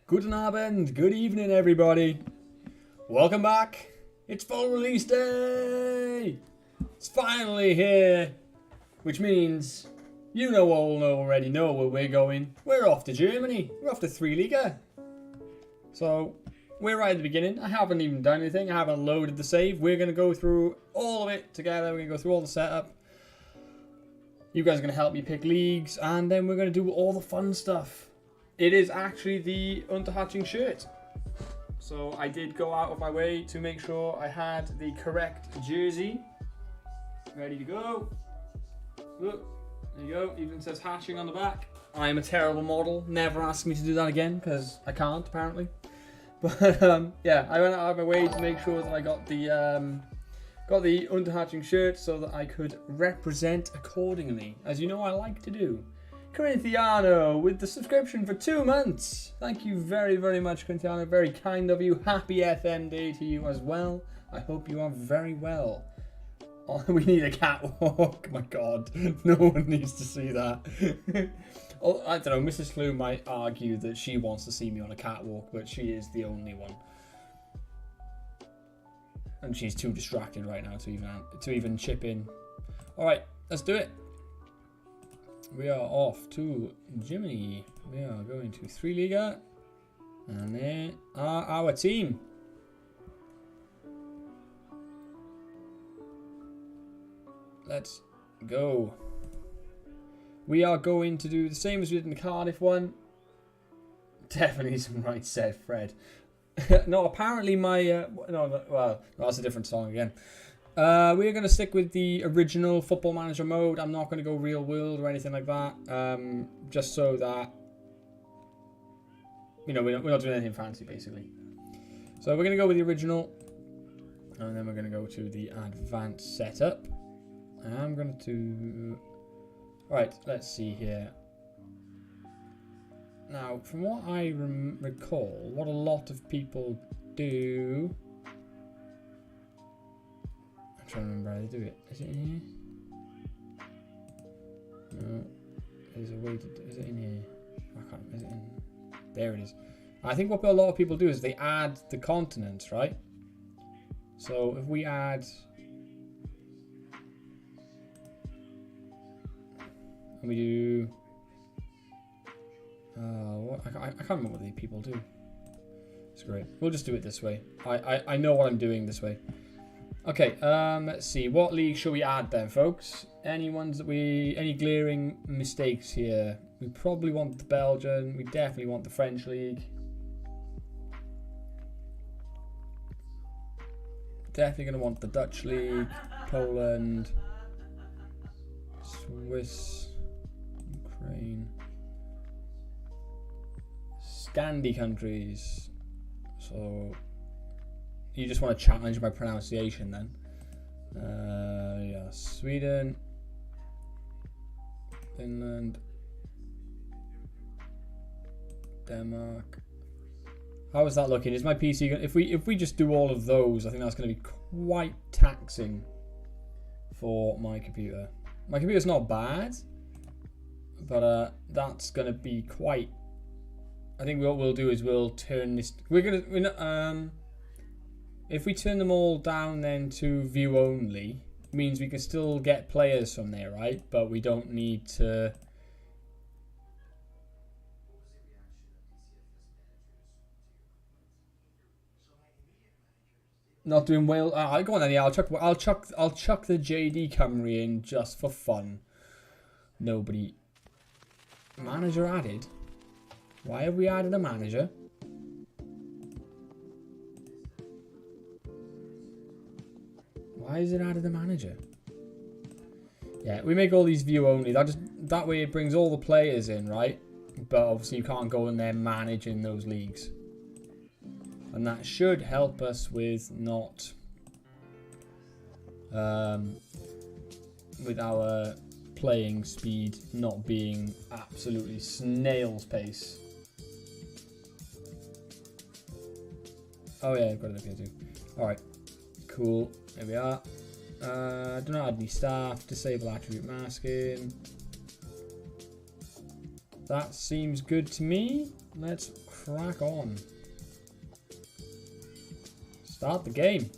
Guten Abend, good evening everybody. Welcome back. It's full release day. It's finally here. Which means you all already know where we're going. We're off to Germany. We're off to Liga. So we're right at the beginning. I haven't even done anything. I haven't loaded the save. We're going to go through all of it together. We're going to go through all the setup. You guys are going to help me pick leagues. And then we're going to do all the fun stuff. It is actually the Unterhaching shirt. So I did go out of my way to make sure I had the correct jersey. Ready to go. Look, there you go. Even says Haching on the back. I am a terrible model. Never ask me to do that again because I can't apparently. But yeah, I went out of my way to make sure that I got the Unterhaching shirt so that I could represent accordingly, as you know I like to do. Corinthiano with the subscription for 2 months. Thank you very, very much, Corinthiano. Very kind of you. Happy FM day to you as well. I hope you are very well. Oh, we need a catwalk. My God, no one needs to see that. Oh, I don't know. Mrs. Flew might argue that she wants to see me on a catwalk, but she is the only one, and she's too distracted right now to even chip in. All right, let's do it. We are off to Germany. We are going to Liga, and there are our team. Let's go. We are going to do the same as we did in the Cardiff one. Definitely some right said, Fred. No, apparently my well, that's a different song again. We're going to stick with the original Football Manager mode. I'm not going to go real world or anything like that. Just so that, you know, we're not doing anything fancy, basically. So we're going to go with the original. And then we're going to go to the advanced setup. I'm going to... Right, let's see here. Now, from what I recall, what a lot of people do... I'm trying to remember how they do it. Is it in here? No. There's a way to do it. Is it in here? I can't. Is it in? There it is. I think what a lot of people do is they add the continents, right? So if we add... And we do... I can't remember what the people do. It's great. We'll just do it this way. I know what I'm doing this way. Okay, let's see. What league should we add then, folks? Any glaring mistakes here? We probably want the Belgian. We definitely want the French league. Definitely going to want the Dutch league, Poland, Swiss, Ukraine, Scandi countries. So... You just want to challenge my pronunciation then. Yeah, Sweden, Finland, Denmark. How is that looking? Is my PC if we just do all of those, I think that's going to be quite taxing for my computer. My computer's not bad, but that's going to be quite. I think what we'll do is we'll turn this. If we turn them all down then to view only, means we can still get players from there, right? But we don't need to... Not doing well. Go on then, yeah, I'll chuck the JD Camry in just for fun. Nobody. Manager added? Why have we added a manager? Why is it added a manager? Yeah, we make all these view only. That way it brings all the players in, right? But obviously you can't go in there managing those leagues. And that should help us with not... with our playing speed not being absolutely snail's pace. Oh yeah, I've got it up here too. Alright, cool. There we are. Do not add any staff. Disable attribute masking. That seems good to me. Let's crack on. Start the game.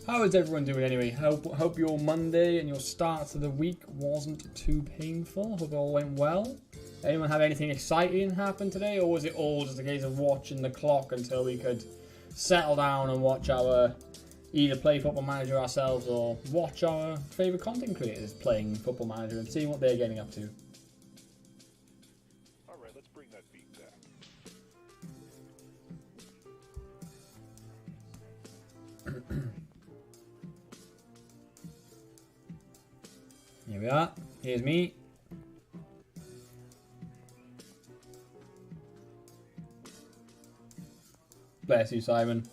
How is everyone doing anyway? Hope your Monday and your start to the week wasn't too painful. Hope it all went well. Anyone have anything exciting happen today, or was it all just a case of watching the clock until we could settle down and watch our either play Football Manager ourselves or watch our favourite content creators playing Football Manager and seeing what they're getting up to? Alright, let's bring that beat back. Here we are. Here's me. Bless you, Simon.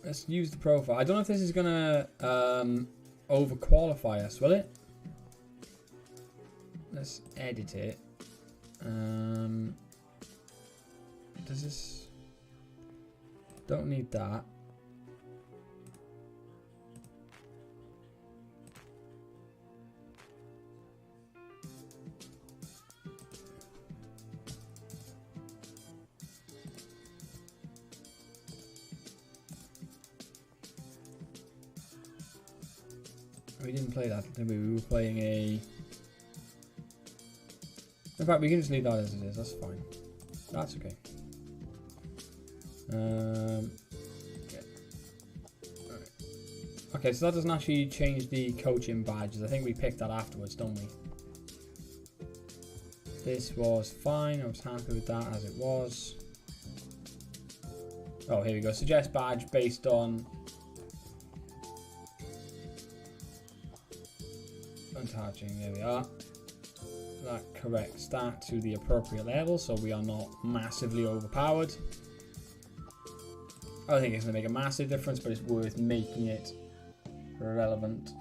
Let's use the profile. I don't know if this is gonna overqualify us, will it? Let's edit it. Does this? Don't need that. We didn't play that, did we? We were playing a... In fact, we can just leave that as it is. That's fine. That's okay. Yeah. Right. Okay, so that doesn't actually change the coaching badges. I think we picked that afterwards, don't we? This was fine. I was happy with that as it was. Oh, here we go. Suggest badge based on Unterhaching. There we are. That corrects that to the appropriate level, so we are not massively overpowered. I don't think it's going to make a massive difference, but it's worth making it relevant.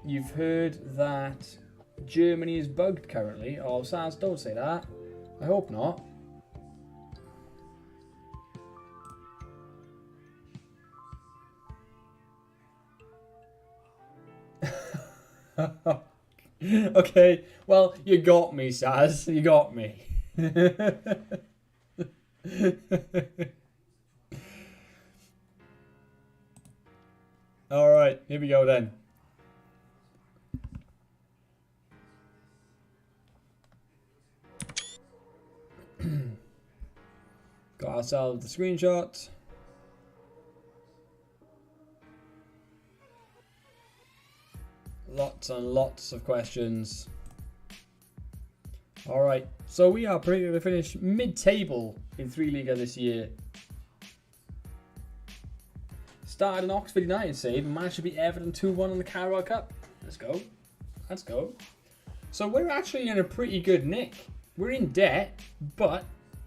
You've heard that Germany is bugged currently. Oh, Saz, don't say that. I hope not. Okay, well, you got me, Saz. You got me. Alright, here we go then. Got ourselves the screenshot. Lots and lots of questions. Alright, so we are predicted to finish mid-table in 3 Liga this year. Started an Oxford United save and managed to beat Everton 2-1 in the Carabao Cup. Let's go. Let's go. So we're actually in a pretty good nick. We're in debt, but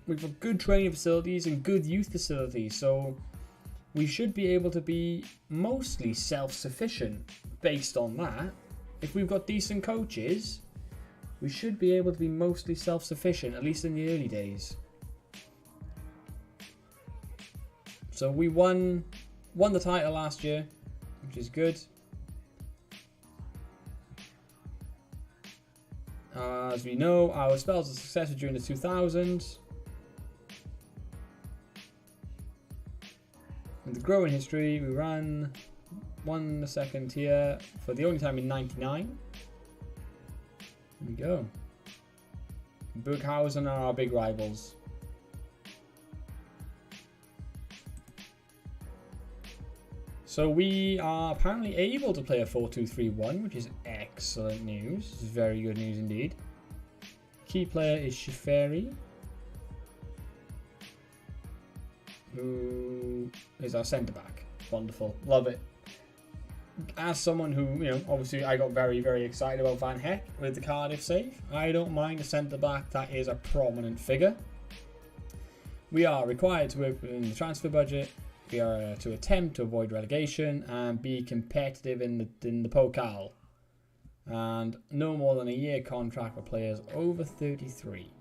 we've got good training facilities and good youth facilities. So we should be able to be mostly self-sufficient based on that. If we've got decent coaches, we should be able to be mostly self-sufficient, at least in the early days. So we won the title last year, which is good. As we know, our spells of success were during the 2000s. In the growing history, we won the second tier for the only time in 99. There we go. Burghausen are our big rivals. So we are apparently able to play a 4-2-3-1, which is excellent news. This is very good news indeed. Key player is Shiferi, who is our centre back. Wonderful, love it. As someone who, you know, obviously I got very, very excited about Van Heck with the Cardiff save. I don't mind a centre back that is a prominent figure. We are required to work within the transfer budget. We are to attempt to avoid relegation and be competitive in the Pokal. And no more than a year contract for players over 33.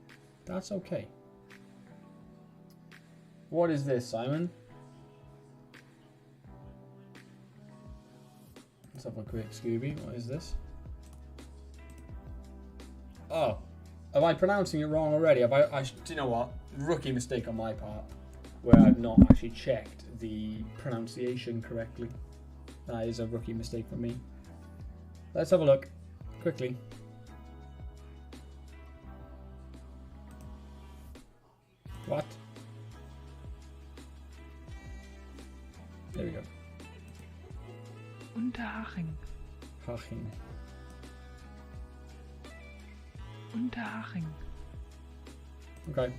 That's okay. What is this, Simon? Let's have a quick Scooby. What is this? Oh, am I pronouncing it wrong already? Do you know what? Rookie mistake on my part, where I've not actually checked the pronunciation correctly. That is a rookie mistake for me. Let's have a look quickly. What? There we go. Unterhaching. Haching. Unterhaching. Okay.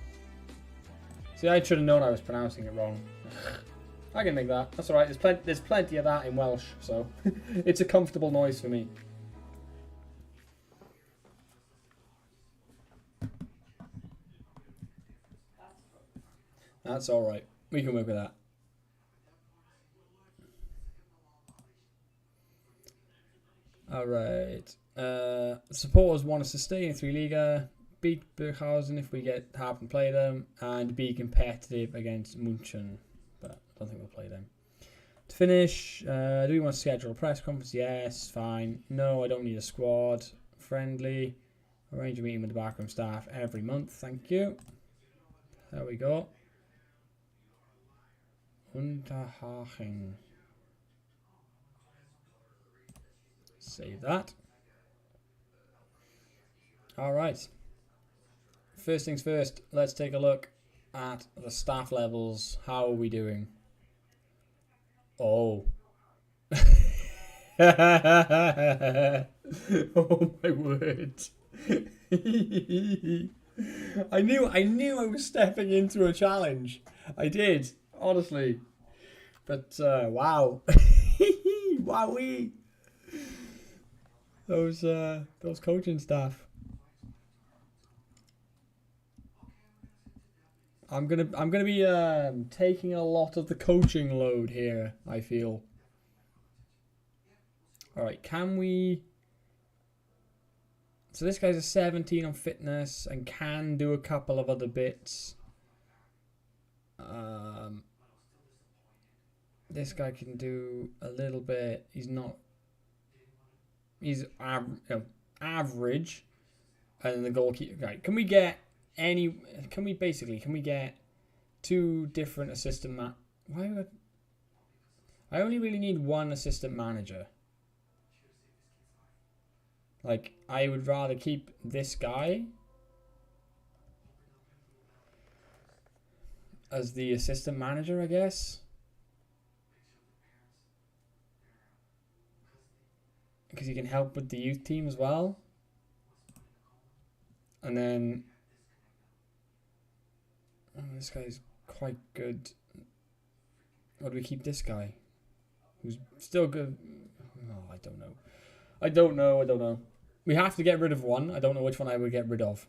See, I should have known I was pronouncing it wrong. I can make that. That's alright. There's plenty of that in Welsh, so it's a comfortable noise for me. That's alright. We can work with that. Alright. Supporters want us to stay in 3 Liga, beat Burghausen if we get half and play them, and be competitive against München. But I don't think we'll play them. To finish, do we want to schedule a press conference? Yes, fine. No, I don't need a squad. Friendly. Arrange a meeting with the backroom staff every month. Thank you. There we go. Unterhaching. Save that. Alright. First things first, let's take a look at the staff levels. How are we doing? Oh. Oh my word. I knew I was stepping into a challenge. I did, honestly. But wow. Wowee. Those coaching staff. I'm gonna be taking a lot of the coaching load here, I feel. Alright, can we... So this guy's a 17 on fitness and can do a couple of other bits. This guy can do a little bit. He's not... He's average. And then the goalkeeper... Right, can we get two different assistant I only really need one assistant manager. Like, I would rather keep this guy as the assistant manager, I guess. Because he can help with the youth team as well. And then... Oh, this guy's quite good. Or do we keep this guy? Who's still good? Oh, I don't know. We have to get rid of one. I don't know which one I would get rid of.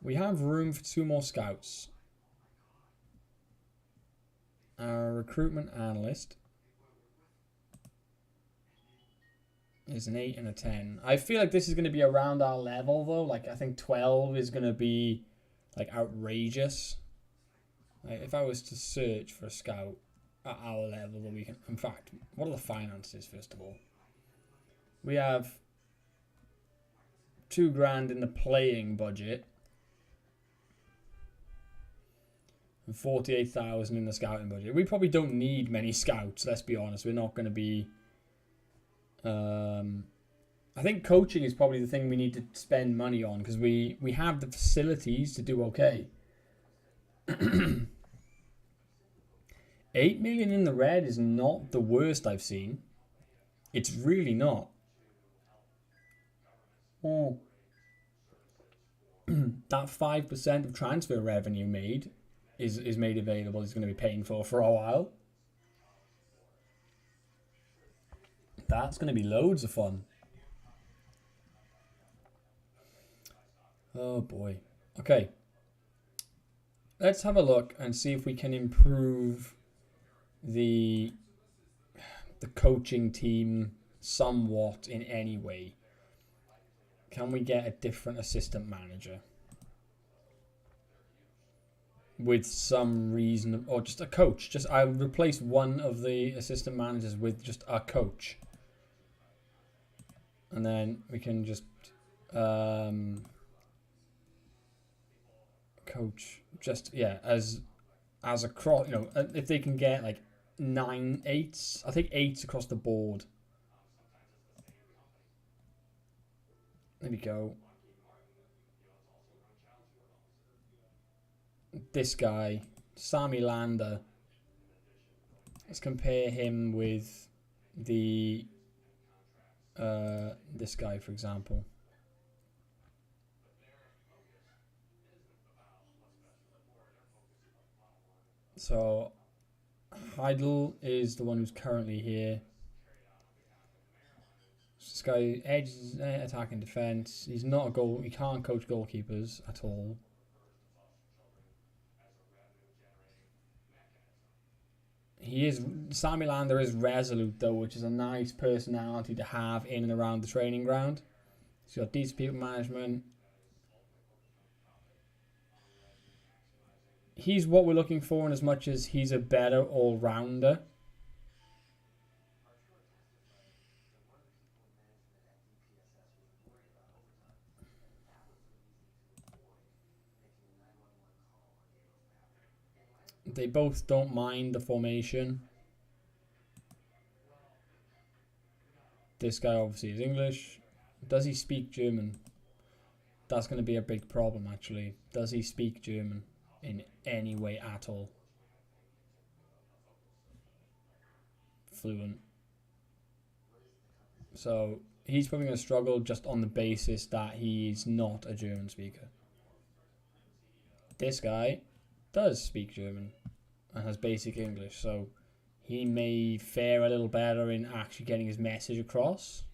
We have room for 2 more scouts. Our recruitment analyst is an 8 and a 10. I feel like this is going to be around our level though. Like, I think 12 is going to be like outrageous. Like, if I was to search for a scout at our level, then we can... In fact, what are the finances first of all? We have $2,000 in the playing budget. And 48,000 in the scouting budget. We probably don't need many scouts, let's be honest. We're not going to be... I think coaching is probably the thing we need to spend money on, because we have the facilities to do okay. 8 million in the red is not the worst I've seen. It's really not. Oh. That 5% of transfer revenue made is made available, is going to be paying for a while. That's going to be loads of fun. Oh boy. Okay. let's have a look and see if we can improve the coaching team somewhat in any way. Can we get a different assistant manager with some reason, or just a coach? Just I would replace one of the assistant managers with just a coach, and then we can just coach just as a cross. If they can get like 9 8s, I think 8s across the board. There we go. This guy, Sammy Lander. Let's compare him with the this guy, for example. So Heidel is the one who's currently here. This guy edges attack and defense. He's not a goal. He can't coach goalkeepers at all. Sammy Lander is resolute though, which is a nice personality to have in and around the training ground. He's got decent people management. He's what we're looking for in as much as he's a better all-rounder. They both don't mind the formation. This guy obviously is English. Does he speak German? That's going to be a big problem, actually. Does he speak German in any way at all? Fluent. So he's probably going to struggle just on the basis that he's not a German speaker. This guy does speak German and has basic English, so he may fare a little better in actually getting his message across.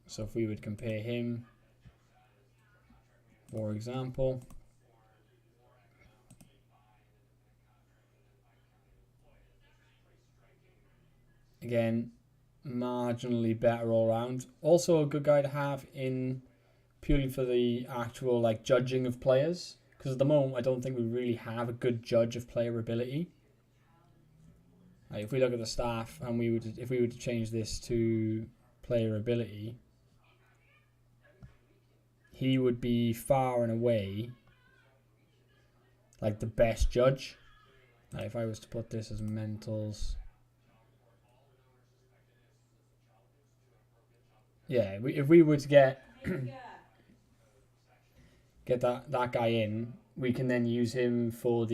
So if we would compare him, for example, again, marginally better all round. Also a good guy to have in purely for the actual judging of players, because at the moment I don't think we really have a good judge of player ability. If we look at the staff and if we were to change this to player ability, he would be far and away the best judge. If I was to put this as mentals, yeah, if we were to get that guy in, we can then use him for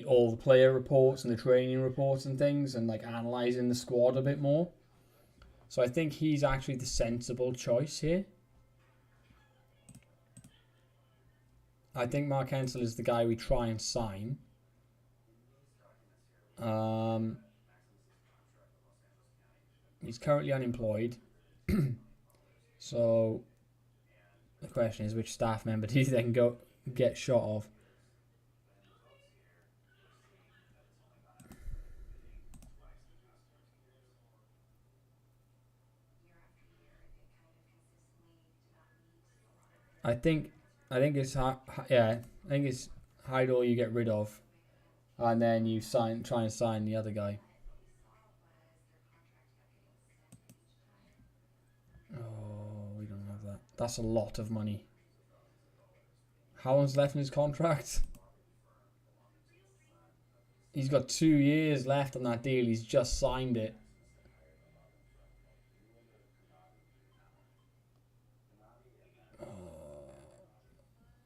all the player reports and the training reports and things, and analysing the squad a bit more. So I think he's actually the sensible choice here. I think Mark Hensel is the guy we try and sign. He's currently unemployed. So the question is, which staff member do you then get shot of? I think it's Heidel you get rid of, and then you try and sign the other guy. Oh, we don't have that. That's a lot of money. How long's left in his contract? He's got 2 years left on that deal. He's just signed it.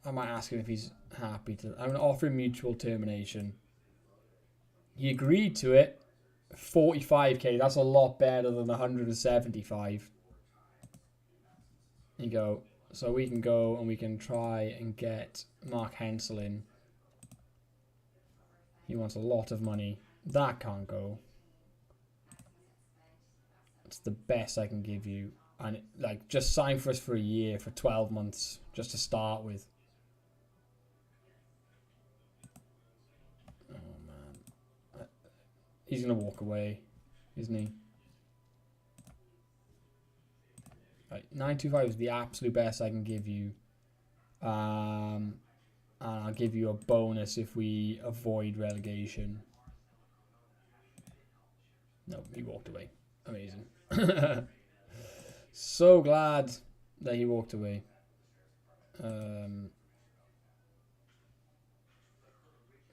I might ask him if he's happy to. I'm going to offer him mutual termination. He agreed to it. 45k. That's a lot better than 175. You go. So we can go and we can try and get Mark Hensel in. He wants a lot of money. That can't go. It's the best I can give you. And just sign for us for a year, for 12 months, just to start with. He's going to walk away, isn't he? Right, 925 is the absolute best I can give you. And I'll give you a bonus if we avoid relegation. No, he walked away. Amazing. So glad that he walked away.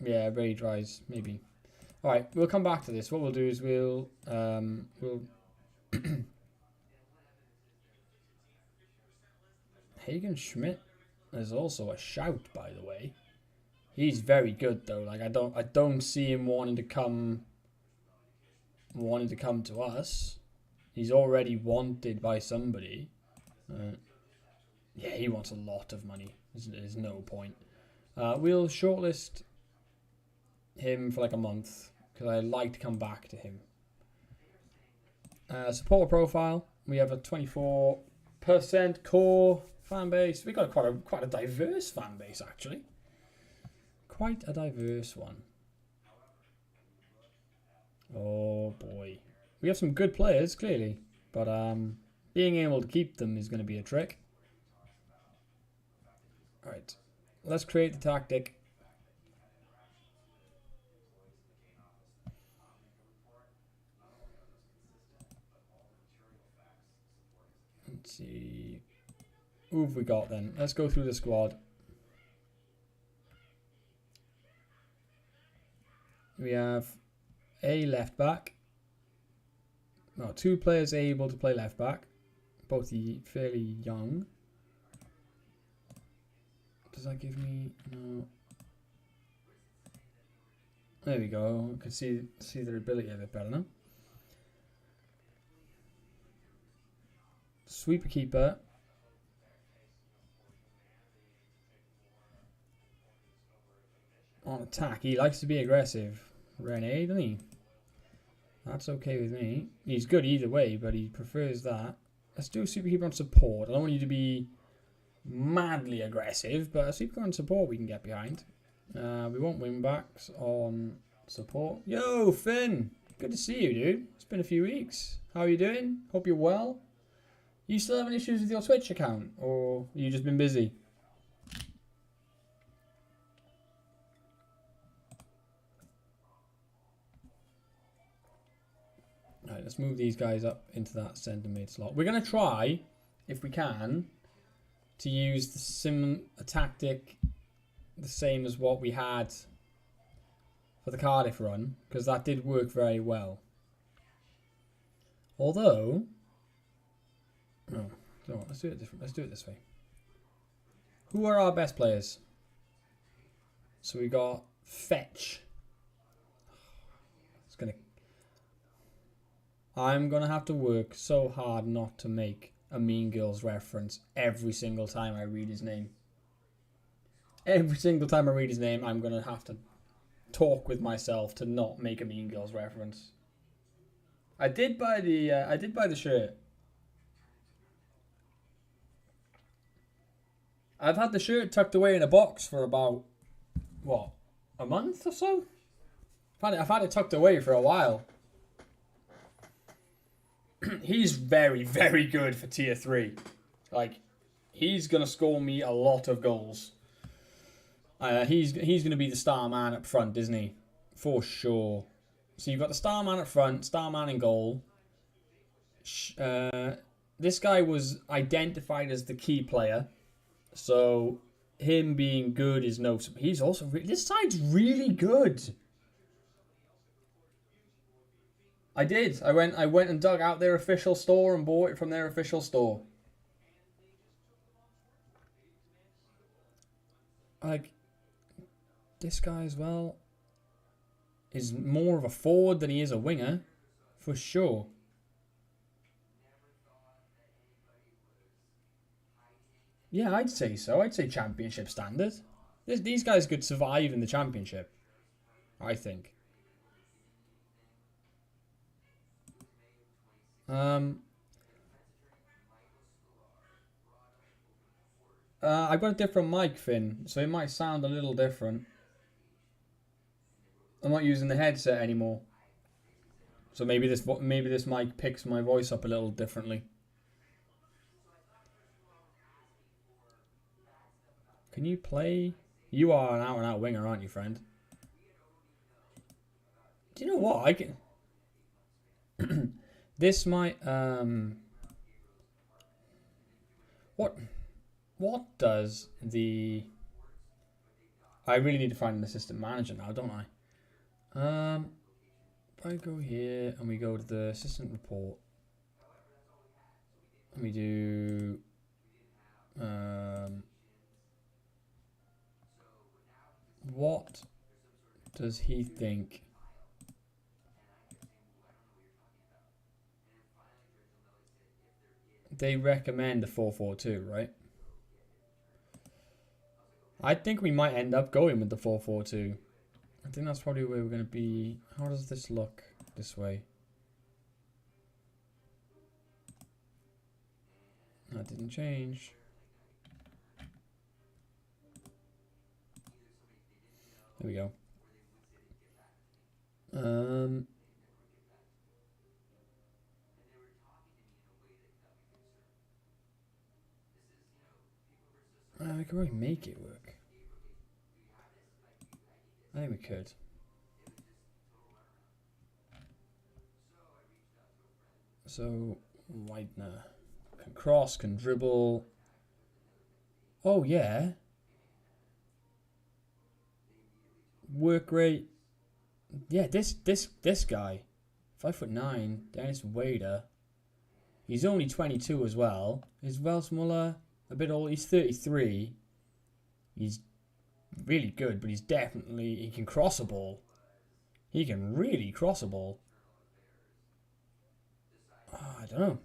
Yeah, very dries, maybe. All right, we'll come back to this. What we'll do is we'll Hagen Schmidt is also a shout, by the way. He's very good though. Like I don't see him wanting to come to us. He's already wanted by somebody. Yeah, he wants a lot of money. There's no point. We'll shortlist him for like a month because I'd like to come back to him. Supporter profile. We have a 24% core fan base. We've got quite a diverse fan base actually. Quite a diverse one. Oh boy. We have some good players, clearly. But being able to keep them is going to be a trick. Alright. Let's create the tactic. Let's see. Who have we got then? Let's go through the squad. We have a left back. No, 2 players able to play left back. Both fairly young. Does that give me... No. There we go. I can see their ability a bit better now. Sweeper keeper. On attack, he likes to be aggressive. Rene, doesn't he? That's okay with me. He's good either way, but he prefers that. Let's do a super keeper on support. I don't want you to be madly aggressive, but a super keeper on support we can get behind. We want wing backs on support. Yo, Finn! Good to see you, dude. It's been a few weeks. How are you doing? Hope you're well. You still having issues with your Twitch account, or you just been busy? Alright, let's move these guys up into that centre mid slot. We're going to try, if we can, to use a tactic the same as what we had for the Cardiff run, because that did work very well. Although, no, let's do it different. Let's do it this way. Who are our best players? So we got Fetch. I'm going to have to work so hard not to make a Mean Girls reference every single time I read his name. Every single time I read his name, I'm going to have to talk with myself to not make a Mean Girls reference. I did buy the shirt. I've had the shirt tucked away in a box for about, what, a month or so? I've had it tucked away for a while. He's very, very good for tier 3. Like, he's going to score me a lot of goals. He's going to be the star man up front, isn't he? For sure. So you've got the star man up front, star man in goal. This guy was identified as the key player. So him being good is no... He's also... This side's really good. I did. I went and dug out their official store and bought it from their official store. Like, this guy as well is more of a forward than he is a winger, for sure. Yeah, I'd say so. I'd say championship standard. These guys could survive in the championship, I think. I've got a different mic, Finn, so it might sound a little different. I'm not using the headset anymore. So maybe this mic picks my voice up a little differently. Can you play? You are an out-and-out winger, aren't you, friend? Do you know what? I can... This might... What does the... I really need to find an assistant manager now, don't I? If I go here and we go to the assistant report. And we do... what does he think? They recommend the 4-4-2, right? I think we might end up going with the 4-4-2. I think that's probably where we're going to be. How does this look this way? That didn't change. There we go. We could probably make it work. I think we could. So, Widener can cross, can dribble. Oh yeah. Work rate. Yeah, this guy, 5'9", Dennis Wader. He's only 22 as well. He's well smaller, a bit old. He's 33. He's really good, but he can cross a ball. He can really cross a ball. I don't know.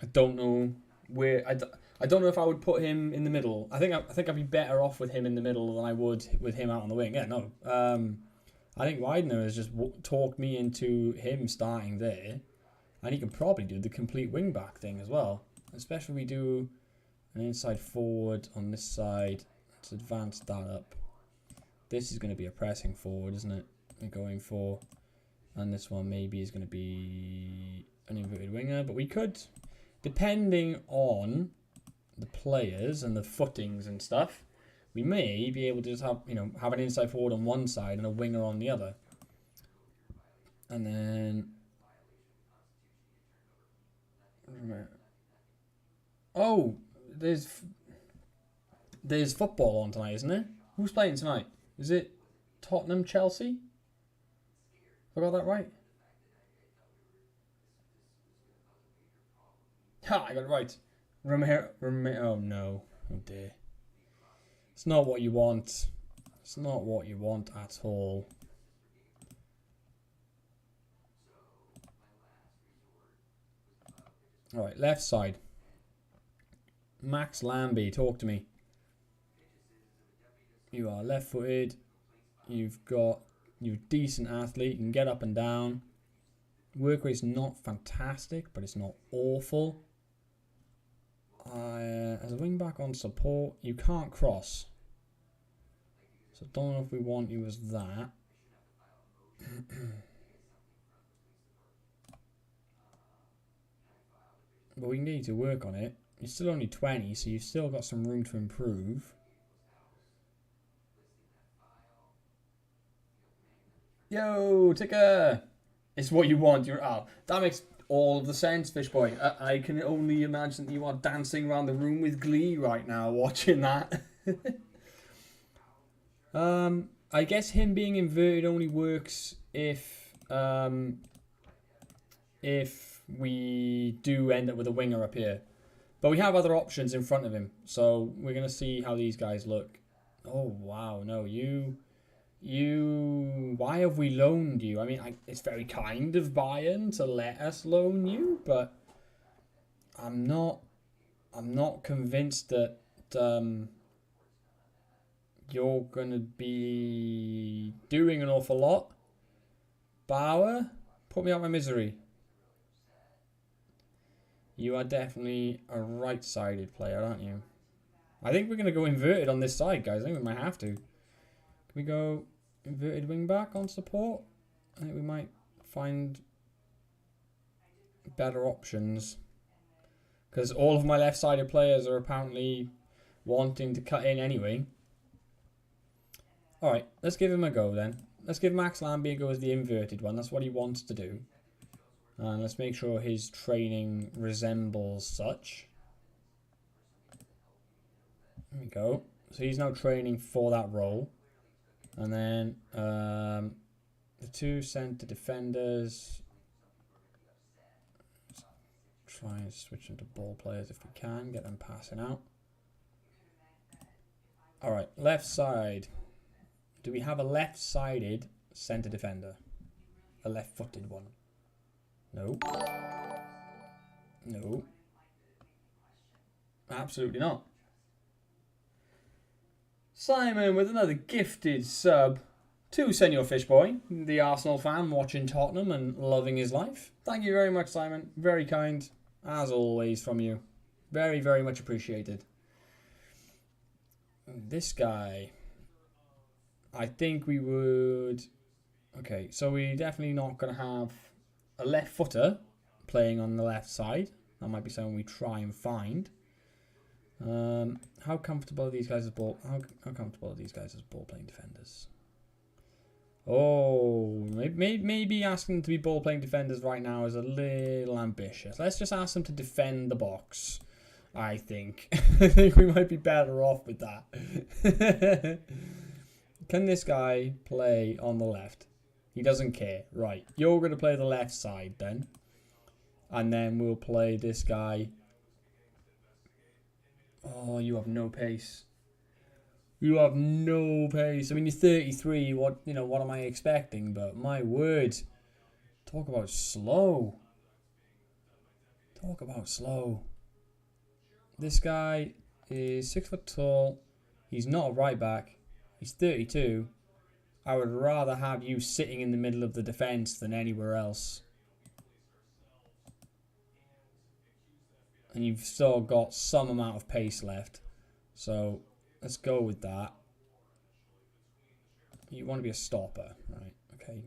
I don't know where. I don't know if I would put him in the middle. I think I'd be better off with him in the middle than I would with him out on the wing. Yeah, no. I think Widener has just talked me into him starting there, and he can probably do the complete wing back thing as well. Especially if we do an inside forward on this side. Let's advance that up. This is going to be a pressing forward, isn't it? We're going for, and this one maybe is going to be an inverted winger, but we could, depending on the players and the footings and stuff, we may be able to just have an inside forward on one side and a winger on the other. And then there's football on tonight, isn't it? Who's playing tonight? Is it Tottenham Chelsea? Have I got that right? Ha! I got it right. Oh no. Oh dear. It's not what you want. It's not what you want at all. Alright, left side. Max Lambie, talk to me. You are left-footed. You're a decent athlete. You can get up and down. Work rate's not fantastic, but it's not awful. As a wing back on support, you can't cross. So don't know if we want you as that. But we need to work on it. You're still only 20, so you've still got some room to improve. Yo, ticker! It's what you want. That makes all of the sense, Fish Boy. I can only imagine that you are dancing around the room with glee right now, watching that. I guess him being inverted only works if we do end up with a winger up here. But we have other options in front of him, so we're going to see how these guys look. Oh, wow. No, why have we loaned you? I mean, it's very kind of Bayern to let us loan you, but I'm not convinced that you're going to be doing an awful lot. Bauer, put me out of my misery. You are definitely a right-sided player, aren't you? I think we're going to go inverted on this side, guys. I think we might have to. Can we go inverted wing back on support? I think we might find better options. Because all of my left-sided players are apparently wanting to cut in anyway. Alright, let's give him a go then. Let's give Max Lambie a go as the inverted one. That's what he wants to do. And let's make sure his training resembles such. There we go. So he's now training for that role. And then the two centre defenders. Let's try and switch them to ball players if we can. Get them passing out. Alright, left side. Do we have a left-sided centre defender? A left-footed one? No. No. Absolutely not. Simon with another gifted sub to Senor Fishboy, the Arsenal fan watching Tottenham and loving his life. Thank you very much, Simon. Very kind, as always, from you. Very, very much appreciated. This guy, I think we would... Okay, so we're definitely not going to have a left footer playing on the left side. That might be something we try and find. How comfortable are these guys as ball? How comfortable are these guys as ball playing defenders? Oh, maybe asking them to be ball playing defenders right now is a little ambitious. Let's just ask them to defend the box. I think. I think we might be better off with that. Can this guy play on the left? He doesn't care. Right. You're going to play the left side then. And then we'll play this guy. Oh, you have no pace. You have no pace. I mean, you're 33. What am I expecting? But my word. Talk about slow. Talk about slow. This guy is 6 foot tall. He's not a right back. He's 32. I would rather have you sitting in the middle of the defence than anywhere else. And you've still got some amount of pace left. So let's go with that. You want to be a stopper, right? Okay.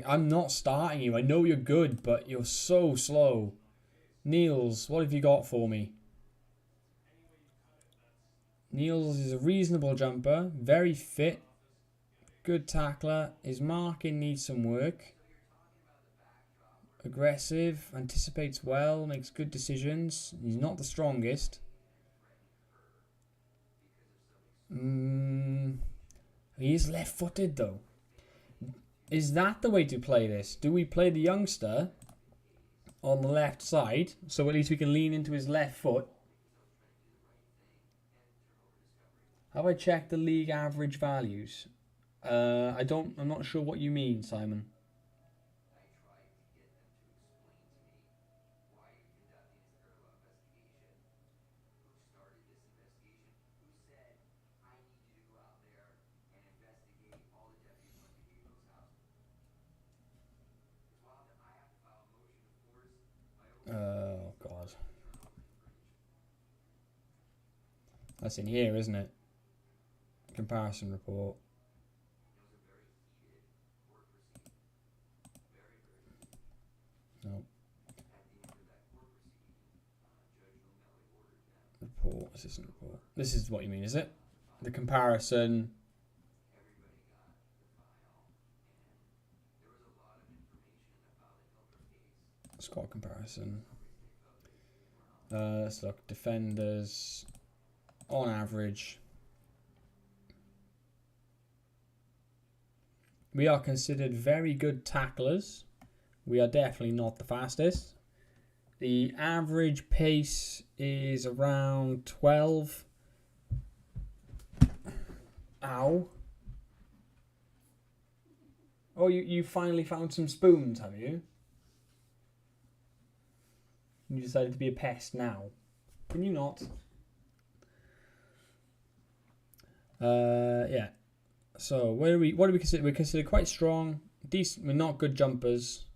I'm not starting you. I know you're good, but you're so slow. Niels, what have you got for me? Niels is a reasonable jumper, very fit, good tackler. His marking needs some work. Aggressive, anticipates well, makes good decisions. He's not the strongest. He is left-footed though. Is that the way to play this? Do we play the youngster on the left side, so at least we can lean into his left foot? Have I checked the league average values? I'm not sure what you mean, Simon. Oh, God. That's in here, isn't it? Comparison report. No. Report, assistant report. This is what you mean, is it? The comparison. Squad comparison. Let's look. Defenders on average. We are considered very good tacklers. We are definitely not the fastest. The average pace is around 12. Ow. Oh, you finally found some spoons, have you? You decided to be a pest now. Can you not? Yeah. So what do we consider? We consider quite strong, decent. We're not good jumpers.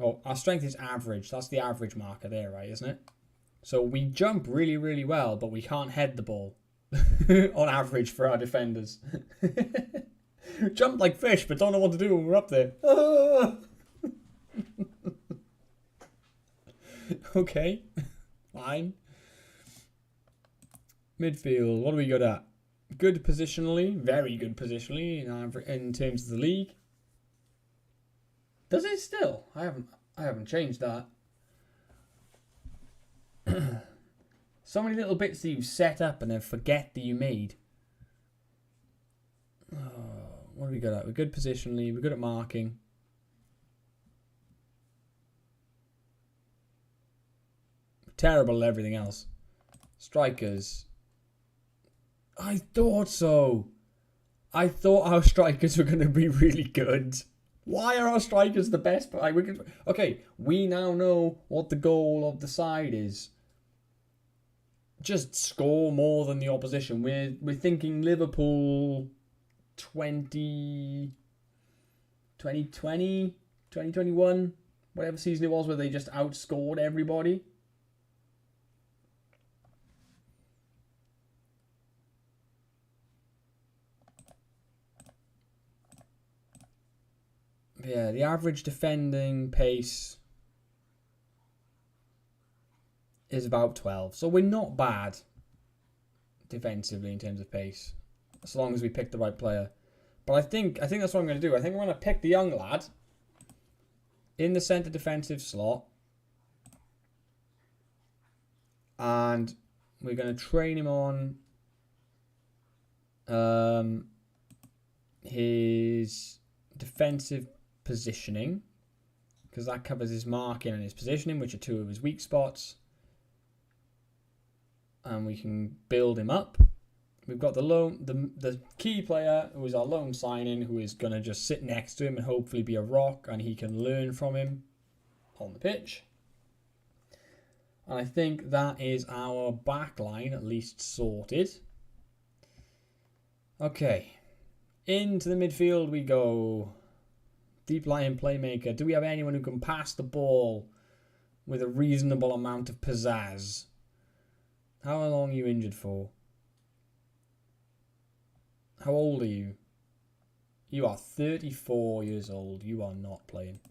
Oh, our strength is average. That's the average marker there, right? Isn't it? So we jump really, really well, but we can't head the ball on average for our defenders. Jump like fish, but don't know what to do when we're up there. Ah! Okay, fine. Midfield, what do we got at? Good positionally, very good positionally in terms of the league. Does it still? I haven't changed that. So many little bits that you set up and then forget that you made. Oh, what do we got at? We're good positionally. We're good at marking. Terrible at everything else. Strikers. I thought so. I thought our strikers were going to be really good. Why are our strikers the best? Okay, we now know what the goal of the side is. Just score more than the opposition. We're thinking Liverpool 2020, 2021, whatever season it was where they just outscored everybody. Yeah, the average defending pace is about 12. So we're not bad defensively in terms of pace, as long as we pick the right player. But I think that's what I'm going to do. I think I'm going to pick the young lad in the centre defensive slot. And we're going to train him on his defensive positioning, because that covers his marking and his positioning, which are two of his weak spots. And we can build him up. We've got the key player, who is our loan signing, who is going to just sit next to him and hopefully be a rock, and he can learn from him on the pitch. And I think that is our back line at least sorted. Okay, into the midfield we go. Deep line playmaker. Do we have anyone who can pass the ball with a reasonable amount of pizzazz? How long are you injured for? How old are you? You are 34 years old. You are not playing.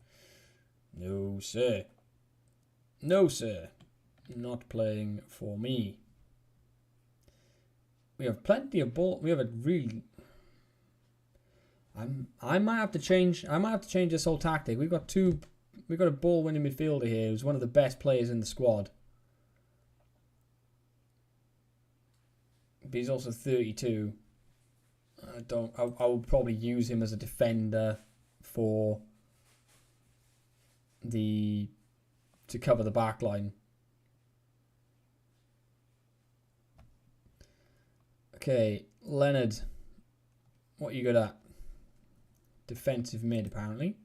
No, sir. No, sir. Not playing for me. We have plenty of ball. We have a really... I might have to change this whole tactic. We've got a ball winning midfielder here who's one of the best players in the squad. But he's also 32. I will probably use him as a defender to cover the back line. Okay, Leonard. What you good at? Defensive mid, apparently.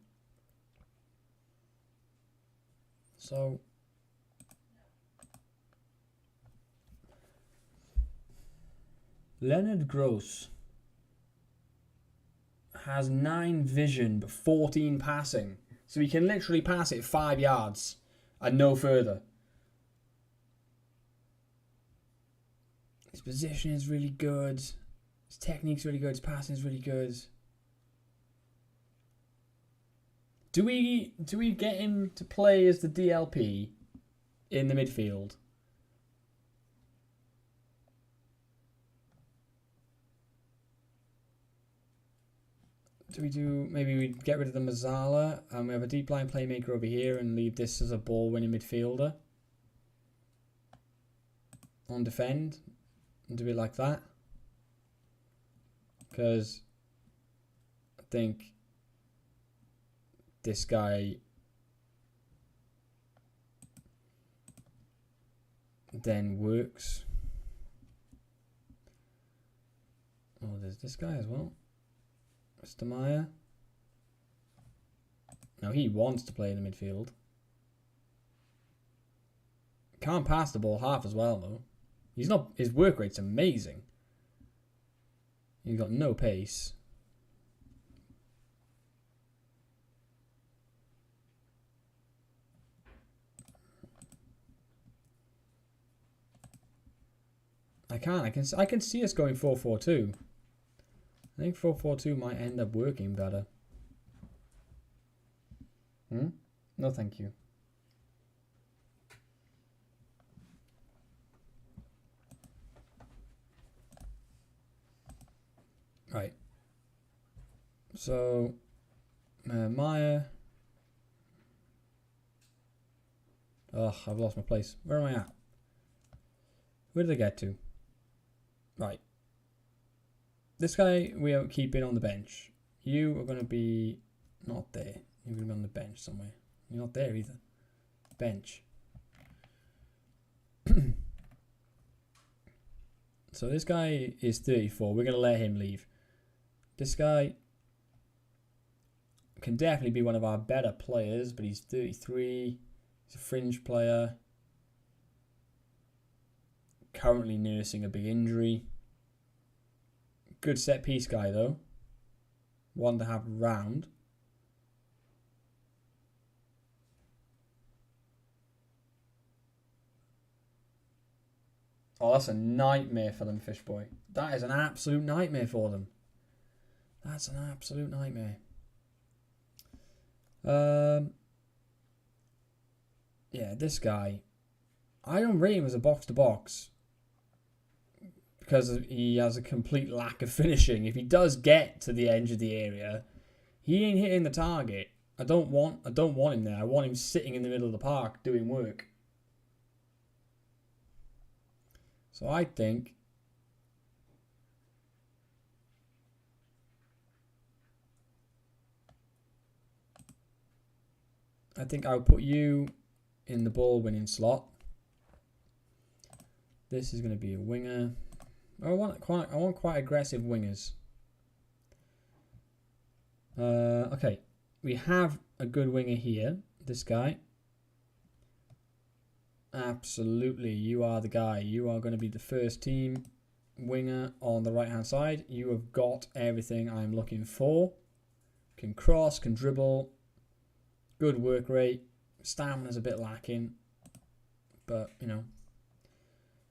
So Leonard Gross has 9 vision but 14 passing. So he can literally pass it 5 yards and no further. His position is really good. His technique's really good. His passing is really good. Do we get him to play as the DLP in the midfield? Maybe we get rid of the Mazzala and we have a deep line playmaker over here and leave this as a ball winning midfielder on defend and do it like that, because I think this guy then works. Oh, there's this guy as well. Mr. Meyer. Now he wants to play in the midfield. Can't pass the ball half as well though. His work rate's amazing. He's got no pace. I can see us going 4-4-2. I think 4-4-2 might end up working better. No, thank you. Right. So, Maya. Oh, I've lost my place. Where am I at? Where did I get to? Right. This guy we are keeping on the bench. You are going to be not there. You're going to be on the bench somewhere. You're not there either. Bench. So this guy is 34. We're going to let him leave. This guy can definitely be one of our better players, but he's 33. He's a fringe player. Currently nursing a big injury. Good set piece guy though. One to have round. Oh, that's a nightmare for them, Fish Boy. That is an absolute nightmare for them. That's an absolute nightmare. Yeah, this guy. I don't rate him as a box-to-box. Because he has a complete lack of finishing. If he does get to the edge of the area, he ain't hitting the target. I don't want him there. I want him sitting in the middle of the park doing work. So I think I'll put you in the ball winning slot. This is going to be a winger. I want quite aggressive wingers. Okay, we have a good winger here. This guy. Absolutely, you are the guy. You are going to be the first team winger on the right hand side. You have got everything I'm looking for. Can cross, can dribble. Good work rate. Stamina's a bit lacking. But, you know,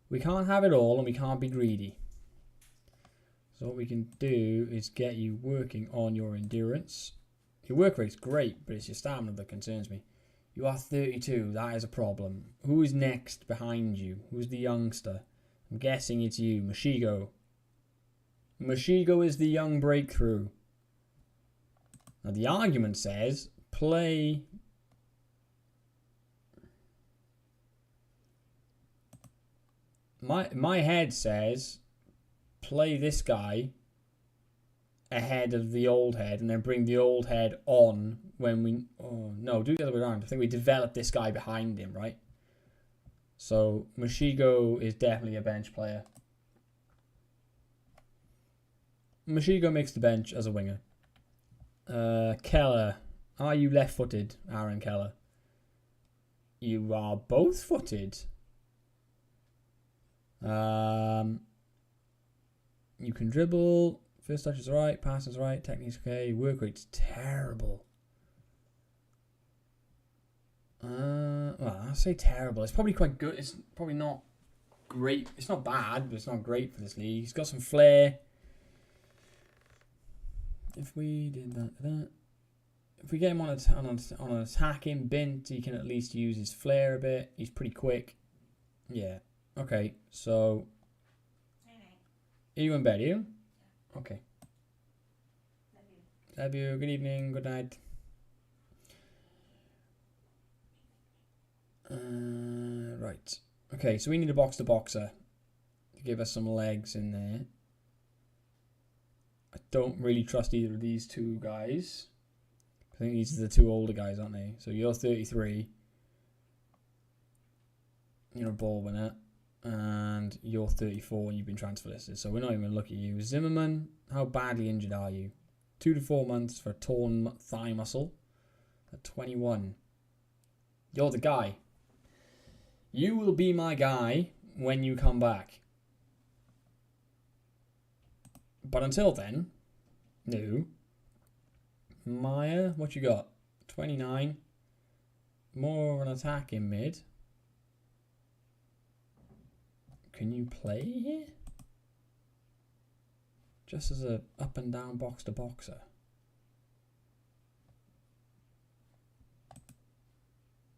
we can't have it all and we can't be greedy. So what we can do is get you working on your endurance. Your work rate's great, but it's your stamina that concerns me. You are 32. That is a problem. Who is next behind you? Who's the youngster? I'm guessing it's you, Mashigo. Mashigo is the young breakthrough. Now the argument says play. My head says play this guy ahead of the old head and then bring the old head on when we... Oh, no, do the other way around. I think we develop this guy behind him, right? So, Mashigo is definitely a bench player. Mashigo makes the bench as a winger. Keller. Are you left-footed, Aaron Keller? You are both-footed. You can dribble. First touch is right. Pass is right. Technique's okay. Work rate's terrible. Well, I say terrible. It's probably quite good. It's probably not great. It's not bad, but it's not great for this league. He's got some flair. If we did that. If we get him on an attacking bint, he can at least use his flair a bit. He's pretty quick. Yeah. Okay. So. Are you in bed? Are you? Okay. Love you. Good evening. Good night. Right. Okay, so we need a box-to-boxer to give us some legs in there. I don't really trust either of these two guys. I think these are the two older guys, aren't they? So you're 33. You're a ball winner. And you're 34 and you've been transfer listed. So we're not even going to look at you. Zimmerman, how badly injured are you? 2 to 4 months for a torn thigh muscle. At 21. You're the guy. You will be my guy when you come back. But until then, no. Maya, what you got? 29. More of an attack in mid. Can you play here? Just as a up and down box to boxer.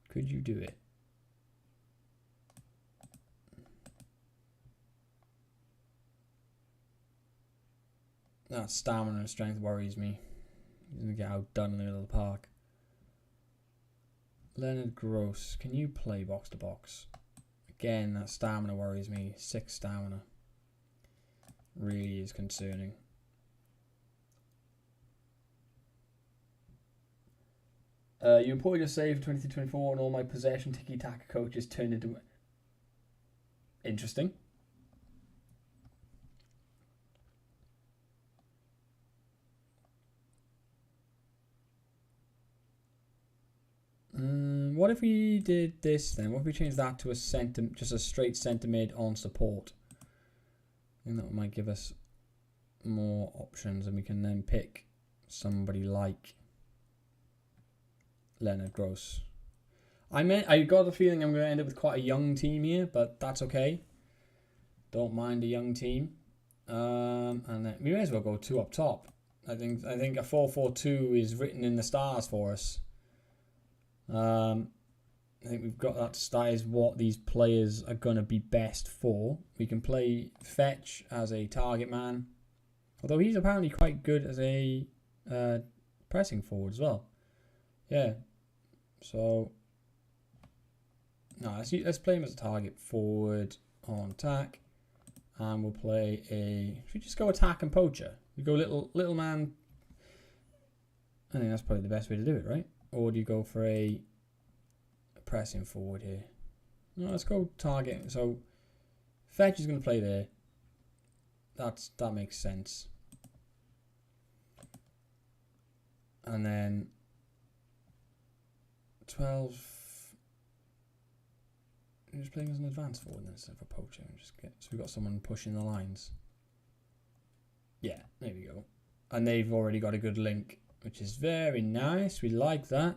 Could you do it? That stamina and strength worries me. He's going to get outdone in the middle of the park. Leonard Gross, can you play box to box? Again, that stamina worries me. 6 stamina. Really is concerning. You imported your save for 23-24 and all my possession tiki-taka coaches turned into... Interesting. What if we did this then? What if we changed that to a centre, just a straight centre mid on support? I think that might give us more options, and we can then pick somebody like Leonard Gross. I got the feeling I'm going to end up with quite a young team here, but that's okay. Don't mind a young team. And then we may as well go 2 up top. I think a 4-4-2 is written in the stars for us. I think we've got that is what these players are going to be best for. We can play Fetch as a target man, although he's apparently quite good as a pressing forward as well. Yeah, so no, let's play him as a target forward on attack, and we'll play a. Should we just go attack and poacher? We go little man. I think that's probably the best way to do it, right? Or do you go for a pressing forward here? No, let's go target. So Fetch is going to play there. That makes sense. And then 12. I'm just playing as an advanced forward instead of a poacher. So we've got someone pushing the lines. Yeah, there we go. And they've already got a good link, which is very nice. We like that.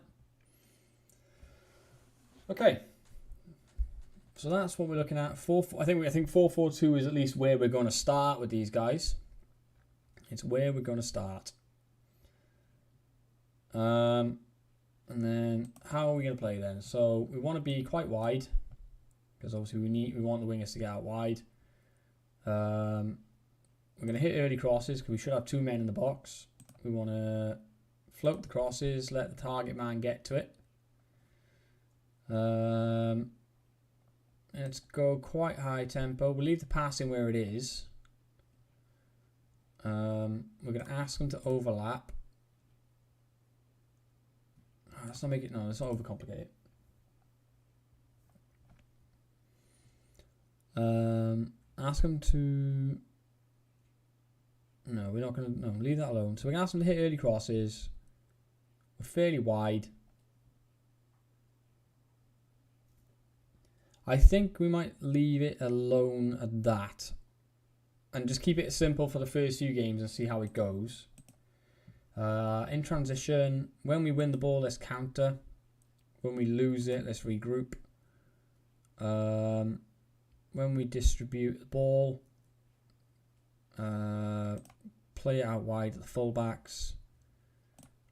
Okay. So that's what we're looking at. I think 4-4-2 is at least where we're going to start with these guys. It's where we're going to start. And then how are we going to play then? So we want to be quite wide, because obviously we want the wingers to get out wide. We're going to hit early crosses because we should have 2 men in the box. We want to float the crosses, let the target man get to it. Let's go quite high tempo. We'll leave the passing where it is. We're going to ask them to overlap. Let's not make it. No, let's not overcomplicate it. Ask them to. No, we're not going to. No, leave that alone. So we're going to ask them to hit early crosses. We're fairly wide. I think we might leave it alone at that. And just keep it simple for the first few games and see how it goes. In transition, when we win the ball, let's counter. When we lose it, let's regroup. When we distribute the ball, play it out wide at the fullbacks,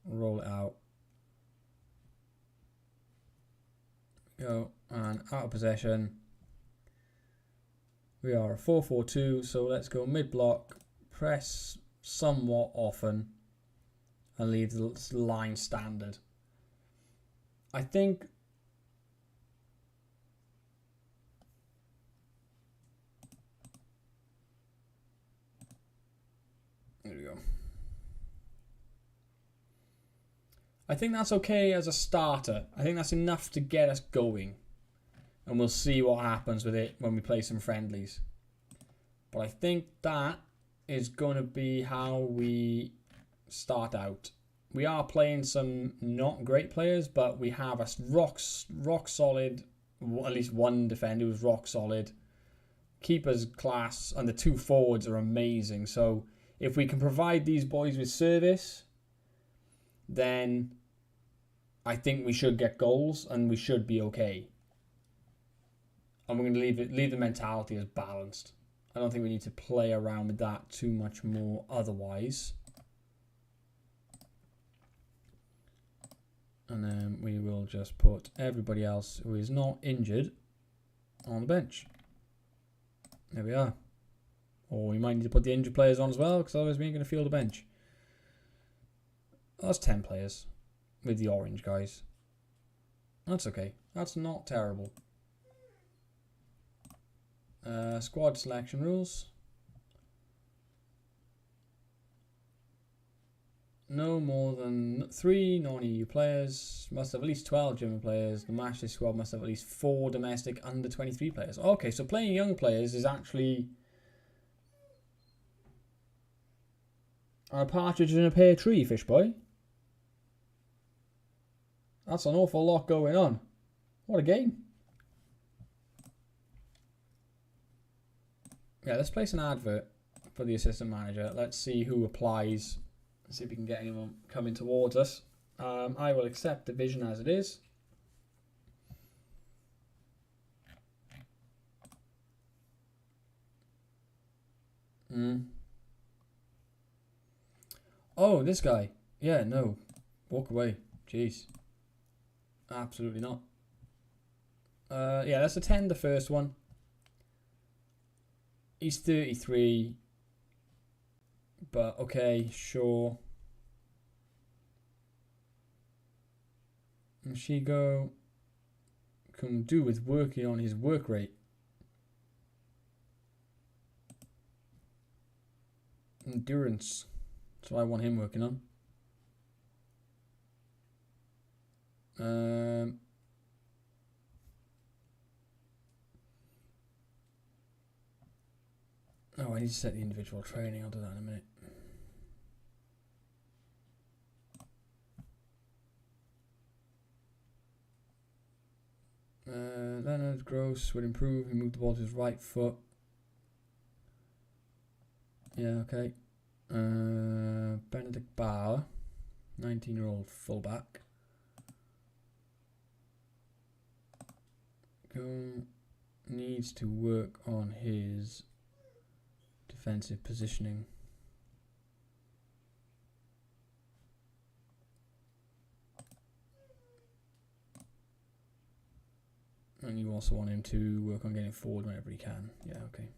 roll it out. Go, and out of possession. We are a 4-4-2, so let's go mid-block, press somewhat often, and leave the line standard. I think there we go. I think that's okay as a starter. I think that's enough to get us going. And we'll see what happens with it when we play some friendlies. But I think that is going to be how we start out. We are playing some not great players, but we have a rock solid, at least one defender who's rock solid. Keeper's class, and the 2 forwards are amazing. So if we can provide these boys with service, then I think we should get goals and we should be okay. And we're going to leave the mentality as balanced. I don't think we need to play around with that too much more otherwise. And then we will just put everybody else who is not injured on the bench. There we are. Or we might need to put the injured players on as well, because otherwise we ain't going to field the bench. That's 10 players with the orange guys. That's okay. That's not terrible. Squad selection rules. No more than 3 non-EU players. Must have at least 12 German players. The matchday squad must have at least 4 domestic under 23 players. Okay, so playing young players is actually a partridge in a pear tree, fish boy. That's an awful lot going on. What a game. Yeah, let's place an advert for the assistant manager. Let's see who applies. See if we can get anyone coming towards us. I will accept the vision as it is. Oh, this guy. Yeah, no. Walk away. Jeez. Absolutely not. Yeah, let's attend the first one. He's 33. But okay, sure. And Shigo can do with working on his work rate. Endurance. That's what I want him working on. Oh, I need to set the individual training. I'll do that in a minute. Leonard Gross would improve. He moved the ball to his right foot. Yeah, okay. Benedict Bauer, 19-year-old fullback. Needs to work on his defensive positioning. And you also want him to work on getting forward whenever he can. Yeah, okay.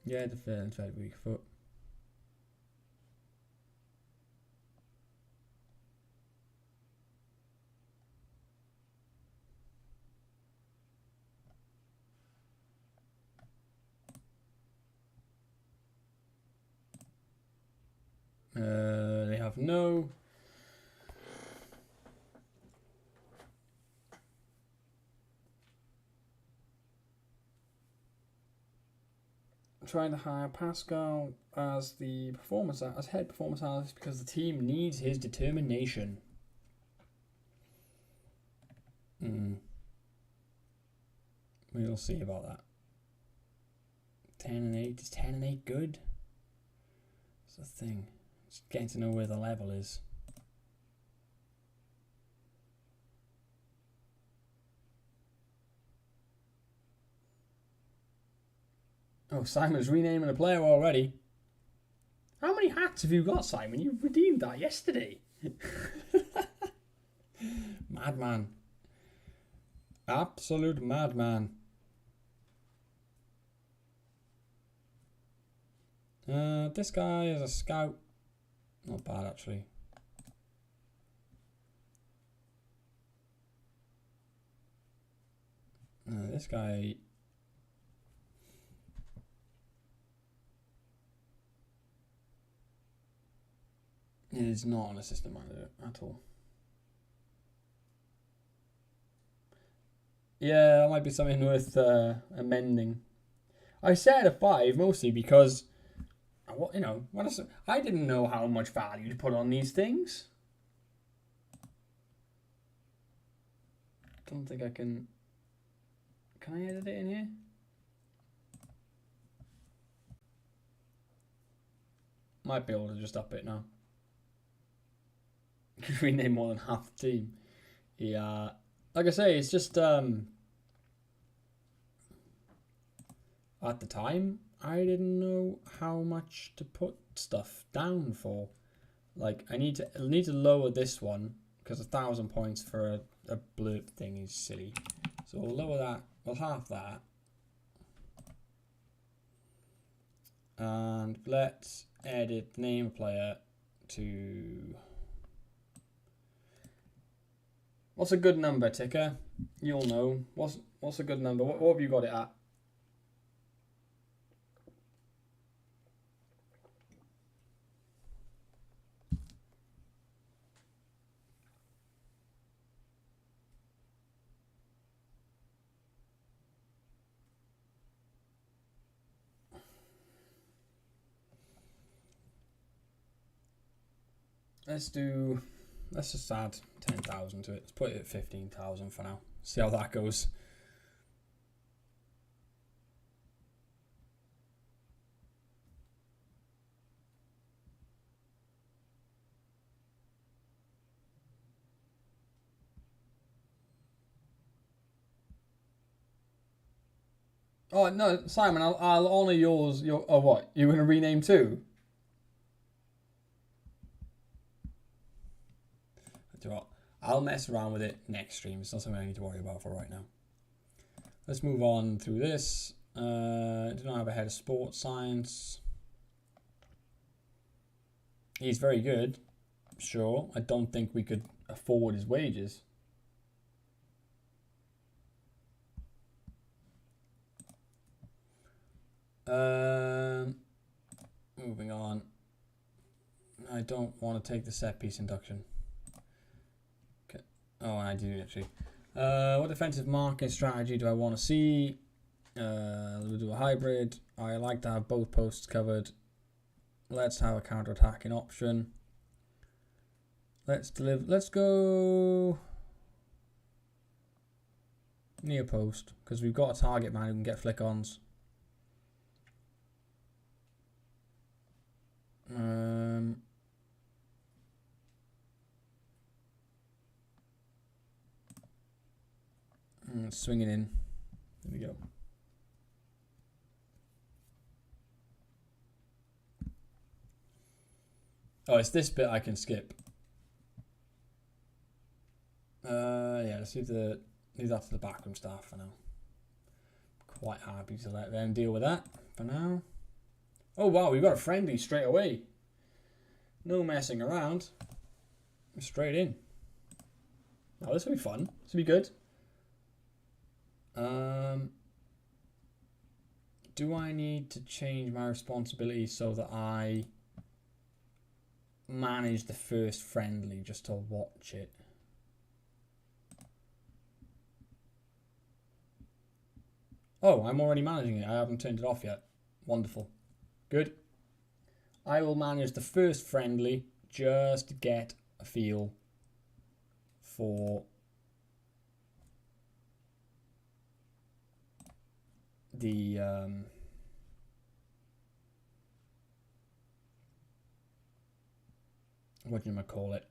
Yeah, defense, very weak foot. They have no. I'm trying to hire Pascal as the head performance analyst because the team needs his determination. We'll see about that. 10 and 8. Is 10 and 8 good? That's the thing. Just getting to know where the level is. Oh, Simon's renaming a player already. How many hats have you got, Simon? You redeemed that yesterday. Madman. Absolute madman. This guy is a scout. Not bad, actually. This guy... is not an assistant manager at all. Yeah, that might be something worth amending. I said a 5 mostly because, you know, I didn't know how much value to put on these things. Don't think I can. Can I edit it in here? Might be able to just up it now. could rename more than half the team. Yeah, like I say, it's just at the time I didn't know how much to put stuff down for. Like I need to lower this one because 1,000 points for a blurb thing is silly. So we'll lower that. We'll half that. And let's edit name player to... What's a good number, Ticker? You'll know. What's a good number? What have you got it at? Let's just add 10,000 to it. Let's put it at 15,000 for now. See how that goes. Oh no, Simon, I'll honour yours. Oh what? You're gonna rename too? I'll mess around with it next stream. It's not something I need to worry about for right now. Let's move on through this. Do not have a head of sports science. He's very good. Sure. I don't think we could afford his wages. Moving on. I don't want to take the set piece induction. Oh, I do actually. What defensive marking strategy do I want to see? We'll do a hybrid. I like to have both posts covered. Let's have a counter-attacking option. Let's go near post because we've got a target man who can get flick-ons. Swing it in. There we go. Oh, it's this bit I can skip. Yeah, let's leave that to the backroom staff for now. Quite happy to let them deal with that for now. Oh wow, we've got a friendly straight away. No messing around. Straight in. Oh, this will be fun. This will be good. Do I need to change my responsibilities so that I manage the first friendly just to watch it? Oh, I'm already managing it. I haven't turned it off yet. Wonderful. Good. I will manage the first friendly just to get a feel for the what do you call it?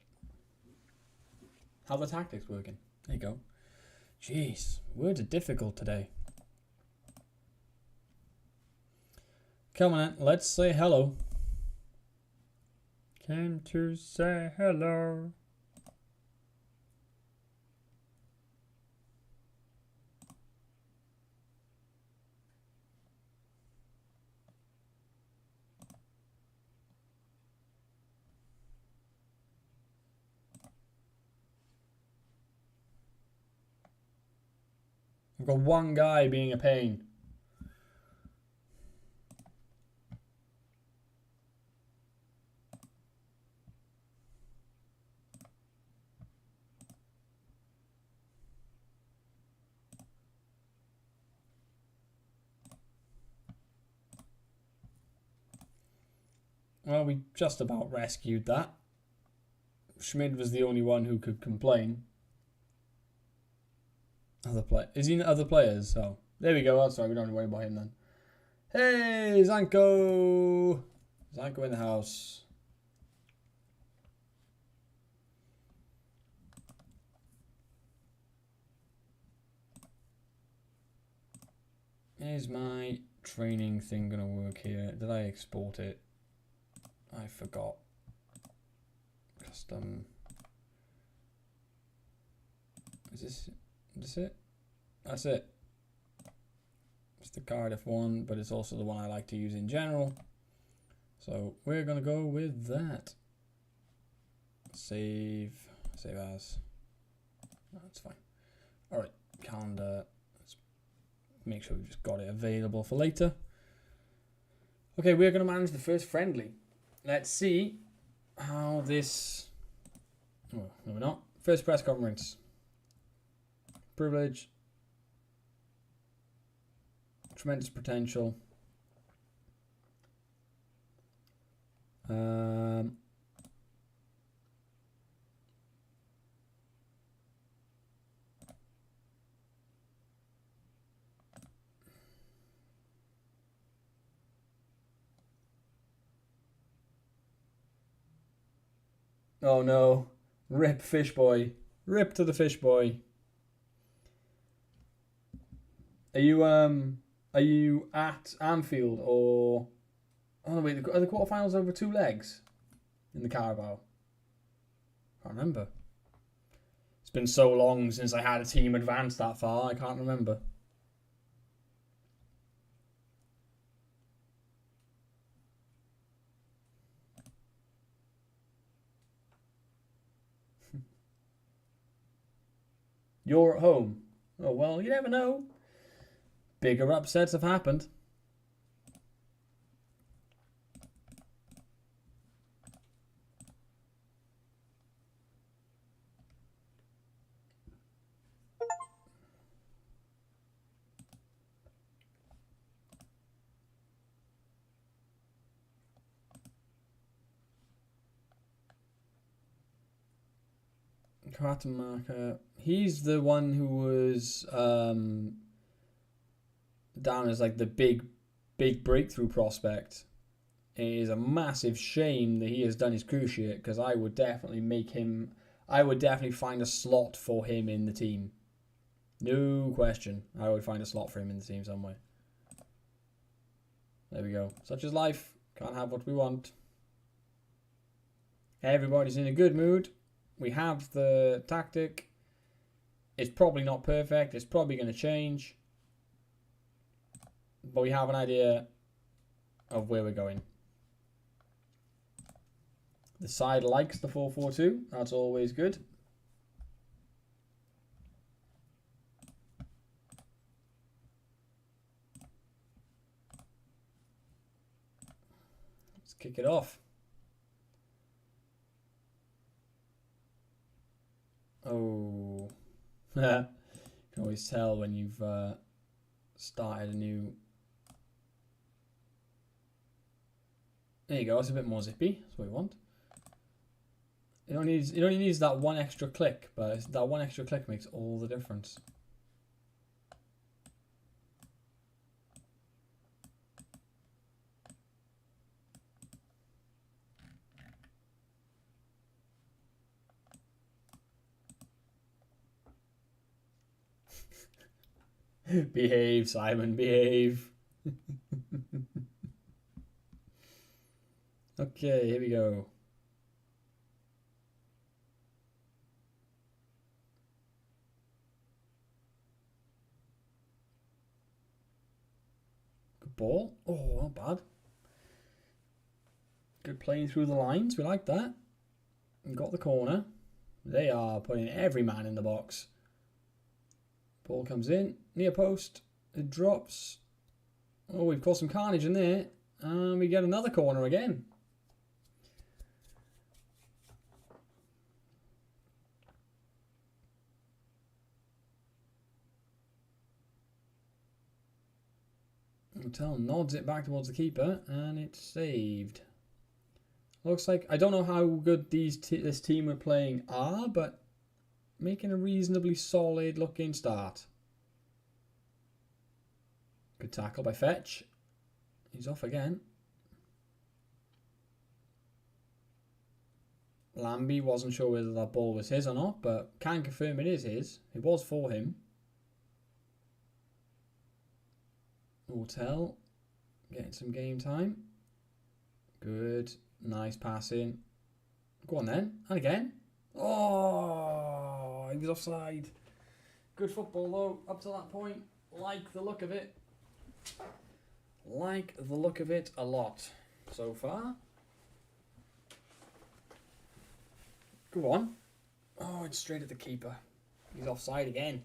How the tactics working? There you go. Jeez, words are difficult today. Come on, let's say hello. Came to say hello. I've got one guy being a pain. Well, we just about rescued that. Schmid was the only one who could complain. Is he in other players? Oh, there we go. Oh, sorry, we don't have to worry about him then. Hey, Zanko! Zanko in the house. Is my training thing gonna work here? Did I export it? I forgot. Custom. Is this it? That's it. It's the Cardiff one, but it's also the one I like to use in general. So we're gonna go with that. Save as. That's fine. All right, calendar. Let's make sure we've just got it available for later. Okay, we're gonna manage the first friendly. Let's see how this. Oh, no, we're not. First press conference. Privilege. Tremendous potential. Oh no. Rip fish boy. Rip to the fish boy. Are you at Anfield or oh no wait, are the quarterfinals over 2 legs in the Carabao? I can't remember. It's been so long since I had a team advance that far, I can't remember. You're at home. Oh, well, you never know. Bigger upsets have happened. Marker. He's the one who was down as like the big breakthrough prospect. It is a massive shame that he has done his cruciate because I would definitely find a slot for him in the team. No question. I would find a slot for him in the team somewhere. There we go. Such is life. Can't have what we want. Everybody's in a good mood. We have the tactic. It's probably not perfect. It's probably going to change. But we have an idea of where we're going. The side likes the 4-4-2. That's always good. Let's kick it off. Oh, you can always tell when you've started a new. There you go. It's a bit more zippy. That's what we want. It only needs that one extra click, but that one extra click makes all the difference. Behave, Simon, behave. Okay, here we go. Good ball. Oh, not bad. Good playing through the lines. We like that. We got the corner. They are putting every man in the box. Ball comes in, near post, it drops. Oh, we've got some carnage in there. And we get another corner again. Hotel nods it back towards the keeper, and it's saved. Looks like, I don't know how good this team are playing are, but making a reasonably solid looking start. Good tackle by Fetch. He's off again. Lambie wasn't sure whether that ball was his or not, but can confirm it is his. It was for him. Hotel. Getting some game time. Good. Nice passing. Go on then. And again. Oh, he was offside. Good football though, up to that point. Like the look of it. Like the look of it a lot so far. Go on. Oh, it's straight at the keeper. He's offside again.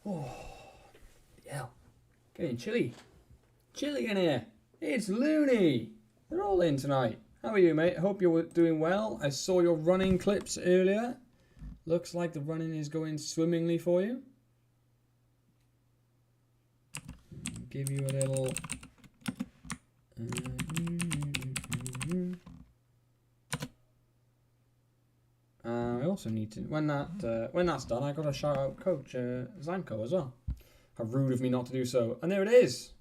Oh, yeah. Getting chilly. Chilly in here. It's loony. They're all in tonight. How are you, mate? Hope you're doing well. I saw your running clips earlier. Looks like the running is going swimmingly for you. Give you a little... I also need to... When that's done, I got to shout out Coach Zanko as well. How rude of me not to do so. And there it is.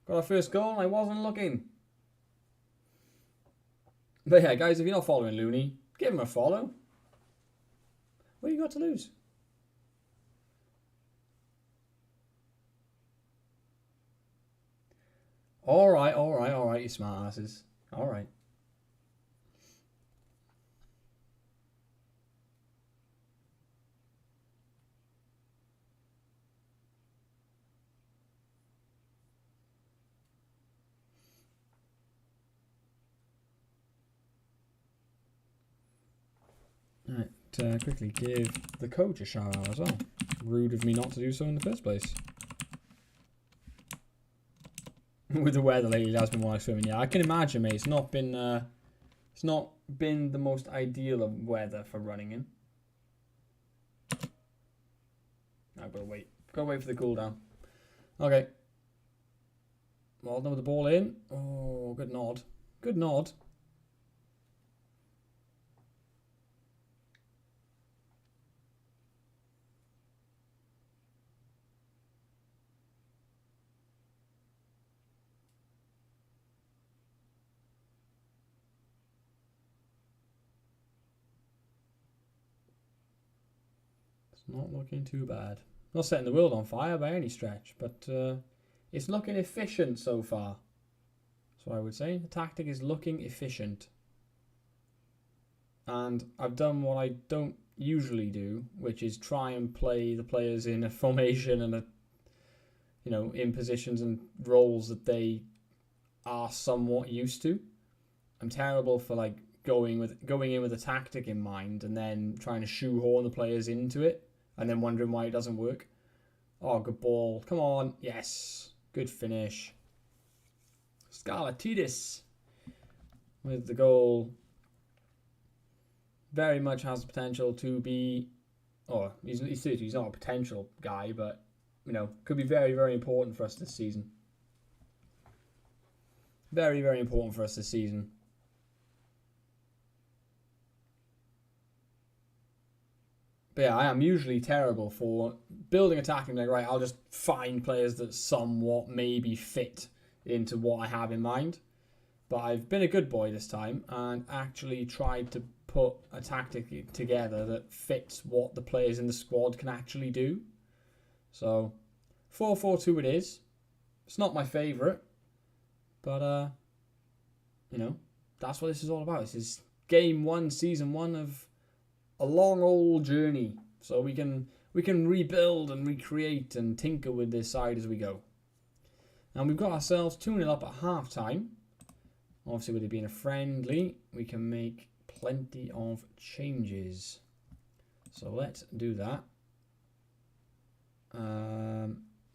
Got our first goal. I wasn't looking. But yeah, guys, if you're not following Looney, give him a follow. What you got to lose? All right, you smart asses. All right. Right, quickly give the coach a shout out as well. Rude of me not to do so in the first place. With the weather lately, that's been while swimming. Yeah, I can imagine, mate. It's not been the most ideal of weather for running in. I've got to wait. Got to wait for the cool down. Okay. Well done with the ball in. Oh, good nod. Good nod. Not looking too bad. Not setting the world on fire by any stretch, but it's looking efficient so far. So I would say the tactic is looking efficient. And I've done what I don't usually do, which is try and play the players in a formation and in positions and roles that they are somewhat used to. I'm terrible for going in with a tactic in mind and then trying to shoehorn the players into it. And then wondering why it doesn't work. Oh, good ball. Come on. Yes. Good finish. Scarlatidis with the goal. Very much has the potential to be... Oh, he's 30. He's not a potential guy, but, could be very, very important for us this season. Very, very important for us this season. But yeah, I am usually terrible for building a tactic. Right, I'll just find players that somewhat maybe fit into what I have in mind. But I've been a good boy this time and actually tried to put a tactic together that fits what the players in the squad can actually do. So, 4-4-2 it is. It's not my favourite. But, that's what this is all about. This is game 1, season 1 of a long old journey, so we can rebuild and recreate and tinker with this side as we go. And we've got ourselves 2-0 up at half time. Obviously, with it being a friendly, we can make plenty of changes. So let's do that.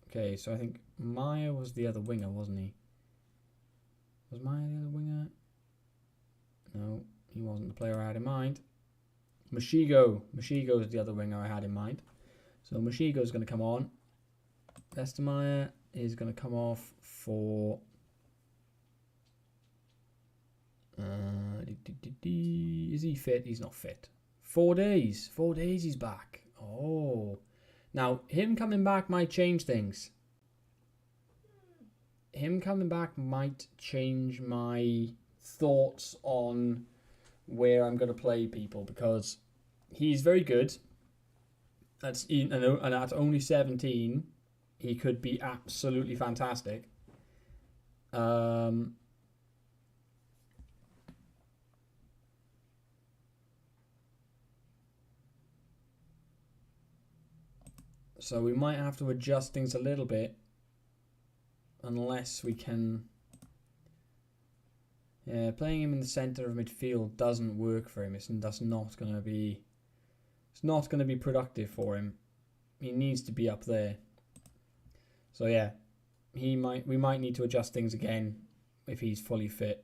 Okay, so I think Maya was the other winger, wasn't he? Was Maya the other winger? No, he wasn't the player I had in mind. Mashigo is the other winger I had in mind. So Mashigo is going to come on. Vestermeyer is going to come off for... is he fit? He's not fit. 4 days. 4 days he's back. Oh. Now, him coming back might change things. Him coming back might change my thoughts on where I'm going to play people, because he's very good. And at only 17, he could be absolutely fantastic. So we might have to adjust things a little bit, unless we can. Yeah, playing him in the center of midfield doesn't work for him. That's not going to be. It's not going to be productive for him. He needs to be up there. So yeah, we might need to adjust things again if he's fully fit.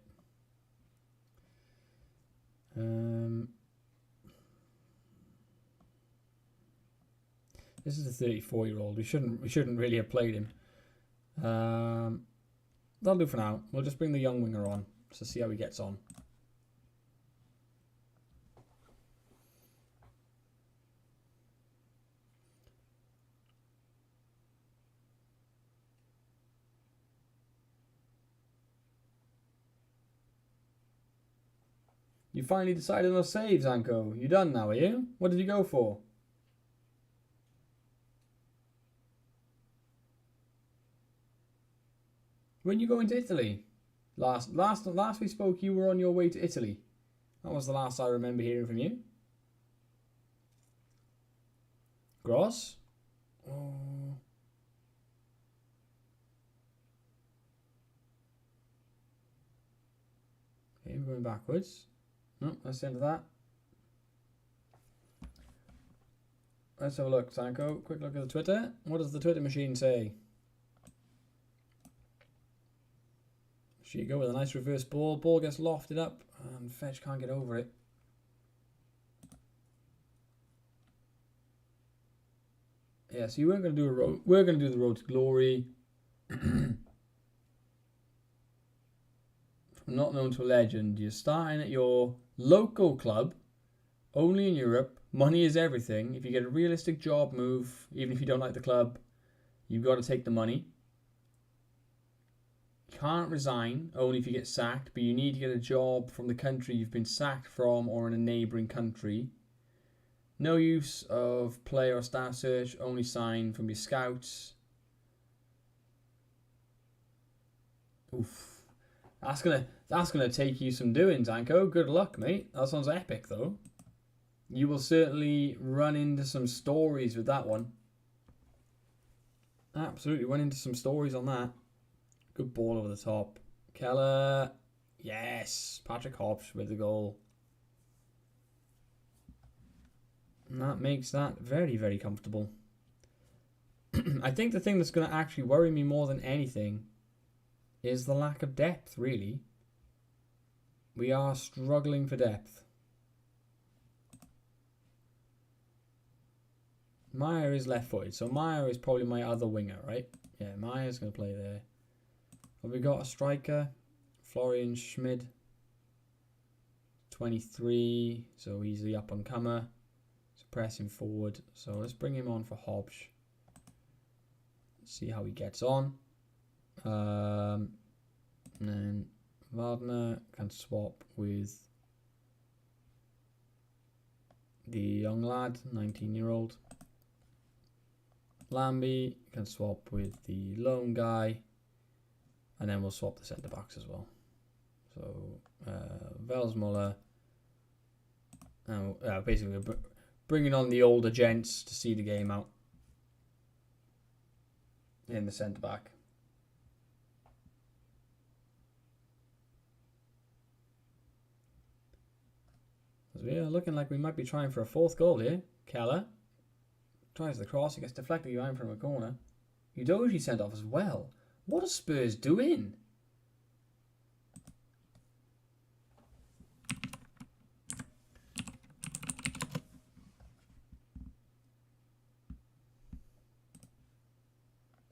This is a 34-year-old. We shouldn't really have played him. That'll do for now. We'll just bring the young winger on to see how he gets on. You finally decided on a save, Zanko. You done now, are you? What did you go for? When you going to Italy? Last we spoke, you were on your way to Italy. That was the last I remember hearing from you. Gross? Oh. Okay, we're going backwards. No, that's the end of that. Let's have a look, Sanko. Quick look at the Twitter. What does the Twitter machine say? She go with a nice reverse ball. Ball gets lofted up, and Fetch can't get over it. Yeah, so you weren't going to do a road. We're going to do the road to glory. From not known to a legend. You're starting at your local club, only in Europe. Money is everything. If you get a realistic job move, even if you don't like the club, you've got to take the money. You can't resign, only if you get sacked, but you need to get a job from the country you've been sacked from or in a neighbouring country. No use of player or staff search, only sign from your scouts. Oof. That's gonna take you some doing, Zanko. Good luck, mate. That sounds epic, though. You will certainly run into some stories with that one. Absolutely run into some stories on that. Good ball over the top. Keller. Yes. Patrick Hopsch with the goal. And that makes that very, very comfortable. I think the thing that's going to actually worry me more than anything is the lack of depth, really. We are struggling for depth. Meyer is left-footed, so Meyer is probably my other winger, right? Yeah, Meyer's going to play there. Have we got a striker? Florian Schmid. 23, so he's the up-and-comer. So pressing forward. So let's bring him on for Hopsch. See how he gets on. And then Wagner can swap with the young lad, 19-year-old. Lambie can swap with the lone guy. And then we'll swap the centre-backs as well. So, Velsmuller. Basically, we're bringing on the older gents to see the game out. In the centre-back. We are looking like we might be trying for a fourth goal here. Keller tries the cross. He gets deflected behind from a corner. Udoji sent off as well. What are Spurs doing?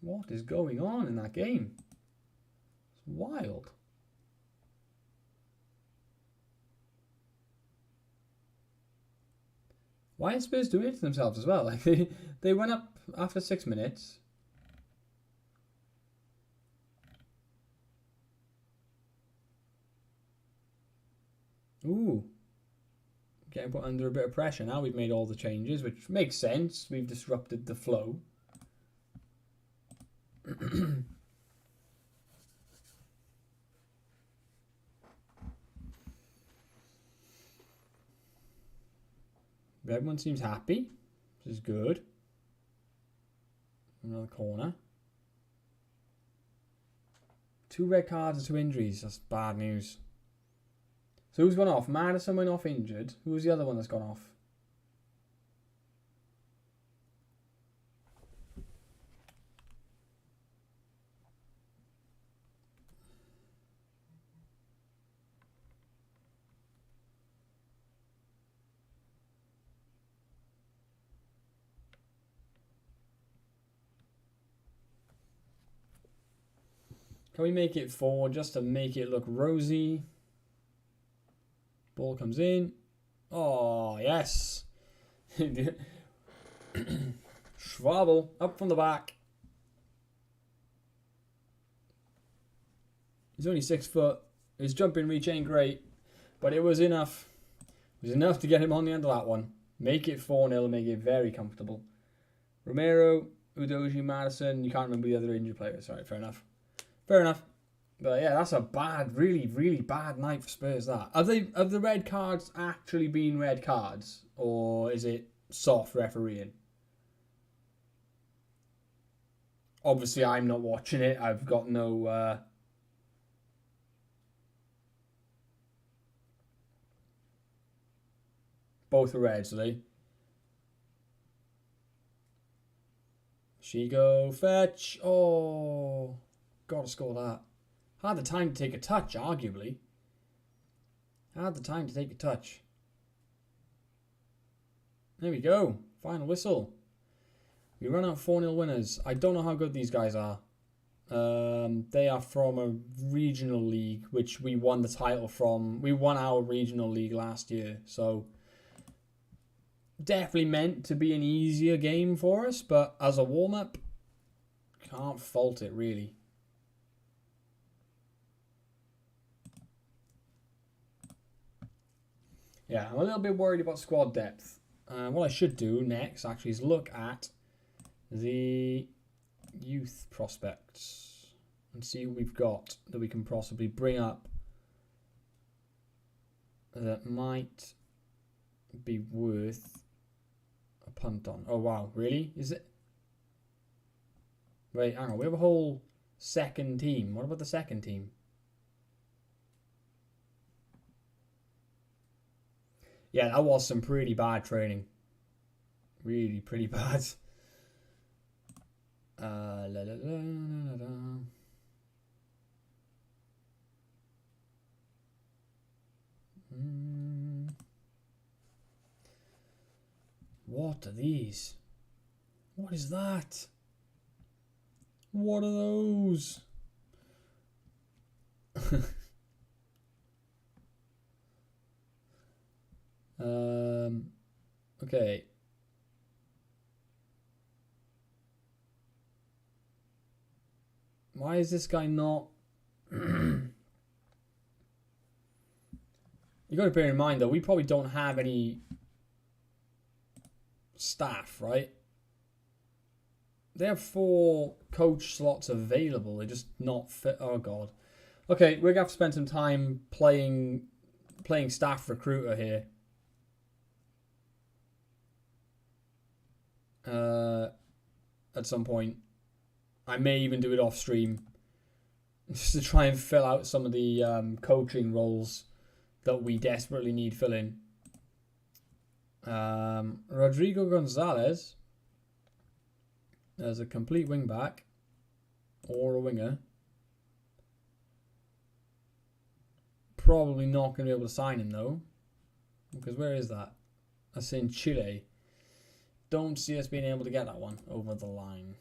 What is going on in that game? It's wild. Why are Spurs doing it to themselves as well? Like they went up after 6 minutes. Ooh. Getting put under a bit of pressure now. We've made all the changes, which makes sense. We've disrupted the flow. Everyone seems happy. This is good. Another corner. 2 red cards and 2 injuries. That's bad news. So who's gone off? Madison went off injured. Who was the other one that's gone off? Can we make it 4 just to make it look rosy? Ball comes in. Oh, yes. Schwabel up from the back. He's only 6 foot. His jumping reach ain't great, but it was enough. It was enough to get him on the end of that one. Make it 4-0 and make it very comfortable. Romero, Udoji, Madison. You can't remember the other injured players. Sorry, fair enough. Fair enough. But yeah, that's a bad, really, really bad night for Spurs, that. Have the red cards actually been red cards? Or is it soft refereeing? Obviously, I'm not watching it. I've got no... Both are reds, are they? Shigo, fetch. Oh, gotta score that. Had the time to take a touch, arguably. Had the time to take a touch. There we go. Final whistle. We run out 4-0 winners. I don't know how good these guys are. They are from a regional league, which we won the title from. We won our regional league last year. So, definitely meant to be an easier game for us. But as a warm-up, can't fault it, really. Yeah, I'm a little bit worried about squad depth. What I should do next, actually, is look at the youth prospects and see what we've got that we can possibly bring up that might be worth a punt on. Oh, wow. Really? Is it? Wait, hang on. We have a whole second team. What about the second team? Yeah, that was some pretty bad training. Really pretty bad. La, la, la, la, la. What are these? What is that? What are those? Okay. Why is this guy not... You got to bear in mind, though, we probably don't have any staff, right? They have 4 coach slots available. They're just not fit. Oh, God. Okay, we're going to have to spend some time playing staff recruiter here. At some point. I may even do it off stream. Just to try and fill out some of the coaching roles that we desperately need filling. Rodrigo Gonzalez as a complete wing back or a winger. Probably not going to be able to sign him though, because where is that? That's in Chile. Don't see us being able to get that one over the line.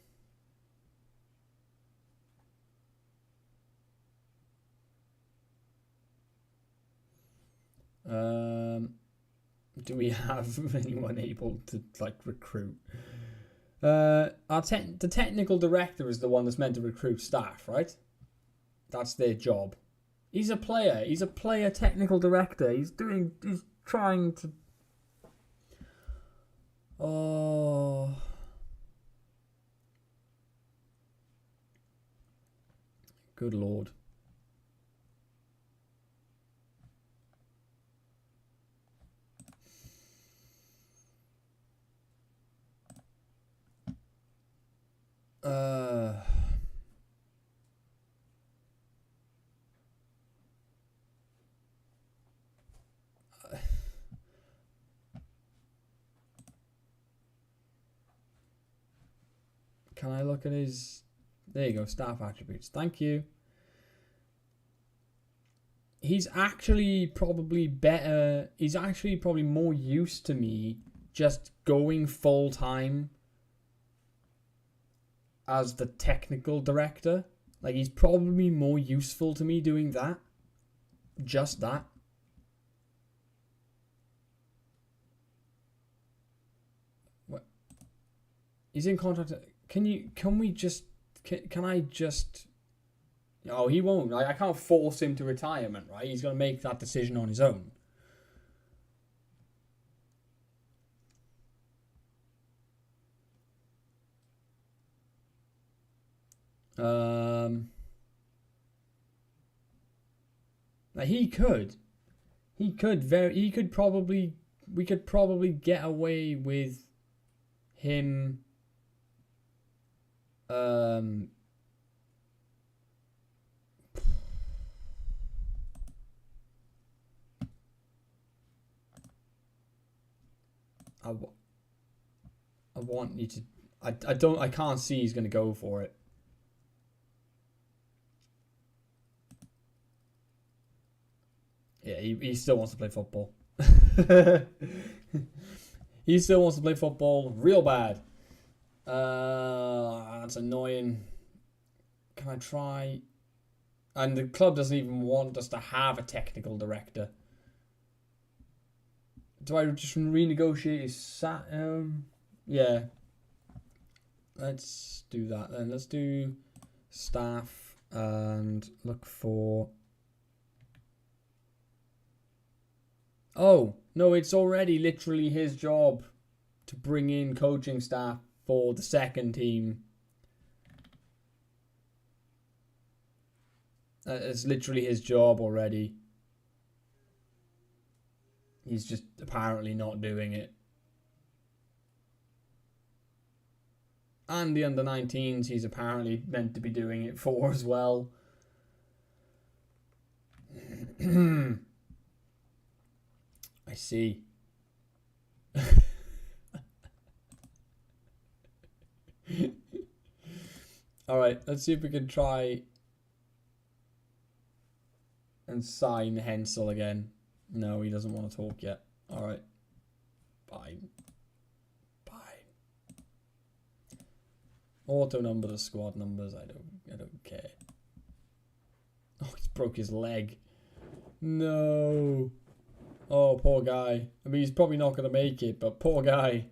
Do we have anyone able to recruit? The technical director is the one that's meant to recruit staff, right? That's their job. He's a player. He's a player technical director. He's trying to... Oh. Good lord. Can I look at his... There you go, staff attributes. Thank you. He's actually probably better. He's actually probably more used to me just going full time as the technical director. Like, he's probably more useful to me doing that. Just that. What? He's in contract. Can I just... Oh, he won't. I can't force him to retirement, right? He's going to make that decision on his own. We could probably get away with him I want you to... I can't see he's going to go for it. Yeah, he still wants to play football. He still wants to play football real bad. That's annoying. Can I try? And the club doesn't even want us to have a technical director. Do I just renegotiate his yeah. Let's do that then. Let's do staff and look for... Oh, no, it's already literally his job to bring in coaching staff for the second team. It's literally his job already. He's just apparently not doing it. And the under-19s he's apparently meant to be doing it for as well. I see. Alright, let's see if we can try and sign Hensel again. No, he doesn't want to talk yet. Alright. Fine. Auto number the squad numbers. I don't care. Oh, he's broke his leg. No. Oh, poor guy. I mean, he's probably not going to make it, but poor guy.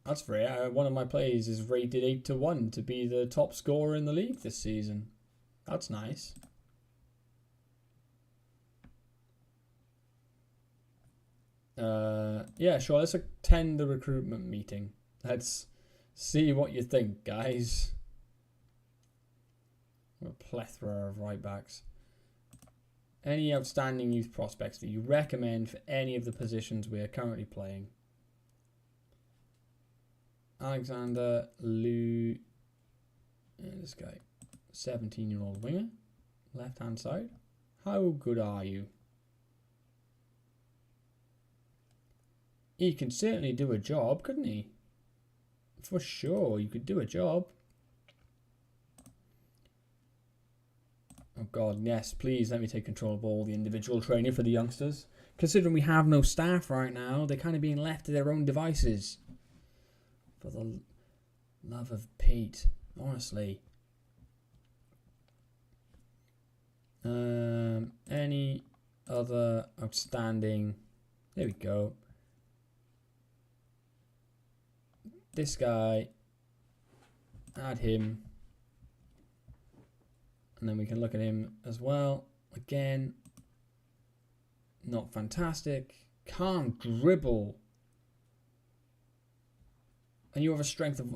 That's fair. One of my players is rated 8-1 to be the top scorer in the league this season. That's nice. Yeah, sure. Let's attend the recruitment meeting. Let's see what you think, guys. A plethora of right backs. Any outstanding youth prospects that you recommend for any of the positions we are currently playing? Alexander, Lou, and this guy, 17-year-old winger, left-hand side. How good are you? He can certainly do a job, couldn't he? For sure, you could do a job. Oh God, yes, please let me take control of all the individual training for the youngsters. Considering we have no staff right now, they're kind of being left to their own devices. For the love of Pete, honestly. Any other outstanding... There we go. This guy. Add him. And then we can look at him as well. Again. Not fantastic. Can't dribble. And you have a strength of...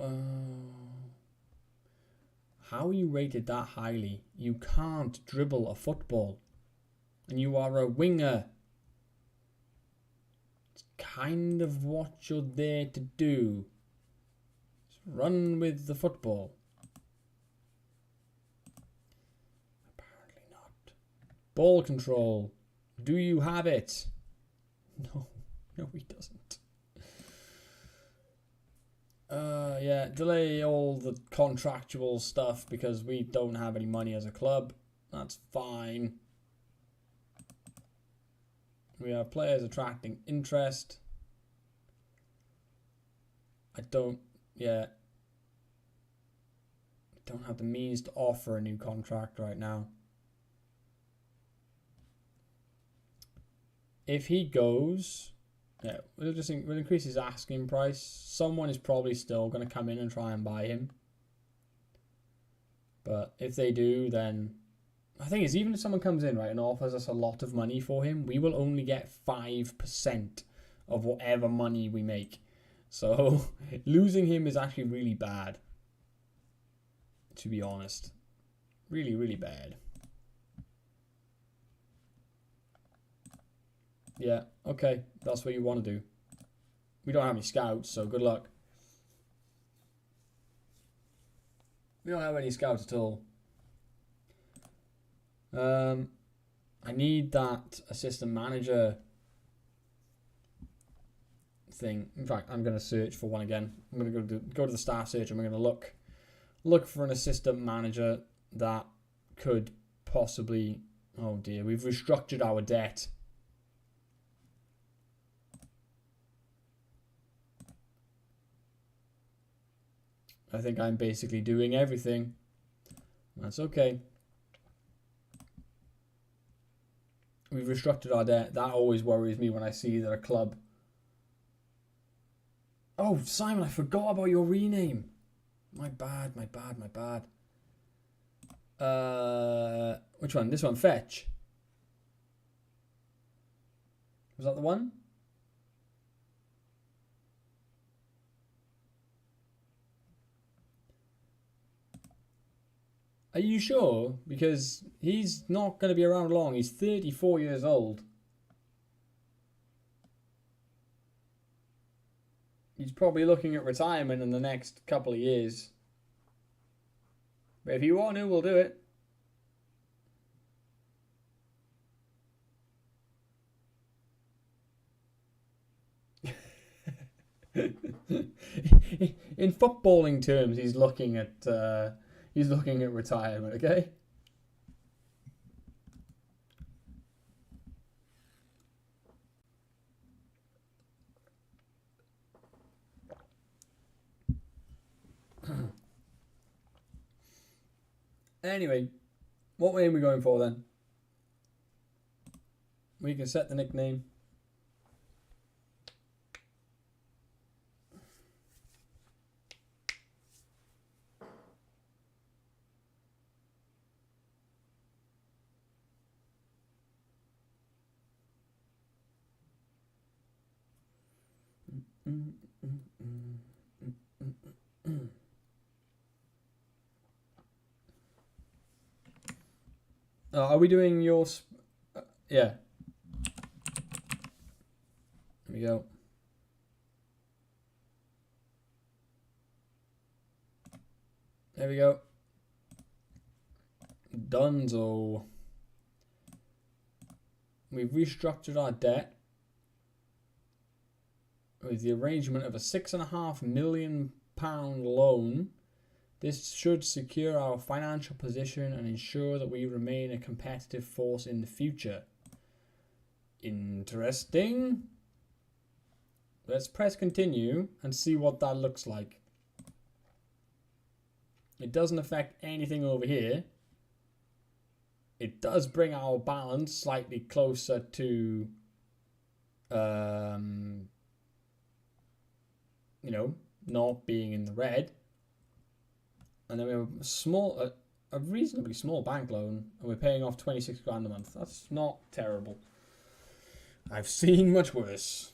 How are you rated that highly? You can't dribble a football. And you are a winger. It's kind of what you're there to do. Just run with the football. Apparently not. Ball control. Do you have it? No. No, he doesn't. Yeah, delay all the contractual stuff because we don't have any money as a club. That's fine. We have players attracting interest. I don't have the means to offer a new contract right now. If he goes, yeah, we'll increase his asking price. Someone is probably still going to come in and try and buy him. But if they do, then the thing is, even if someone comes in, right, and offers us a lot of money for him, we will only get 5% of whatever money we make. So losing him is actually really bad, to be honest. Really, really bad. Yeah, okay, that's what you want to do. We don't have any scouts, so good luck. We don't have any scouts at all. I need that assistant manager thing. In fact, I'm going to search for one again. I'm going to go to the staff search and we're going to look for an assistant manager that could possibly... Oh dear, we've restructured our debt. I think I'm basically doing everything. That's okay. We've restructured our debt. That always worries me when I see that a club... Oh, Simon, I forgot about your rename. My bad. Which one? This one, Fetch. Was that the one? Are you sure? Because he's not going to be around long. He's 34 years old. He's probably looking at retirement in the next couple of years. But if you want to, we'll do it. In footballing terms, he's looking at retirement, okay? Anyway, what name are we going for then? We can set the nickname. Are we doing yours? Yeah. There we go. There we go. Dunzo. We've restructured our debt with the arrangement of a £6.5 million loan. This should secure our financial position and ensure that we remain a competitive force in the future. Interesting. Let's press continue and see what that looks like. It doesn't affect anything over here. It does bring our balance slightly closer to, not being in the red. And then we have a reasonably small bank loan, and we're paying off 26 grand a month. That's not terrible. I've seen much worse.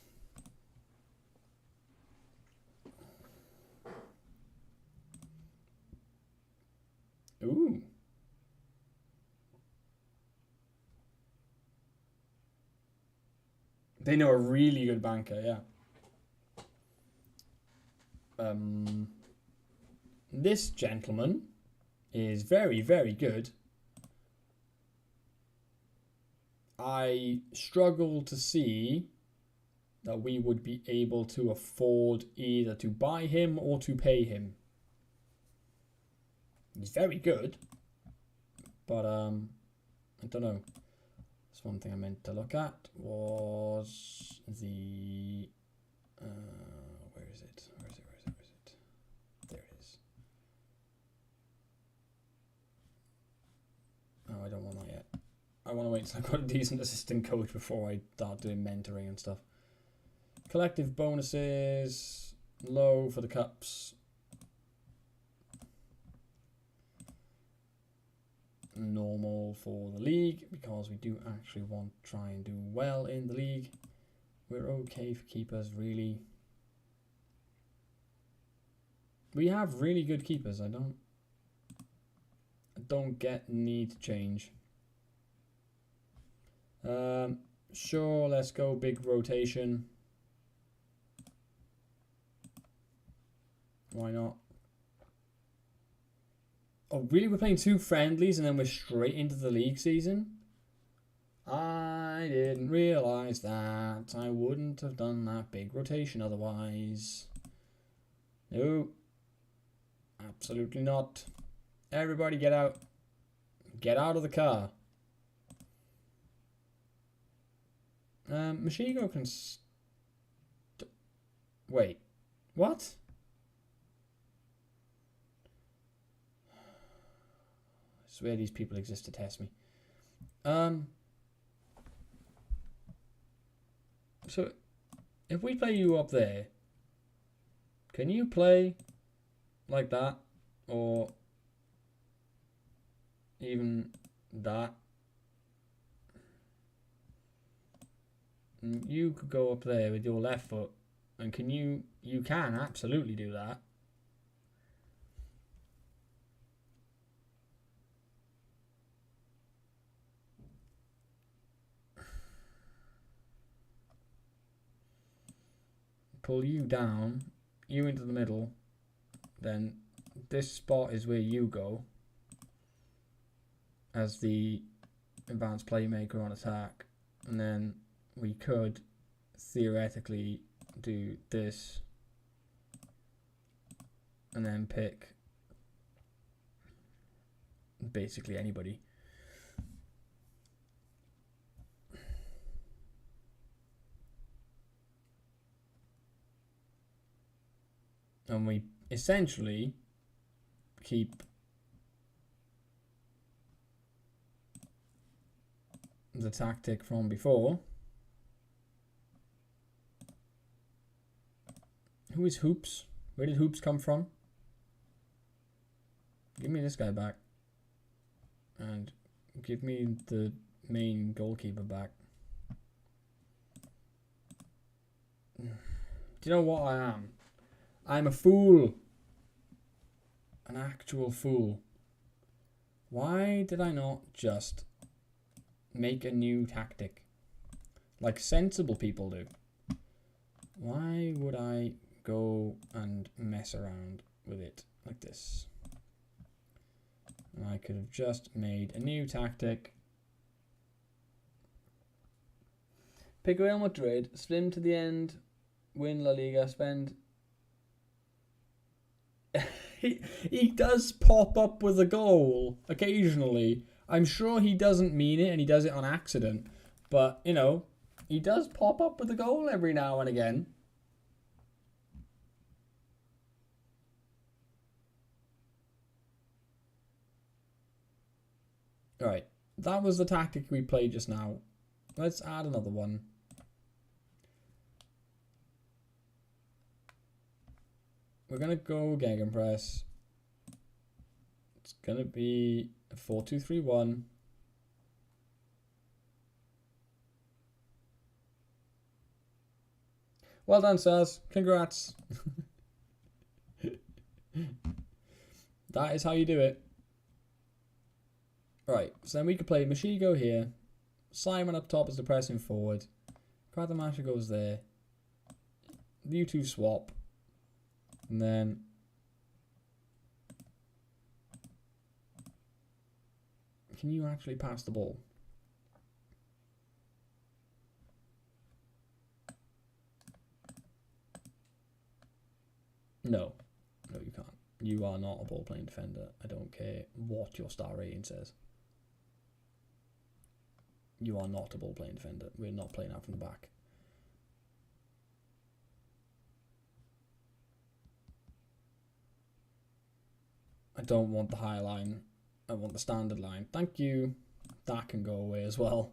They know a really good banker, yeah. This gentleman is very, very good. I struggle to see that we would be able to afford either to buy him or to pay him. He's very good, but I don't know. That's one thing I meant to look at was the where is it? There it is. Oh, I don't want that yet. I want to wait till I've got a decent assistant coach before I start doing mentoring and stuff. Collective bonuses, low for the cups. Normal for the league, because we do actually want to try and do well in the league. We're okay for keepers, really. We have really good keepers. I don't get need to change. Sure, let's go big rotation. Why not? Oh, really? We're playing 2 friendlies and then we're straight into the league season? I didn't realise that. I wouldn't have done that big rotation otherwise. No. Absolutely not. Everybody get out. Get out of the car. Mashigo can... Wait. What? I swear these people exist to test me. So, if we play you up there, can you play like that? Or even that? You could go up there with your left foot, and can you can absolutely do that. Pull you down, you into the middle, then this spot is where you go as the advanced playmaker on attack, and then we could theoretically do this and then pick basically anybody. And we essentially keep the tactic from before. Who is Hoops? Where did Hoops come from? Give me this guy back. And give me the main goalkeeper back. Do you know what I am? I'm a fool. An actual fool. Why did I not just make a new tactic like sensible people do? Why would I go and mess around with it like this? I could have just made a new tactic. Pick Real Madrid, spin to the end, win La Liga, spend... he does pop up with a goal occasionally. I'm sure he doesn't mean it and he does it on accident. But, you know, he does pop up with a goal every now and again. Alright, that was the tactic we played just now. Let's add another one. We're going to go Gegenpress. It's going to be a 4-2-3-1. Well done, Saz. Congrats. That is how you do it. Right, so then we could play Mashigo here. Simon up top as the pressing forward. Quadramasha goes there. You two swap. And then can you actually pass the ball? No. No, you can't. You are not a ball playing defender. I don't care what your star rating says. You are not a ball playing defender. We're not playing out from the back. I don't want the high line. I want the standard line. Thank you. That can go away as well.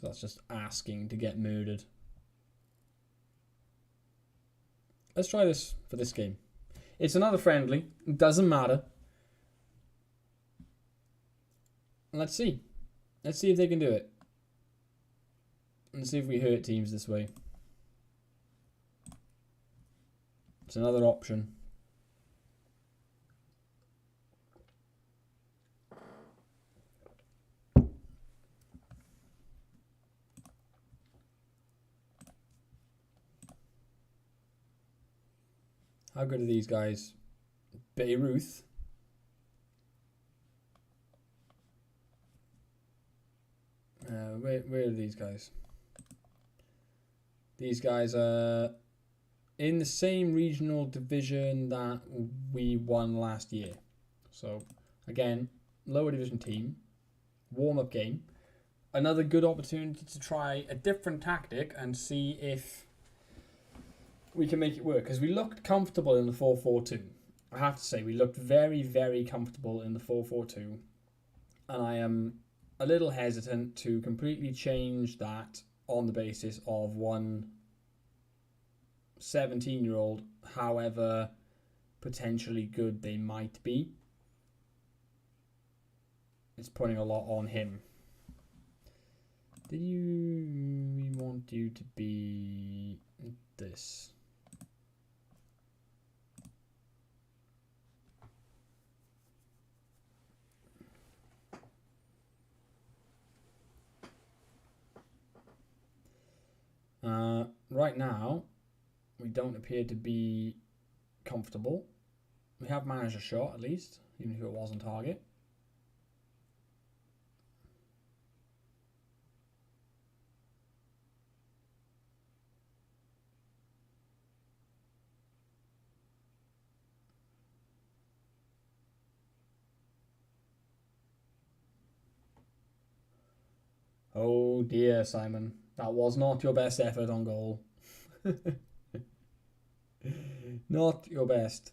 That's just asking to get murdered. Let's try this for this game. It's another friendly. It doesn't matter. Let's see. Let's see if they can do it. Let's see if we hurt teams this way. It's another option. How good are these guys? Beirut. Where are these guys? These guys are in the same regional division that we won last year. So, again, lower division team. Warm-up game. Another good opportunity to try a different tactic and see if we can make it work. Because we looked comfortable in the 4-4-2. I have to say, we looked very, very comfortable in the 4-4-2. And I am a little hesitant to completely change that on the basis of one 17-year-old, however potentially good they might be. It's putting a lot on him. We want you to be this. Right now, we don't appear to be comfortable. We have managed a shot, at least, even if it wasn't target. Oh dear, Simon. That was not your best effort on goal. Not your best.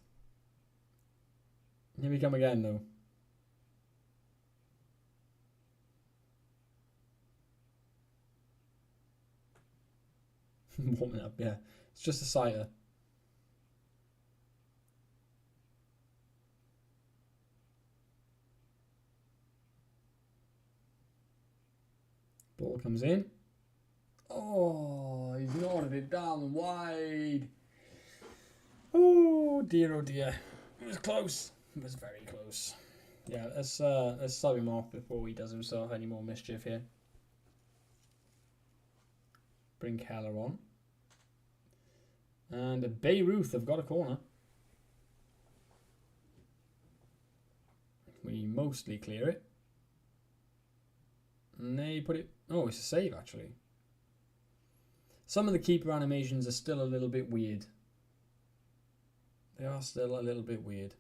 Here we come again, though. Warming up, yeah. It's just a sighter. Ball comes in. Oh, he's nodded it down wide. Oh dear, it was close. It was very close. Yeah, let's sub him off before he does himself any more mischief here. Bring Keller on. And Beirut have got a corner. We mostly clear it. And they put it... Oh, it's a save, actually. Some of the keeper animations are still a little bit weird. They are still a little bit weird.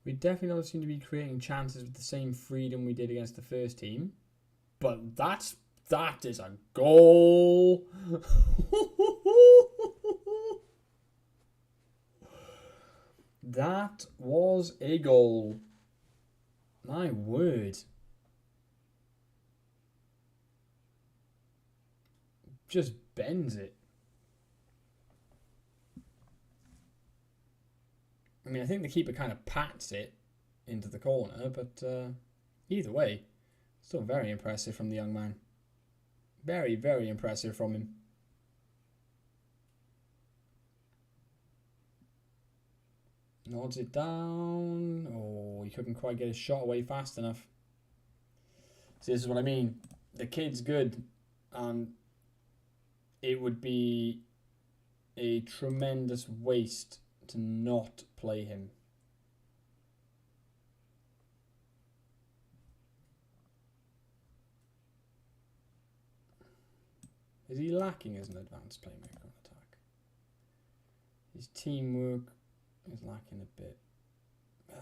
We definitely don't seem to be creating chances with the same freedom we did against the first team. But that is a goal. That was a goal. My word. Just bends it. I mean, I think the keeper kind of pats it into the corner, but either way, still very impressive from the young man. Very, very impressive from him. Nods it down. Oh, he couldn't quite get his shot away fast enough. See, this is what I mean. The kid's good, and it would be a tremendous waste to not play him. Is he lacking as an advanced playmaker on attack? His teamwork is lacking a bit.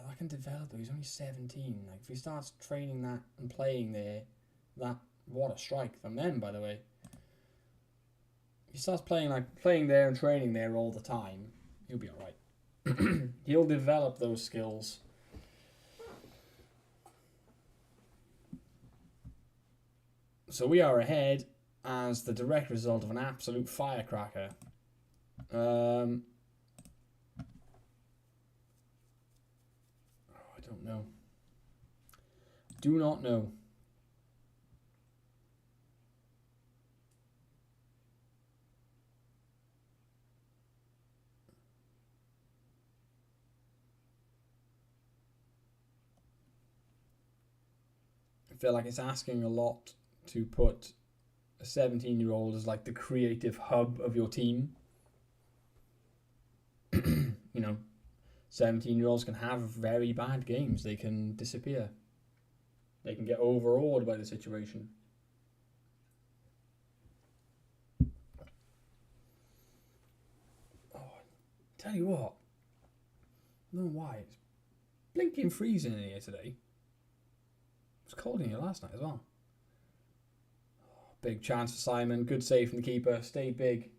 I can develop though. He's only 17. Like if he starts training that and playing there, what a strike from them, by the way. If he starts playing there and training there all the time, he'll be all right. He'll develop those skills. So we are ahead as the direct result of an absolute firecracker. I don't know. Do not know. I feel like it's asking a lot to put a 17-year-old as like the creative hub of your team. You know, 17-year-olds can have very bad games. They can disappear. They can get overawed by the situation. Oh, tell you what. I don't know why. It's blinking freezing in here today. It was cold in here last night as well. Oh, big chance for Simon. Good save from the keeper. Stay big.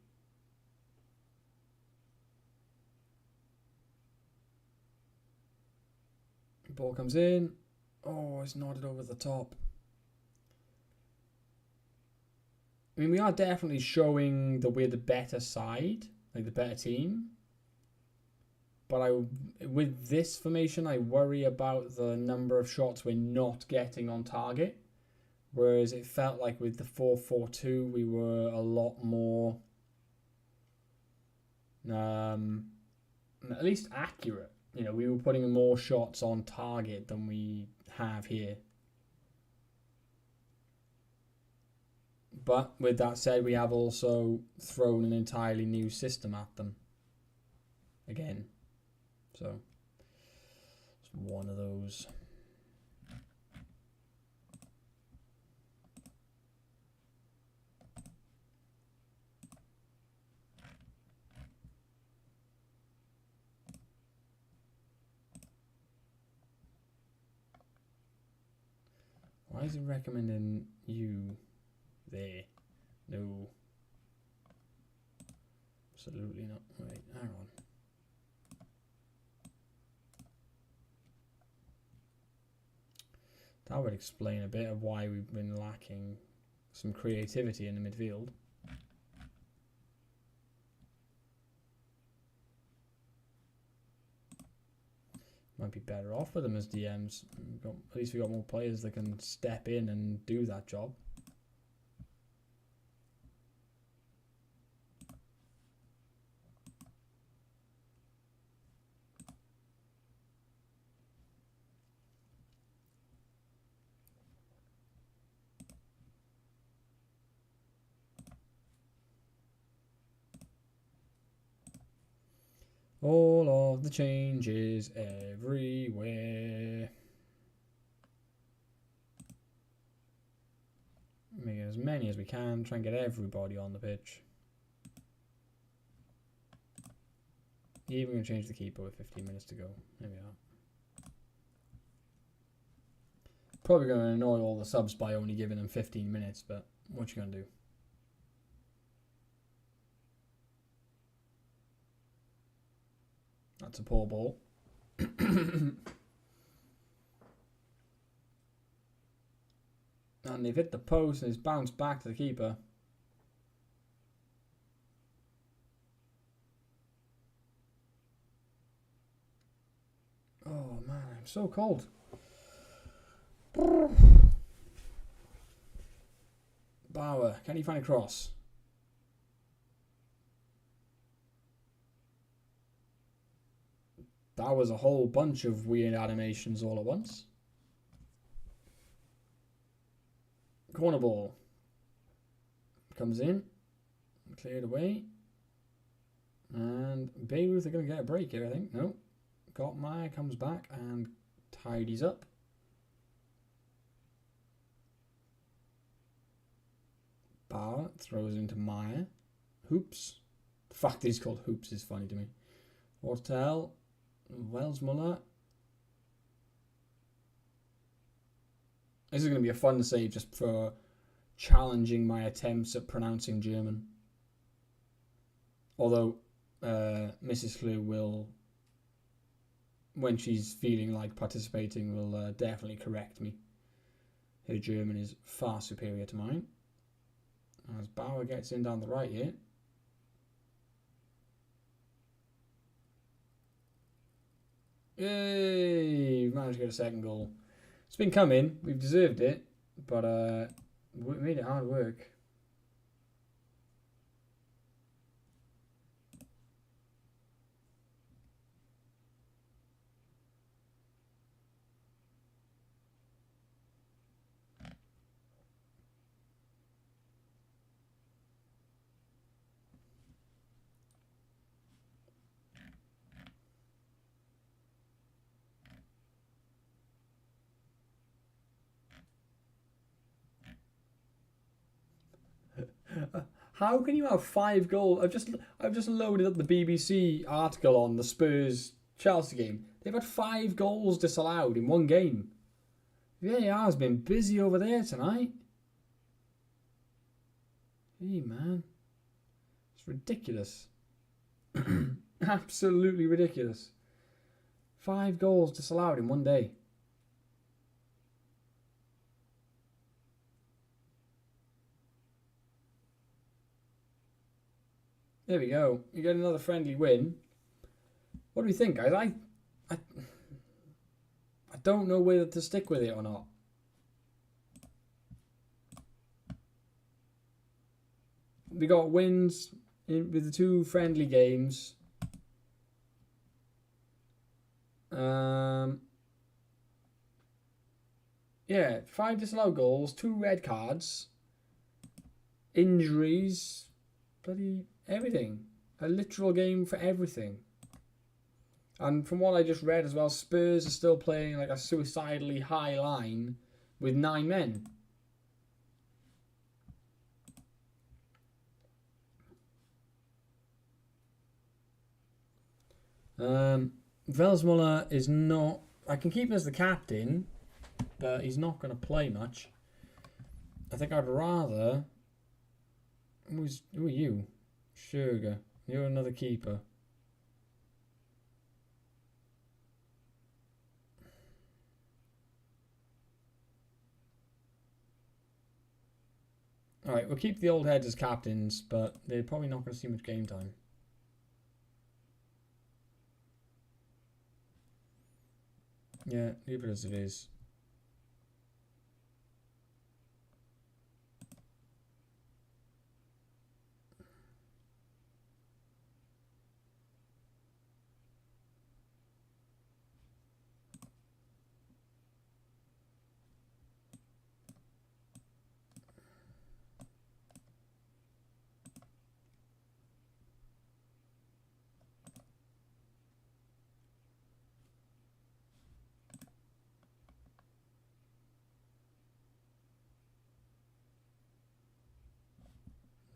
Ball comes in. Oh, it's nodded over the top. I mean, we are definitely showing that we're the better side, like the better team. But with this formation, I worry about the number of shots we're not getting on target. Whereas it felt like with the 4-4-2, we were a lot more, at least accurate. You know, we were putting more shots on target than we have here. But with that said, we have also thrown an entirely new system at them. Again. So, it's one of those. Why is it recommending you there? No. Absolutely not. Wait, hang on. That would explain a bit of why we've been lacking some creativity in the midfield. Might be better off with them as DMs. At least we got more players that can step in and do that job. All of the changes everywhere. Make as many as we can. Try and get everybody on the pitch. Even going to change the keeper with 15 minutes to go. There we are. Probably going to annoy all the subs by only giving them 15 minutes, but what you going to do? That's a poor ball. And they've hit the post and it's bounced back to the keeper. so cold. Bauer, can you find a cross? That was a whole bunch of weird animations all at once. Corner ball. Comes in. Cleared away. And Beirut are going to get a break here, I think. No. Gottmeier comes back and tidies up. Bauer throws into Meyer. Hoops. The fact that he's called Hoops is funny to me. Ortel. Welsmuller. This is going to be a fun save just for challenging my attempts at pronouncing German. Although Mrs. Clue will, when she's feeling like participating, will definitely correct me. Her German is far superior to mine. As Bauer gets in down the right here. Yay! We've managed to get a second goal. It's been coming. We've deserved it. But we made it hard work. How can you have 5 goals? I've just loaded up the BBC article on the Spurs Chelsea game. They've had 5 goals disallowed in one game. VAR has been busy over there tonight. Hey man, it's ridiculous. Absolutely ridiculous. 5 goals disallowed in one day. There we go. You get another friendly win. What do we think, guys? I don't know whether to stick with it or not. We got wins with the 2 friendly games. Yeah, 5 disallowed goals, 2 red cards, injuries, bloody everything. A literal game for everything. And from what I just read as well, Spurs are still playing like a suicidally high line with 9 men. Welsmuller is not... I can keep him as the captain, but he's not going to play much. I think I'd rather... Who are you? Sugar. You're another keeper. Alright, we'll keep the old heads as captains, but they're probably not going to see much game time. Yeah, leave it as it is.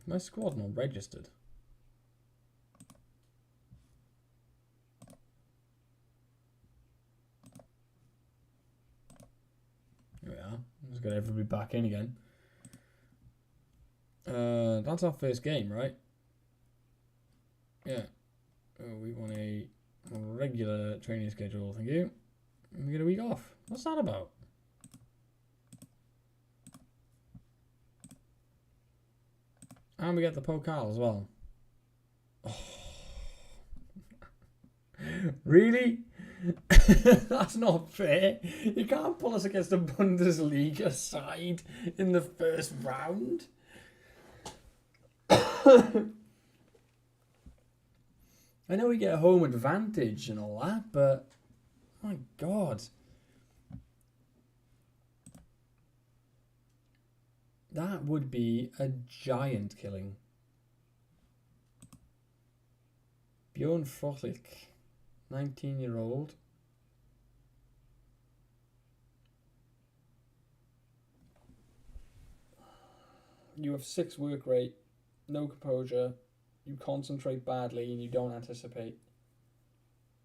My squad not registered. Here we are. Let's get everybody back in again. That's our first game, right? Yeah. Oh, we want a regular training schedule, thank you. And we get a week off. What's that about? And we get the Pokal as well. Oh. Really? That's not fair. You can't pull us against a Bundesliga side in the first round. I know we get a home advantage and all that, but my God. That would be a giant killing. Bjorn Frotlik, 19-year-old. You have 6 work rate, no composure, you concentrate badly and you don't anticipate.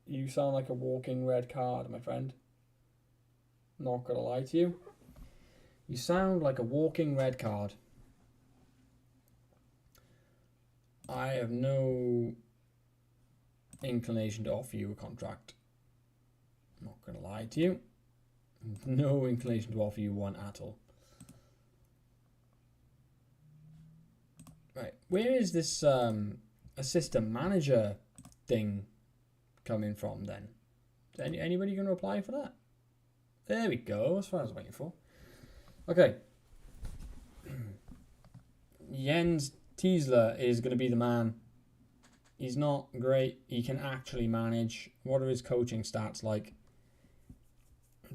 You sound like a walking red card, my friend. Not gonna lie to you. You sound like a walking red card. I have no inclination to offer you a contract. I'm not going to lie to you. No inclination to offer you one at all. Right, where is this assistant manager thing coming from then? Is anybody going to apply for that? There we go, that's what I was waiting for. Okay. Jens Tiesler is going to be the man. He's not great. He can actually manage. What are his coaching stats like?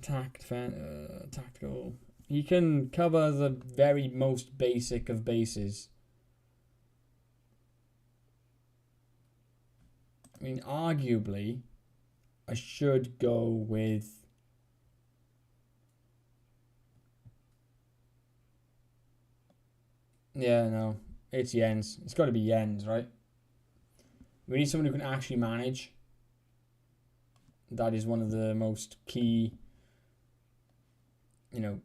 Tactical. He can cover the very most basic of bases. I mean, arguably, I should go with... Yeah, no. It's Jens. It's got to be Jens, right? We need someone who can actually manage. That is one of the most key, you know,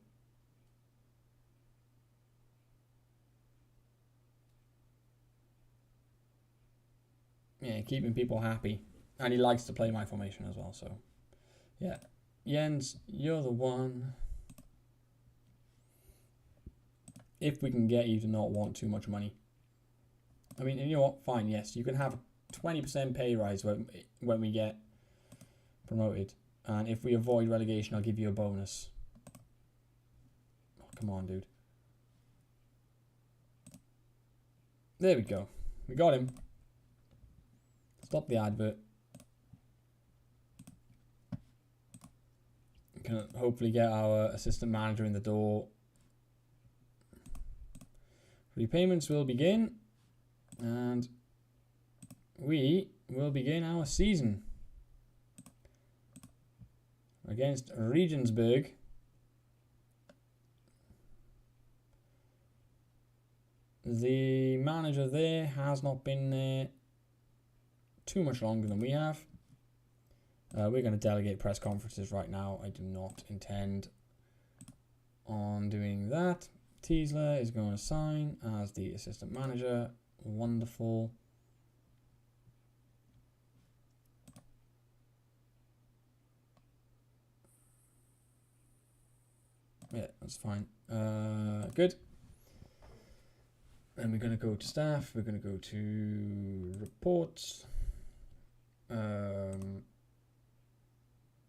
yeah, keeping people happy. And he likes to play my formation as well, so yeah. Jens, you're the one. If we can get you to not want too much money. I mean, you know what? Fine, yes. You can have a 20% pay rise when we get promoted. And if we avoid relegation, I'll give you a bonus. Oh, come on, dude. There we go. We got him. Stop the advert. We can hopefully get our assistant manager in the door. Repayments will begin. And we will begin our season against Regensburg. The manager there has not been there too much longer than we have. We're going to delegate press conferences right now. I do not intend on doing that. Tiesler is going to sign as the assistant manager. Wonderful. Yeah, that's fine. Good. And we're going to go to staff. We're going to go to reports. Oh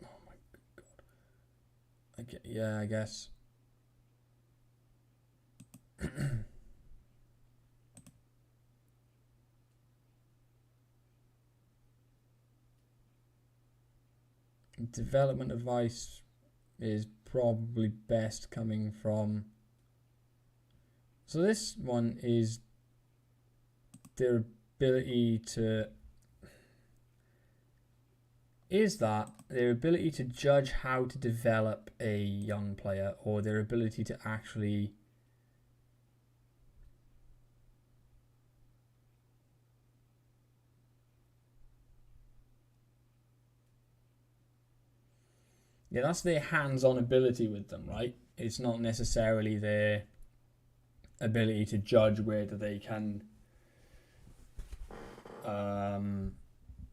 my God. Yeah, I guess. Development advice is probably best coming from... So this one is their ability to... Is that their ability to judge how to develop a young player, or their ability to actually... Yeah, that's their hands-on ability with them, right? It's not necessarily their ability to judge whether they can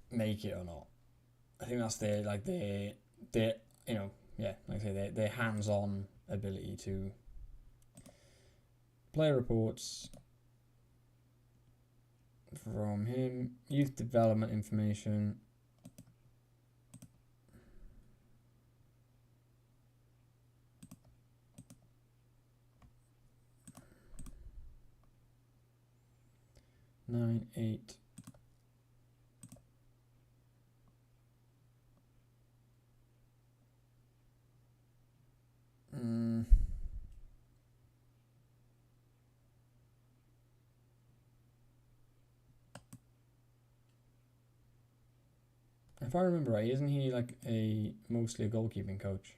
make it or not. I think that's their you know, yeah, like I say, their hands-on ability to... Player reports from him, youth development information. 9, 8. If I remember right, isn't he like mostly a goalkeeping coach?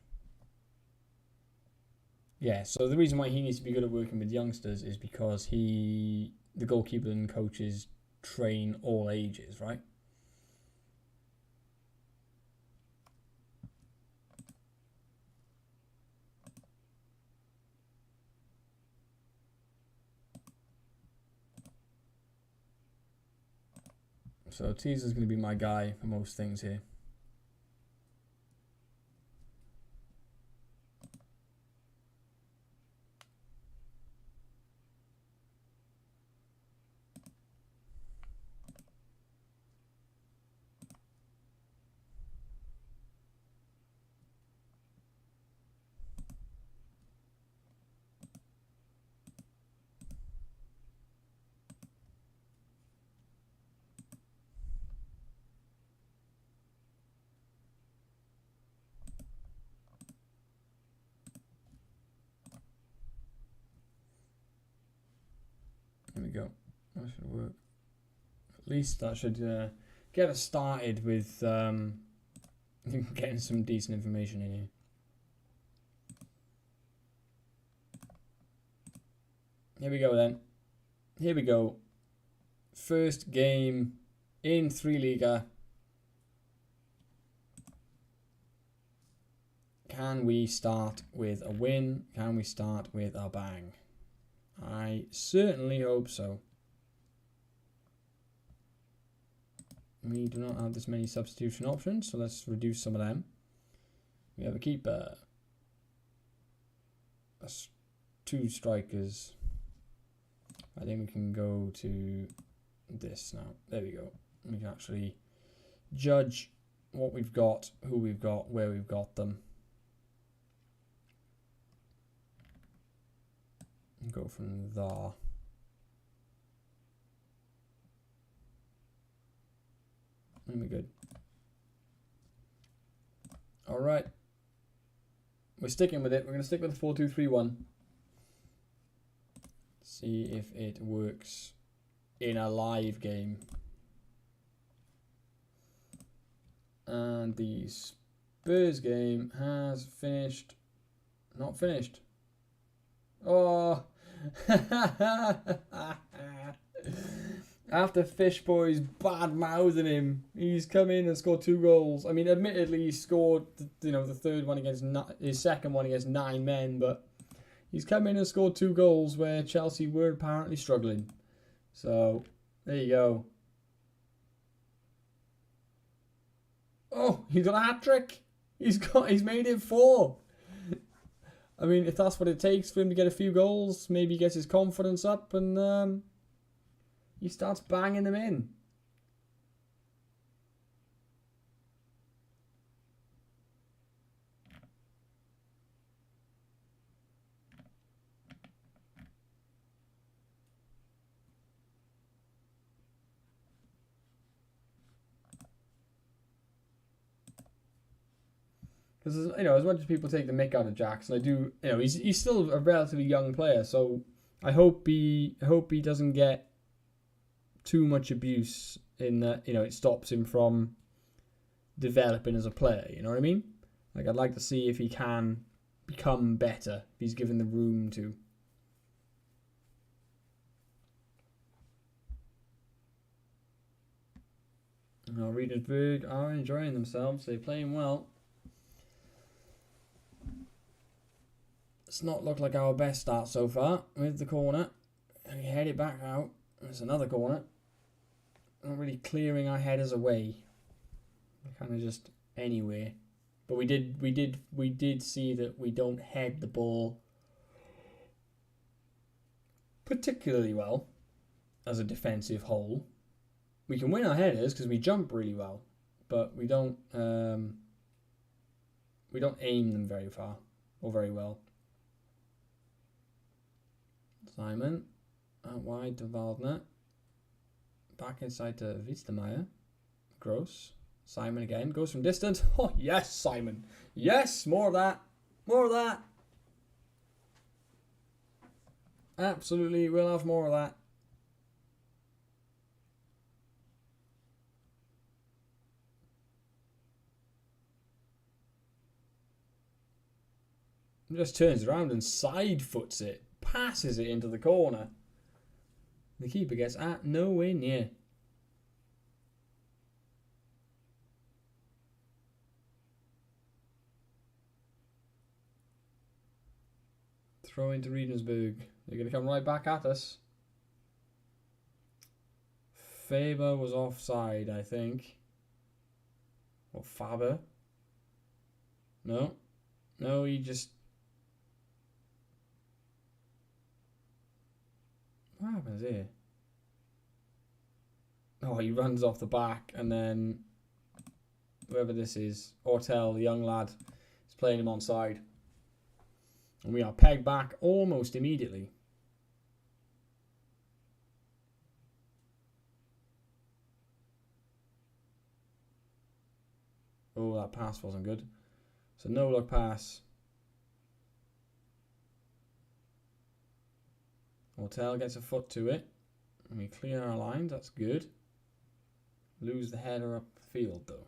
Yeah, so the reason why he needs to be good at working with youngsters is because the goalkeeping coaches train all ages, right? So Teaser's going to be my guy for most things here. There we go. That should work. At least that should get us started with getting some decent information in here. Here we go then. Here we go. First game in 3 Liga. Can we start with a win? Can we start with a bang? I certainly hope so. We do not have this many substitution options, so let's reduce some of them. We have a keeper. That's 2 strikers. I think we can go to this now. There we go. We can actually judge what we've got, who we've got, where we've got them. And go from there. And we're good. All right. We're sticking with it. We're going to stick with the 4-2-3-1. See if it works in a live game. And the Spurs game has finished. Not finished. Oh. After Fish Boys bad-mouthing him, he's come in and scored 2 goals. I mean, admittedly, he scored, the third one against his second one against 9 men, but he's come in and scored 2 goals where Chelsea were apparently struggling. So, there you go. Oh, he's got a hat-trick. He's made it 4. I mean, if that's what it takes for him to get a few goals, maybe he gets his confidence up and he starts banging them in. Because as much as people take the mick out of Jackson, I do. He's still a relatively young player, so I hope he doesn't get too much abuse in that. It stops him from developing as a player. You know what I mean? Like, I'd like to see if he can become better if he's given the room to. Regensburg are enjoying themselves. They're playing well. It's not looked like our best start so far with the corner. And we head it back out. There's another corner. Not really clearing our headers away. Kind of just anywhere. But we did see that we don't head the ball particularly well as a defensive whole. We can win our headers because we jump really well, but we don't aim them very far or very well. Simon out wide to Waldner. Back inside to Wiestermeier. Gross. Simon again. Goes from distance. Oh, yes, Simon. Yes, more of that. More of that. Absolutely, we'll have more of that. Just turns around and side foots it. Passes it into the corner. The keeper gets nowhere near. Throw into Regensburg. They're going to come right back at us. Faber was offside, I think. Or Faber. No. No, he just... What happens here? Oh, he runs off the back and then... Whoever this is, Ortel, the young lad, is playing him onside. And we are pegged back almost immediately. Oh, that pass wasn't good. So no look pass. Ortel gets a foot to it. And we clear our lines. That's good. Lose the header up the field though.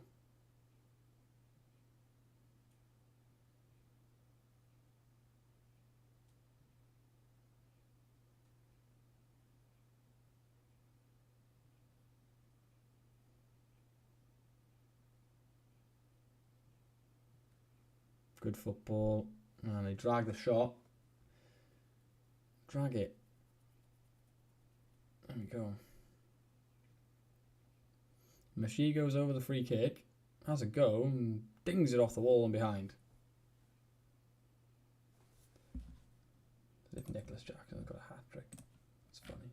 Good football. And they drag the shot. Drag it. There we go. Mashi goes over the free kick. Has a go and dings it off the wall and behind. As if Nicholas Jackson has got a hat trick. It's funny.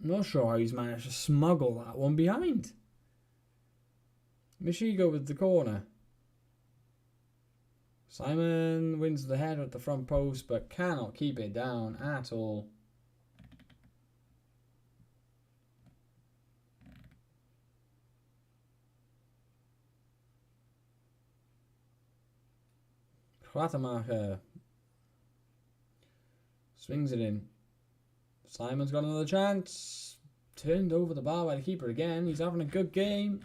I'm not sure how he's managed to smuggle that one behind. Mishigo with the corner. Simon wins the header at the front post but cannot keep it down at all. Ratemacher swings it in. Simon's got another chance. Turned over the bar by the keeper again. He's having a good game.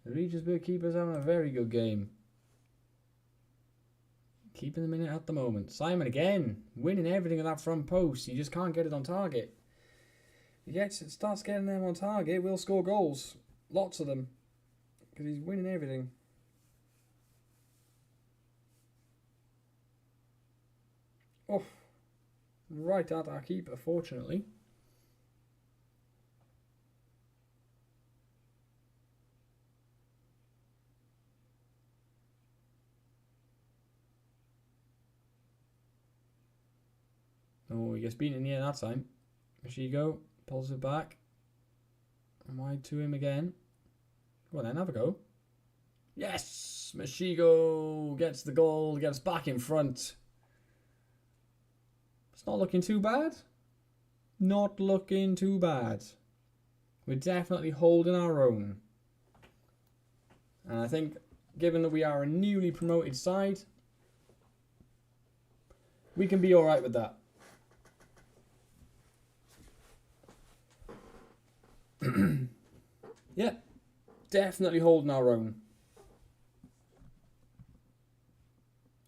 The Regensburg keeper's having a very good game. Keeping them in it at the moment. Simon again. Winning everything at that front post. He just can't get it on target. If he starts getting them on target, we'll score goals. Lots of them. Because he's winning everything. Oh. Right at our keeper, fortunately. Oh, he gets beaten in the air that time. Mashigo pulls it back. And wide to him again. Go on then, have a go. Yes! Mashigo gets the goal, gets back in front. It's not looking too bad. Not looking too bad. We're definitely holding our own. And I think, given that we are a newly promoted side, we can be alright with that. Yeah, definitely holding our own.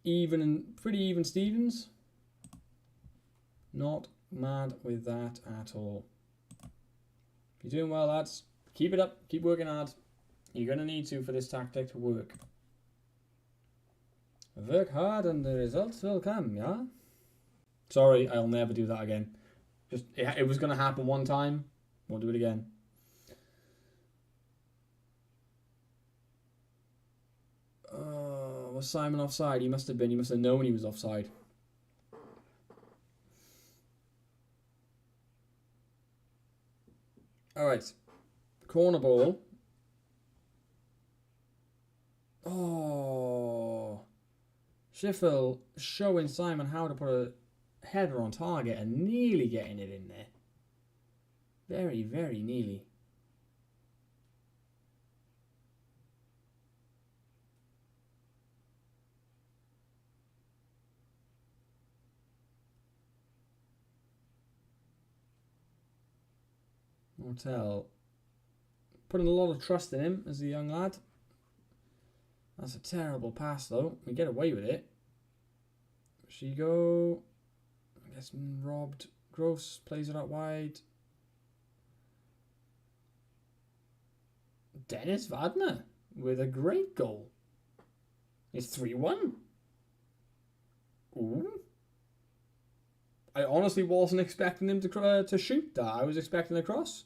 Even and pretty even Stevens. Not mad with that at all. You're doing well, lads. Keep it up. Keep working hard. You're going to need to for this tactic to work. Work hard and the results will come, yeah? Sorry, I'll never do that again. It was going to happen one time. Won't do it again. Was Simon offside? He must have been. He must have known he was offside. Alright. Corner ball. Oh. Schiffel showing Simon how to put a header on target and nearly getting it in there. Very, very nearly. Mortel putting a lot of trust in him as a young lad. That's a terrible pass though. We get away with it. She go. I guess robbed. Gross plays it out wide. Dennis Wagner with a great goal. It's 3-1. Ooh. I honestly wasn't expecting him to shoot that. I was expecting a cross.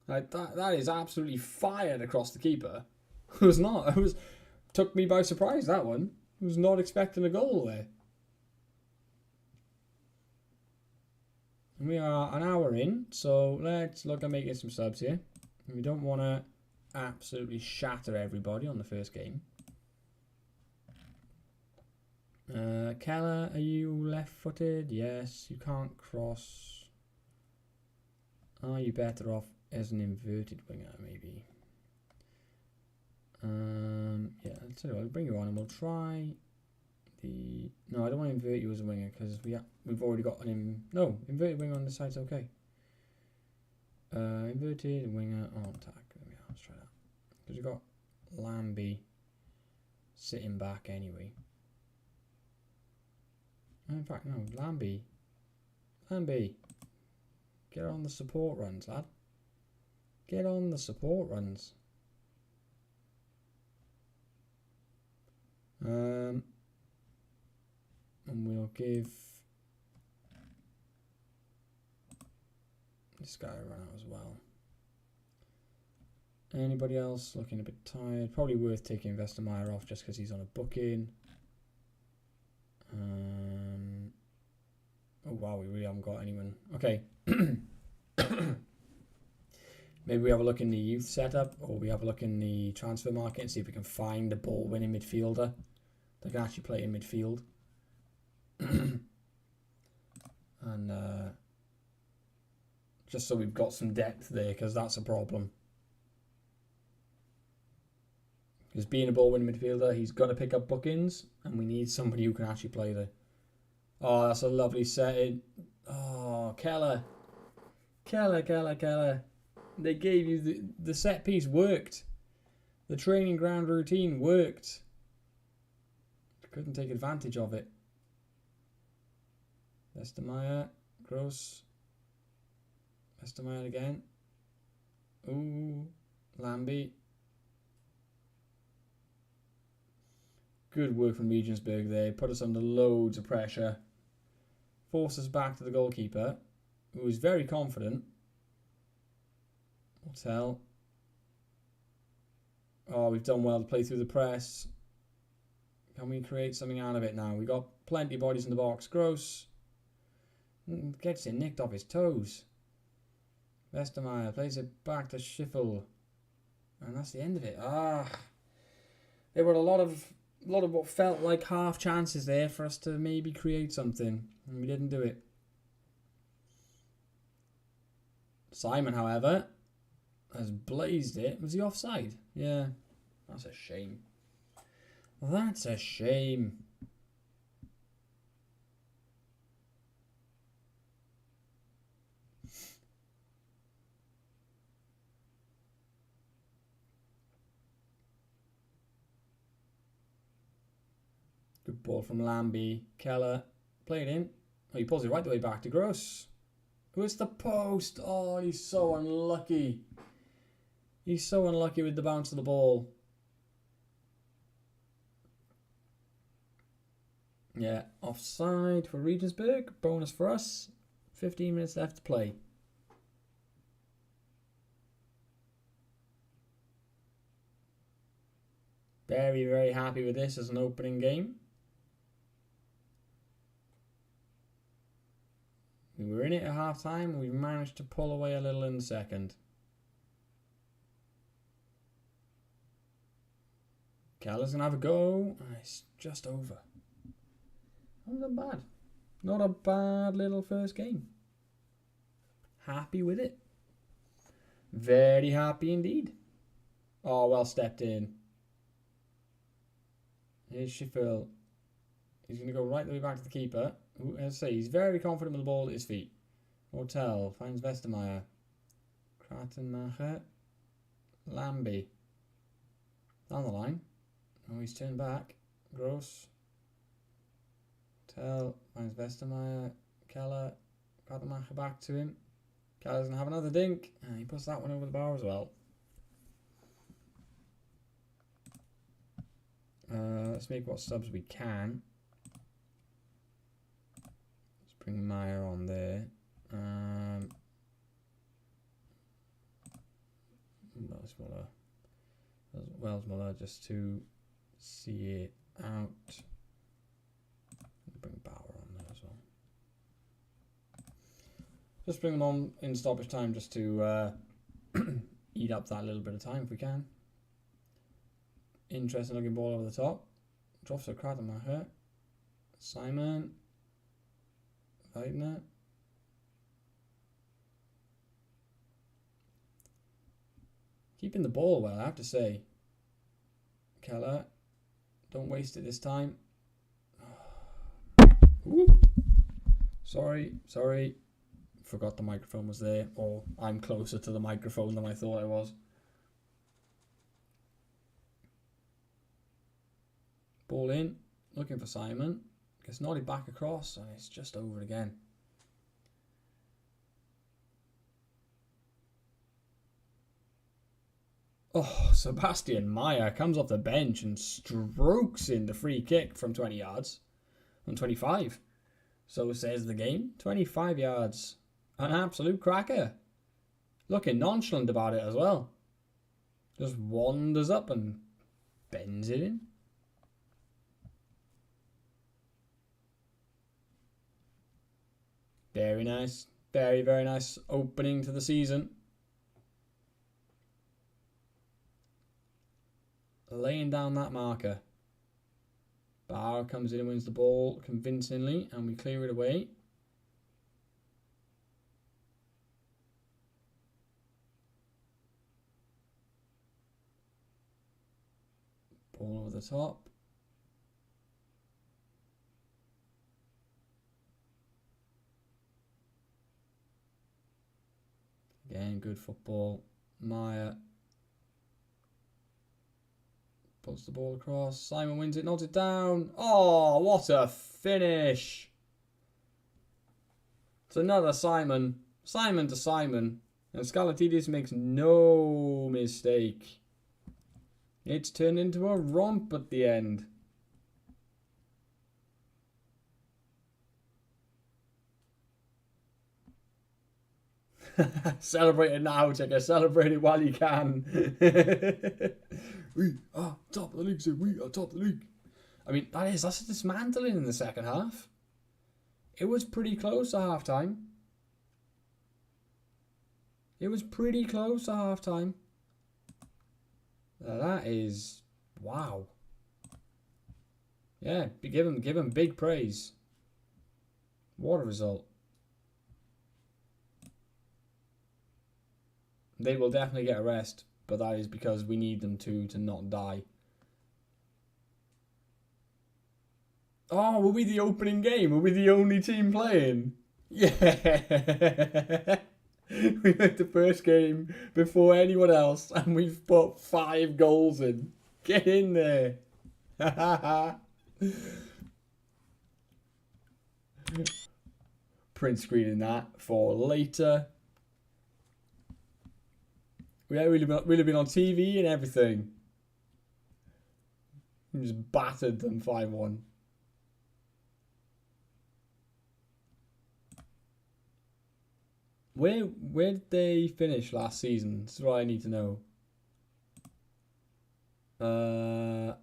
Like that is absolutely fired across the keeper. It was not. Took me by surprise, that one. I was not expecting a goal there. And we are an hour in, so let's look at making some subs here. We don't want to absolutely shatter everybody on the first game. Keller, are you left-footed? Yes, you can't cross. Are you better off as an inverted winger, maybe? Yeah, I'll tell you what, I'll bring you on and we'll try the... No, I don't want to invert you as a winger because we've already got an... No, inverted winger on this side's okay. Inverted winger on attack. There we are, let's try that. Because we've got Lambie sitting back anyway. In fact, no, Lambie. Get on the support runs, lad. Get on the support runs. And we'll give this guy a run out as well. Anybody else looking a bit tired? Probably worth taking Vestermeyer off just because he's on a booking. Oh wow, we really haven't got anyone. Okay. Maybe we have a look in the youth setup, or we have a look in the transfer market and see if we can find a ball-winning midfielder that can actually play in midfield. And just so we've got some depth there, because that's a problem. Because being a ball-winning midfielder, he's got to pick up bookings, and we need somebody who can actually play there. Oh, that's a lovely setting. Oh, Keller. They gave you the set piece worked. The training ground routine worked. Couldn't take advantage of it. Vestermeyer, Gross. Vestermeyer again. Ooh, Lambie. Good work from Regensburg there. Put us under loads of pressure. Force us back to the goalkeeper, who was very confident. Hotel. Oh, we've done well to play through the press. Can we create something out of it now? We've got plenty of bodies in the box. Gross. Gets it nicked off his toes. Vestermeyer plays it back to Schiffel. And that's the end of it. There were a lot of what felt like half chances there for us to maybe create something. And we didn't do it. Simon, however, has blazed it. Was he offside? Yeah. That's a shame. That's a shame. Good ball from Lambie. Keller. Play it in. Oh, he pulls it right the way back to Gross. Who hits the post? Oh, he's so unlucky. He's so unlucky with the bounce of the ball. Yeah, offside for Regensburg. Bonus for us. 15 minutes left to play. Very, very happy with this as an opening game. We were in it at half time and we managed to pull away a little in the second. Keller's going to have a go. It's just over. Not bad. Not a bad little first game. Happy with it. Very happy indeed. Oh, well stepped in. Here's Sheffield. He's going to go right the way back to the keeper. As I say, he's very confident with the ball at his feet. Hotel finds Westermeyer. Kratenmacher. Lambie. Down the line. Oh, he's turned back. Gross. Hotel finds Westermeyer. Keller. Kratenmacher back to him. Keller's going to have another dink. And he puts that one over the bar as well. Let's make what subs we can. Let's bring Meyer on there. That's Muller. Wells Muller just to see it out. Bring Bauer on there as well. Just bring them on in stoppage time just to eat up that little bit of time if we can. Interesting looking ball over the top. Drops to Kratenmacher. Simon. Weidner. Keeping the ball well, I have to say. Keller. Don't waste it this time. Ooh. Sorry. Forgot the microphone was there. Or I'm closer to the microphone than I thought I was. Ball in, looking for Simon. Gets nodded back across, and it's just over again. Oh, Sebastian Meyer comes off the bench and strokes in the free kick from 20 yards. From 25. So says the game. 25 yards. An absolute cracker. Looking nonchalant about it as well. Just wanders up and bends it in. Very nice. Very, very nice opening to the season. Laying down that marker. Bauer comes in and wins the ball convincingly, and we clear it away. Ball over the top. Again, good football. Meyer puts the ball across. Simon wins it, nods it down. Oh, what a finish. It's another Simon. Simon to Simon. And Skalatidis makes no mistake. It's turned into a romp at the end. Celebrate it now, Ticker. Celebrate it while you can. We are top of the league, so we are top of the league. I mean, that's a dismantling in the second half. It was pretty close at half time. That is wow. Yeah, give him big praise. What a result. They will definitely get a rest, but that is because we need them to not die. Oh, were we the opening game? Were we the only team playing? Yeah. We made the first game before anyone else, and we've put 5 goals in. Get in there. Print screening that for later. Yeah, we'd have been on TV and everything. We just battered them 5-1. Where did they finish last season? This is what I need to know. Oh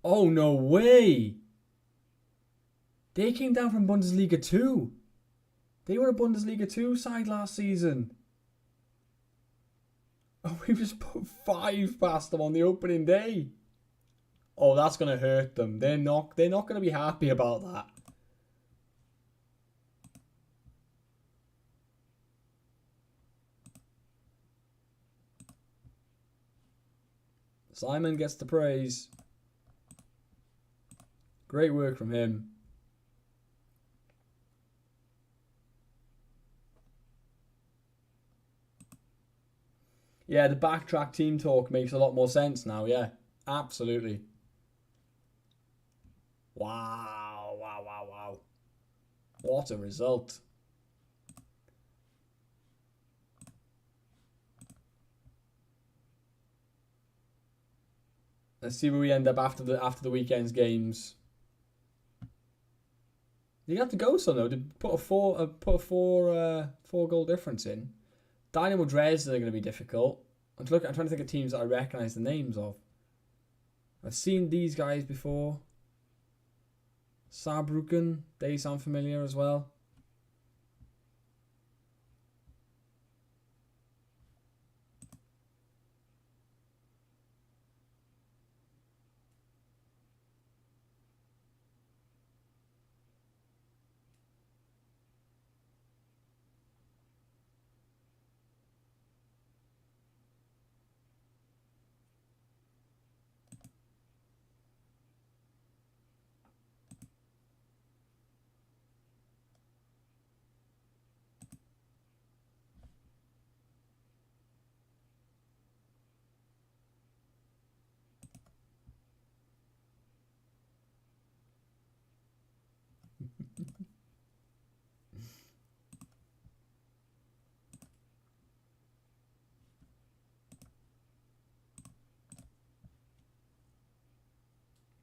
no way! They came down from Bundesliga 2. They were a Bundesliga 2 side last season. Oh, we just put 5 past them on the opening day. Oh, that's gonna hurt them. They're not gonna be happy about that. Simon gets the praise. Great work from him. Yeah, the backtrack team talk makes a lot more sense now, yeah. Absolutely. Wow, wow, wow, wow. What a result. Let's see where we end up after the weekend's games. You have to go some though to put a four goal difference in. Dynamo Dresden are going to be difficult. I'm trying to think of teams that I recognise the names of. I've seen these guys before. Saarbrücken, they sound familiar as well.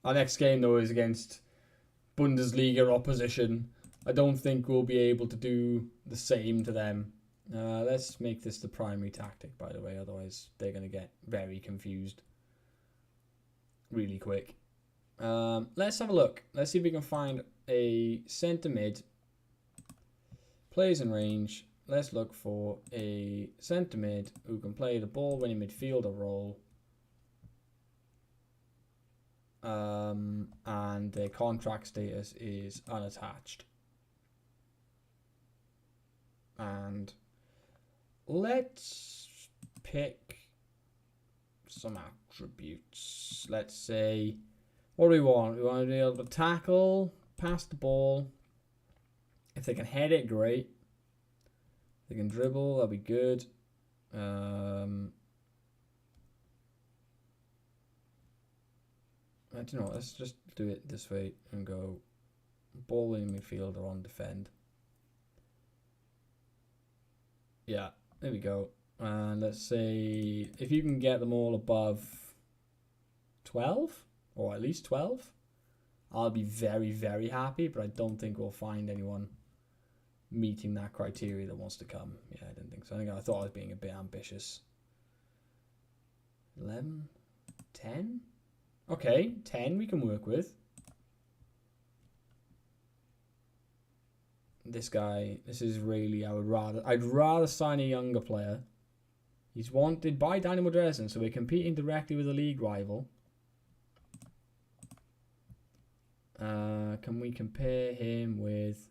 Our next game though is against Bundesliga opposition. I don't think we'll be able to do the same to them. Let's make this the primary tactic, by the way, otherwise they're going to get very confused really quick. Let's have a look. Let's see if we can find a centre mid. Plays in range. Let's look for a centre mid who can play the ball winning midfielder role. And their contract status is unattached. And let's pick some attributes. Let's say, what do we want? We want to be able to tackle, pass the ball. If they can head it, great. If they can dribble, that'll be good. I don't know, let's just do it this way and go ball in midfielder on defend. Yeah, there we go. And let's say if you can get them all above 12 or at least 12, I'll be very, very happy, but I don't think we'll find anyone meeting that criteria that wants to come. Yeah, I didn't think so. I thought I was being a bit ambitious. 11, 10? Okay, 10 we can work with. This guy, this is really, I'd rather sign a younger player. He's wanted by Dynamo Dresden, so we're competing directly with a league rival. Can we compare him with...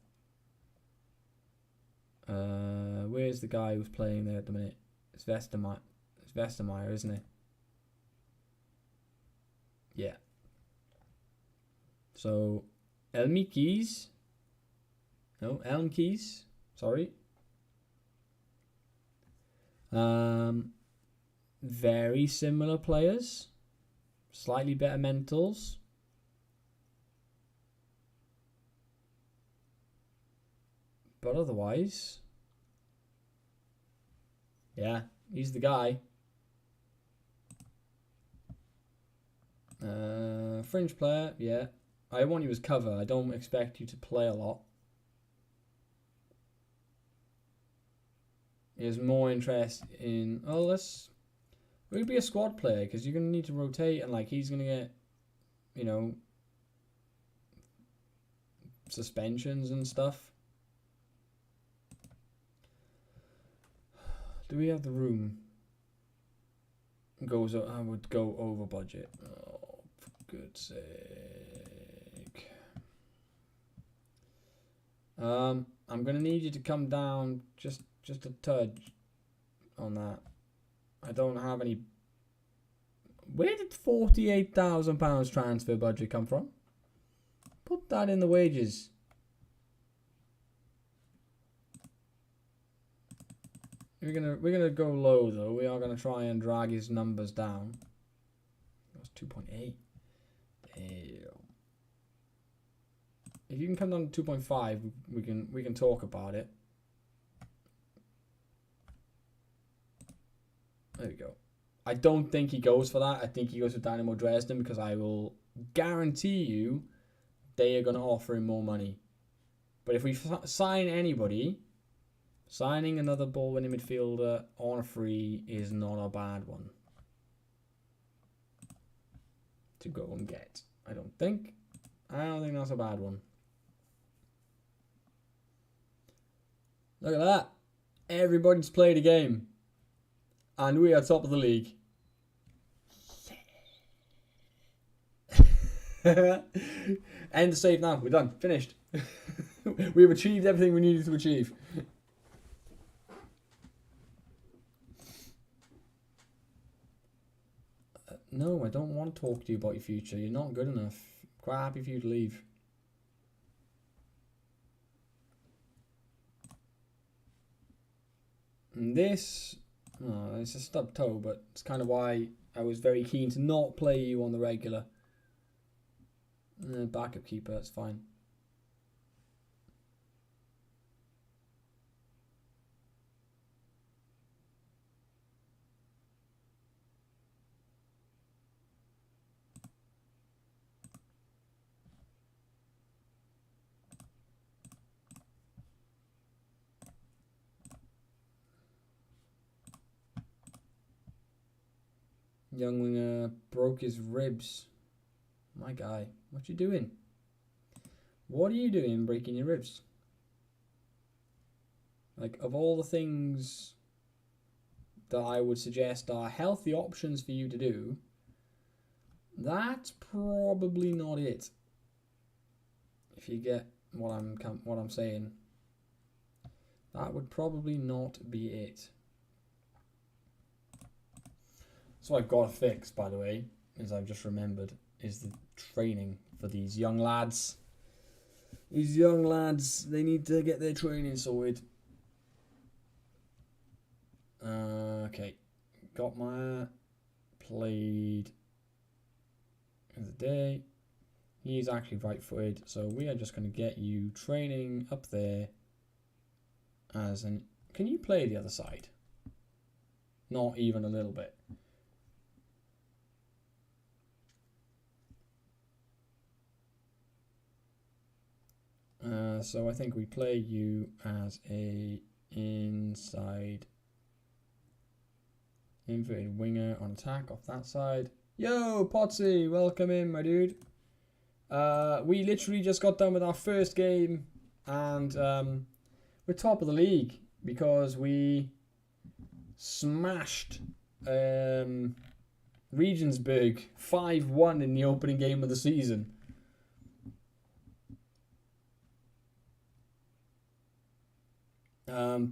where's the guy who's playing there at the minute? It's Westermeyer, isn't it? Yeah. So, Elmkeys. Sorry. Very similar players. Slightly better mentals. But otherwise... yeah, he's the guy. Fringe player, yeah. I want you as cover. I don't expect you to play a lot. He has more interest in... oh, let's... we'll be a squad player because you're going to need to rotate and like he's going to get, you know, suspensions and stuff. Do we have the room? I would go over budget. Oh, for good's sake. I'm gonna need you to come down just a touch on that. I don't have any. Where did £48,000 transfer budget come from? Put that in the wages. We're gonna go low though. We are gonna try and drag his numbers down. That's 2.8. Damn. If you can come down to 2.5, we can talk about it. There we go. I don't think he goes for that. I think he goes for Dynamo Dresden because I will guarantee you they are going to offer him more money. But if we sign anybody, signing another ball-winning midfielder on a free is not a bad one to go and get. I don't think that's a bad one. Look at that. Everybody's played a game. And we are top of the league. End the save now. We're done. Finished. We've achieved everything we needed to achieve. No, I don't want to talk to you about your future. You're not good enough. Quite happy for you to leave. And this... Oh, it's a stub toe, but it's kind of why I was very keen to not play you on the regular. Backup keeper, that's fine. Young winger broke his ribs. My guy, what you doing? What are you doing breaking your ribs? Like, of all the things that I would suggest are healthy options for you to do, that's probably not it. If you get what I'm saying, that would probably not be it. So I've got to fix, by the way, as I've just remembered, is the training for these young lads. These young lads, they need to get their training sorted. Okay, got my played of the day. He's actually right-footed, so we are just going to get you training up there as an... Can you play the other side? Not even a little bit. So I think we play you as a inside inverted winger on attack off that side. Yo, Potsy, welcome in, my dude. We literally just got done with our first game, and we're top of the league because we smashed Regensburg 5-1 in the opening game of the season.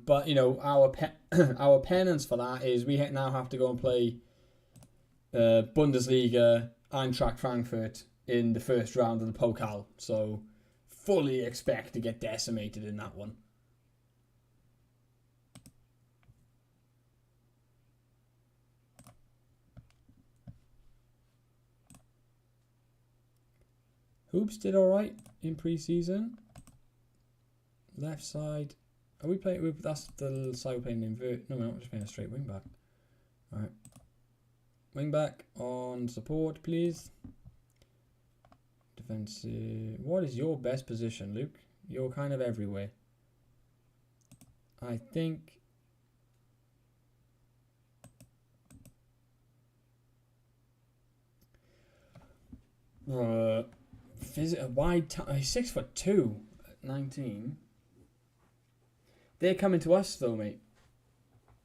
But you know, our penance for that is we now have to go and play Bundesliga Eintracht Frankfurt in the first round of the Pokal. So fully expect to get decimated in that one. Hoops did alright in pre-season. Left side. Are we playing with... That's the side we're playing invert. No, we're not just playing a straight wing back. Alright. Wing back on support, please. Defensive. What is your best position, Luke? You're kind of everywhere. I think... wide... 6'2", 19. They're coming to us though, mate.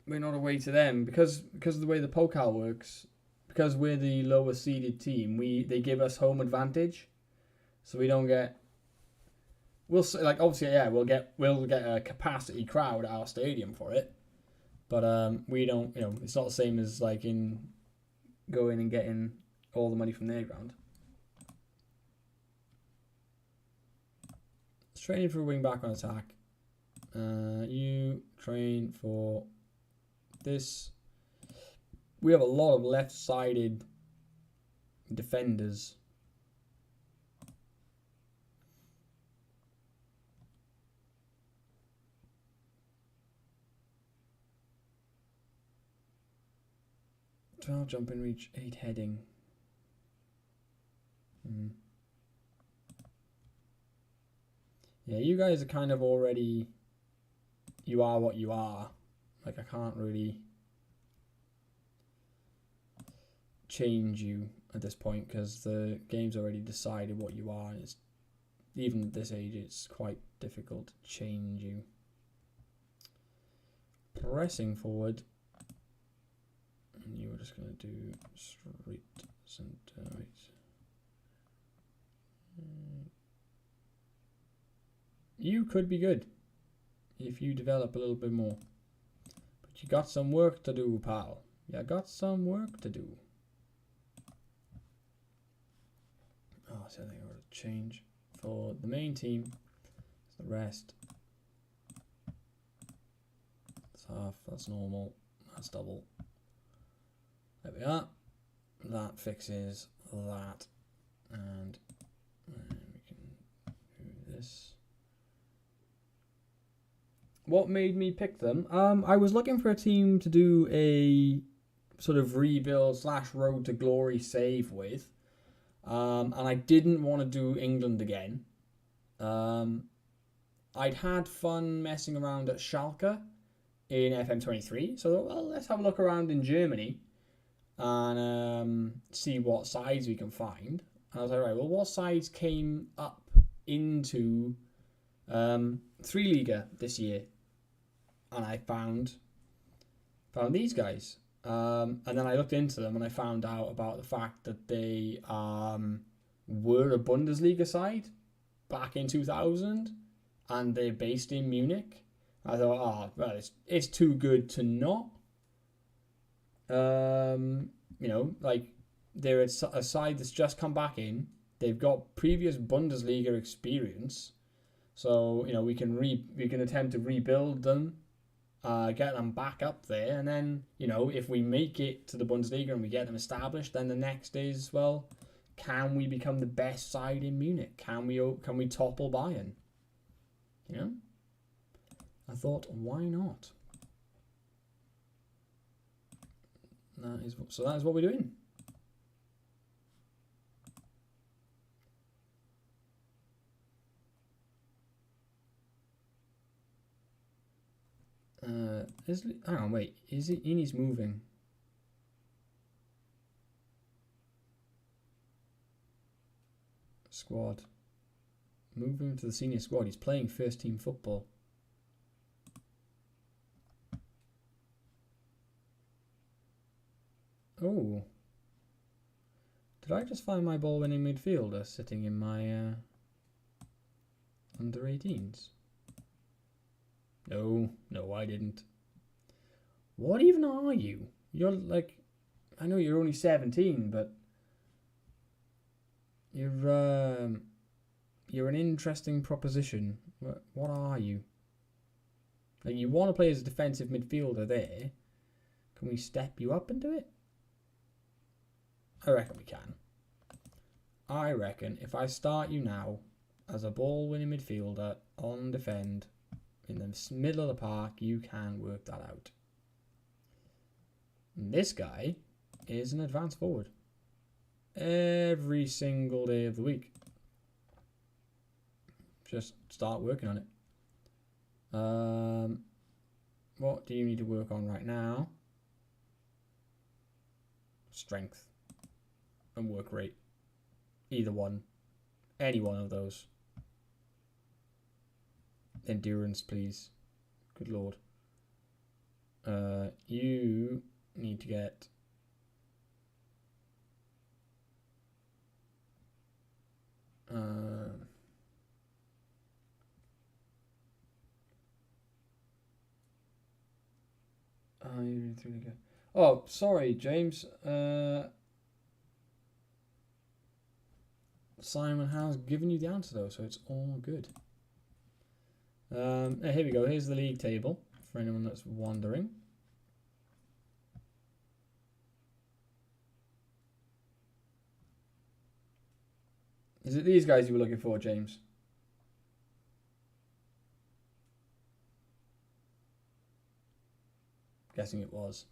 We're not away to them because of the way the Pokal works. because we're the lower seeded team, they give us home advantage, so we don't get. We'll like obviously we'll get a capacity crowd at our stadium for it, but we don't, it's not the same as like in going and getting all the money from their ground. Let's train for a wing back on attack. You train for this. We have a lot of left-sided defenders. "12 jump in reach, 8 heading." Yeah, you guys are kind of already. You are what you are. Like, I can't really change you at this point because the game's already decided what you are, and it's even at this age it's quite difficult to change you. Pressing forward, and you were just going to do straight center right. You could be good if you develop a little bit more, but you got some work to do, pal. You got some work to do. Oh, so I think I'm going to change for the main team. The rest. That's half, that's normal, that's double. There we are. That fixes that. And we can do this. What made me pick them? I was looking for a team to do a sort of rebuild / road to glory save with. And I didn't want to do England again. I'd had fun messing around at Schalke in FM23. So I thought, well, let's have a look around in Germany and see what sides we can find. And I was like, right, well, what sides came up into 3 Liga this year? And I found these guys. And then I looked into them and I found out about the fact that they were a Bundesliga side back in 2000 and they're based in Munich. I thought, well, it's too good to not. Like they're a side that's just come back in. They've got previous Bundesliga experience. So, we can attempt to rebuild them. Get them back up there, and then if we make it to the Bundesliga and we get them established, then the next is, well, can we become the best side in Munich? Can we topple Bayern? I thought, why not? That is what we're doing. Hang on, wait. Is it Ini's moving? Squad. Moving to the senior squad. He's playing first team football. Oh. Did I just find my ball winning midfielder sitting in my under 18s? No, I didn't. What even are you? You're like, I know you're only 17, but you're an interesting proposition. What are you? Like, you want to play as a defensive midfielder there? Can we step you up into it? I reckon we can. I reckon if I start you now as a ball-winning midfielder on defend in the middle of the park, you can work that out. And this guy is an advanced forward every single day of the week. Just start working on it. What do you need to work on right now? Strength and work rate. Either one. Any one of those. Endurance, please. Good lord. You need to get Oh, sorry, James. Simon has given you the answer though, so it's all good. Here we go. Here's the league table for anyone that's wondering. Is it these guys you were looking for, James? Guessing it was.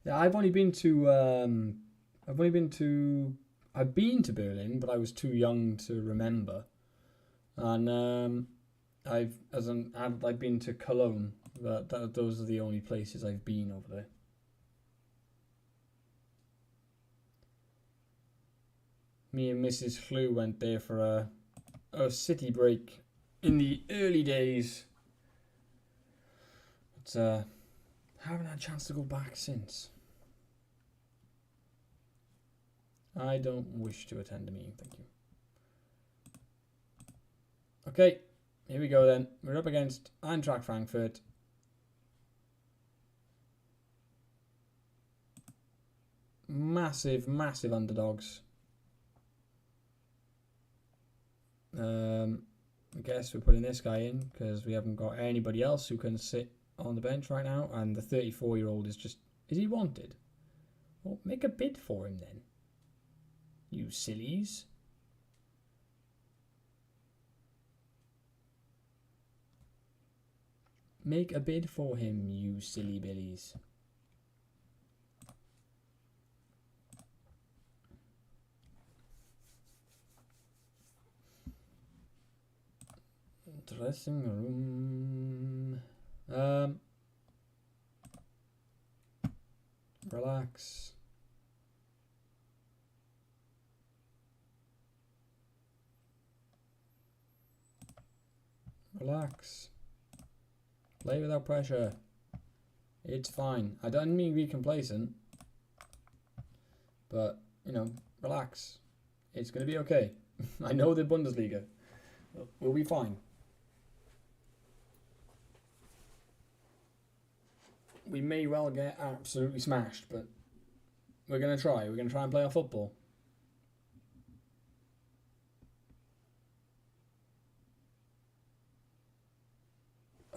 Yeah, I've been to Berlin, but I was too young to remember. And I've been to Cologne. Those are the only places I've been over there. Me and Mrs. Flew went there for a city break in the early days. But haven't had a chance to go back since. I don't wish to attend a meeting, thank you. Okay, here we go then. We're up against Eintracht Frankfurt. Massive, massive underdogs. I guess we're putting this guy in because we haven't got anybody else who can sit on the bench right now. And the 34-year-old is he wanted? Well, make a bid for him then. You sillies. Make a bid for him, you silly billies. Dressing room. Relax. Relax. Play without pressure. It's fine. I don't mean be complacent. But, you know, relax. It's going to be okay. I know the Bundesliga. We'll be fine. We may well get absolutely smashed, but we're going to try. We're going to try and play our football.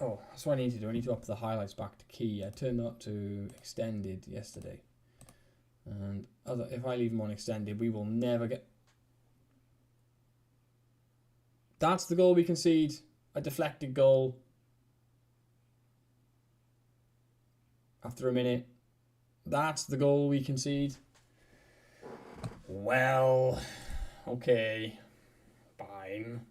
Oh, that's what I need to do. I need to up the highlights back to key. I turned up to extended yesterday. And if I leave them on extended, we will never get... That's the goal we concede. A deflected goal. After a minute. That's the goal we concede. Well, okay. Fine.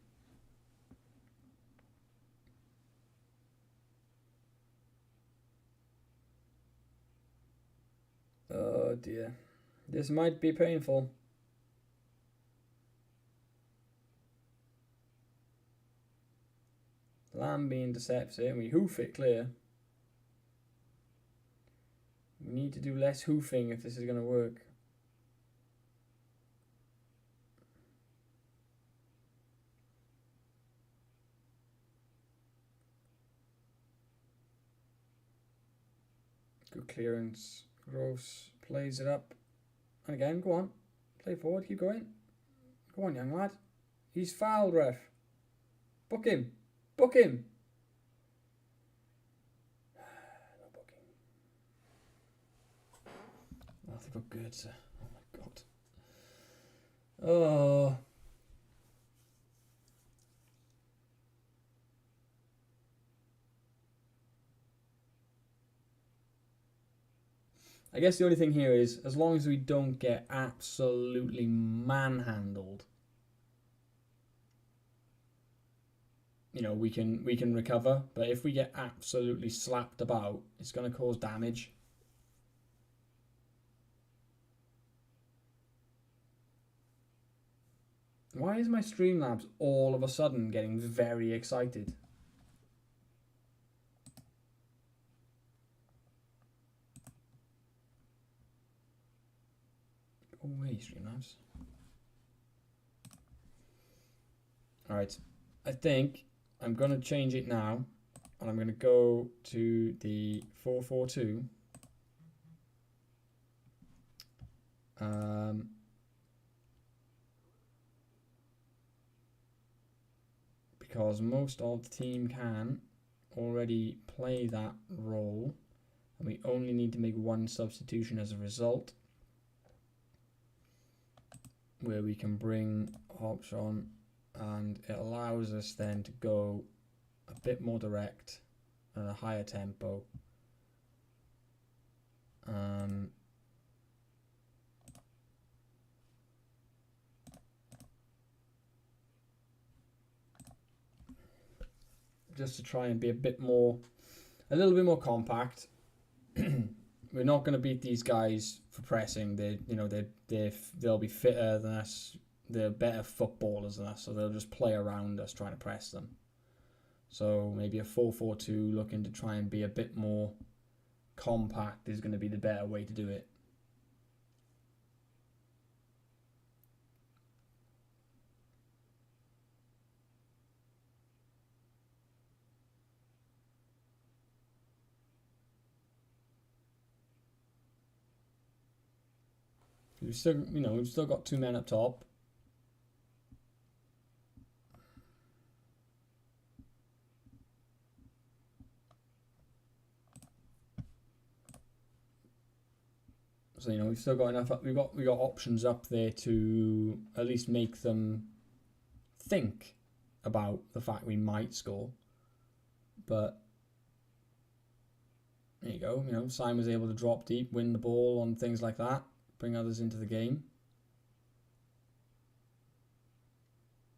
Oh dear. This might be painful. Lambie intercepts it and we hoof it clear. We need to do less hoofing if this is going to work. Good clearance. Gross plays it up. And again, go on. Play forward, keep going. Go on, young lad. He's fouled, ref. Book him. Book him. No booking. Nothing but good, sir. Oh my god. Oh. I guess the only thing here is, as long as we don't get absolutely manhandled, you know, we can recover. But if we get absolutely slapped about, it's going to cause damage. Why is my Streamlabs all of a sudden getting very excited? Go away, Streamlabs. Alright, I think I'm going to change it now. And I'm going to go to the 442. Because most of the team can already play that role. And we only need to make one substitution as a result. Where we can bring Hobbs on. And it allows us then to go a bit more direct and a higher tempo. Just to try and be a little bit more compact. We're not going to beat these guys for pressing. They'll be fitter than us. They're better footballers than us, so they'll just play around us trying to press them. So maybe a 4-4-2 looking to try and be a bit more compact is going to be the better way to do it. We've still got two men up top. So we've still got enough. We got options up there to at least make them think about the fact we might score. But there you go. Simon was able to drop deep, win the ball on things like that, bring others into the game.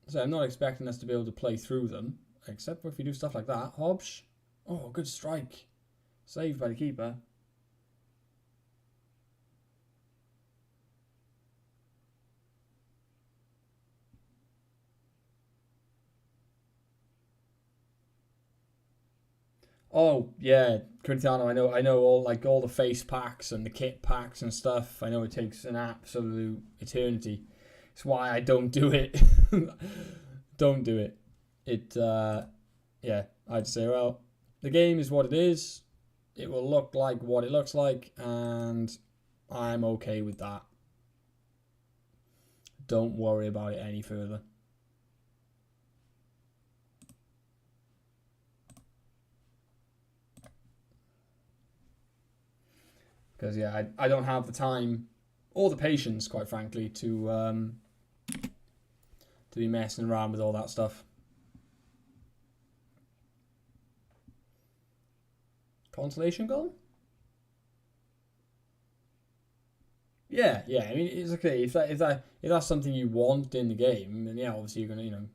So I'm not expecting us to be able to play through them, except for if you do stuff like that. Hobbs, oh, good strike, saved by the keeper. Oh yeah, Cristiano. I know all the face packs and the kit packs and stuff. I know it takes an absolute eternity. It's why I don't do it. Don't do it. I'd say, well, the game is what it is. It will look like what it looks like, and I'm okay with that. Don't worry about it any further. Because I don't have the time or the patience, quite frankly, to be messing around with all that stuff. Consolation goal? Yeah. I mean, it's okay if that's something you want in the game, then yeah, obviously you're gonna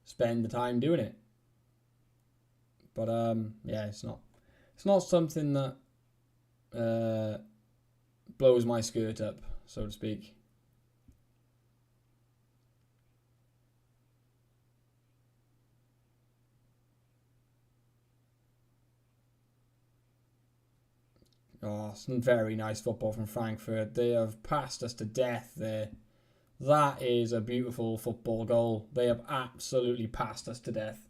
spend the time doing it. But it's not something that blows my skirt up, so to speak. Oh, some very nice football from Frankfurt. They have passed us to death there. That is a beautiful football goal. They have absolutely passed us to death.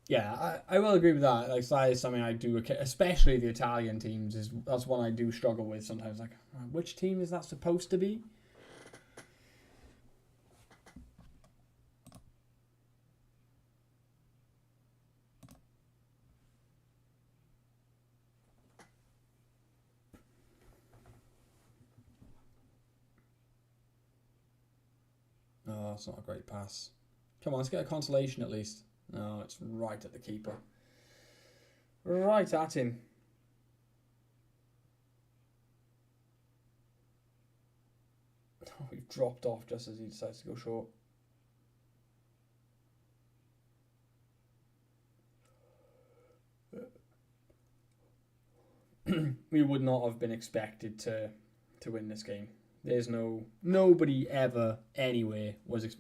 Yeah, I will agree with that. Like, that is something I do, especially the Italian teams. That's one I do struggle with sometimes. Like, which team is that supposed to be? Oh, that's not a great pass. Come on, let's get a consolation at least. No, it's right at the keeper. Right at him. Oh, we've dropped off just as he decides to go short. We would not have been expected to win this game. There's nobody ever anywhere was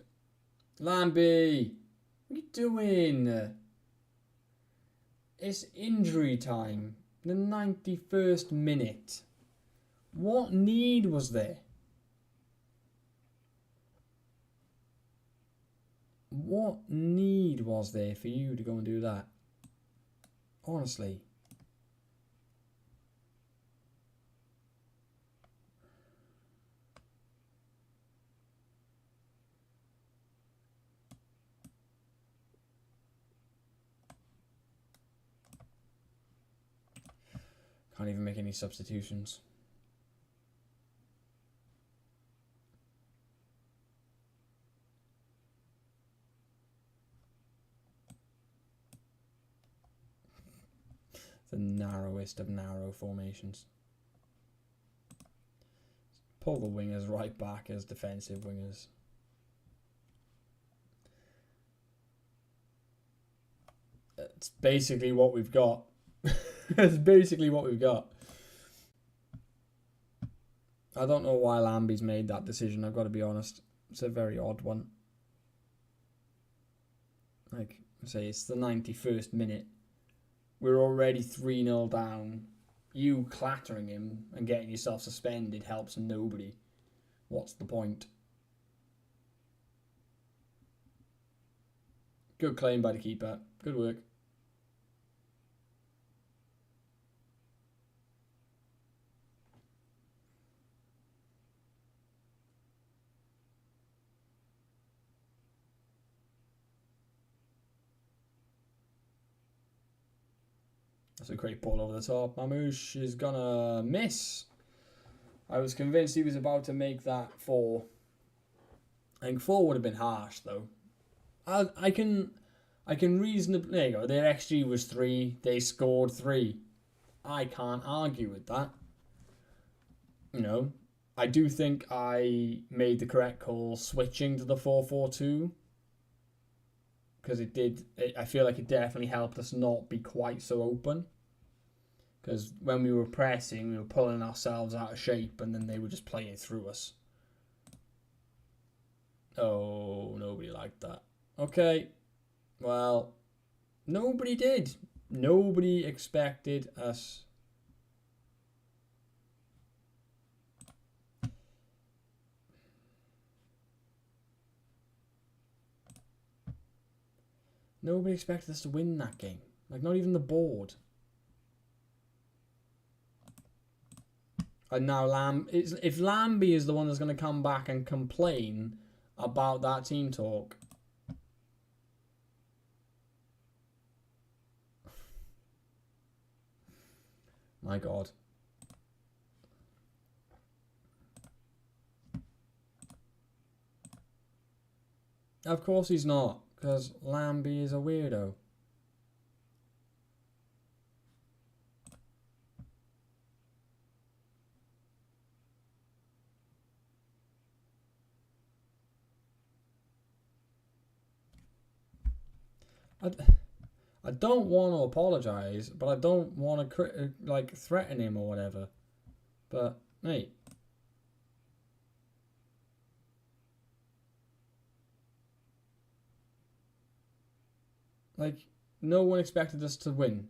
Lambie. What are you doing? It's injury time. The 91st minute. What need was there? What need was there for you to go and do that? Honestly. Can't even make any substitutions. The narrowest of narrow formations. Pull the wingers right back as defensive wingers. It's basically what we've got. It's basically what we've got. I don't know why Lambie's made that decision, I've got to be honest. It's a very odd one. Like I say, it's the 91st minute. We're already 3-0 down. You clattering him and getting yourself suspended helps nobody. What's the point? Good claim by the keeper. Good work. That's a great ball over the top. Mamouche is gonna miss. I was convinced he was about to make that 4. I think 4 would have been harsh though. I can reasonably, there you go, their XG was 3, they scored 3. I can't argue with that. You know, I do think I made the correct call switching to the 4-4-2. Because I feel like it definitely helped us not be quite so open. Because when we were pressing, we were pulling ourselves out of shape and then they were just playing through us. Oh, nobody liked that. Okay, well, nobody did. Nobody expected us. Nobody expected us to win that game. Like, not even the board. And now if Lambie is the one that's going to come back and complain about that team talk. My God. Of course he's not, because Lambie is a weirdo. I don't want to apologise, but I don't want to like threaten him or whatever. But mate, like no one expected us to win.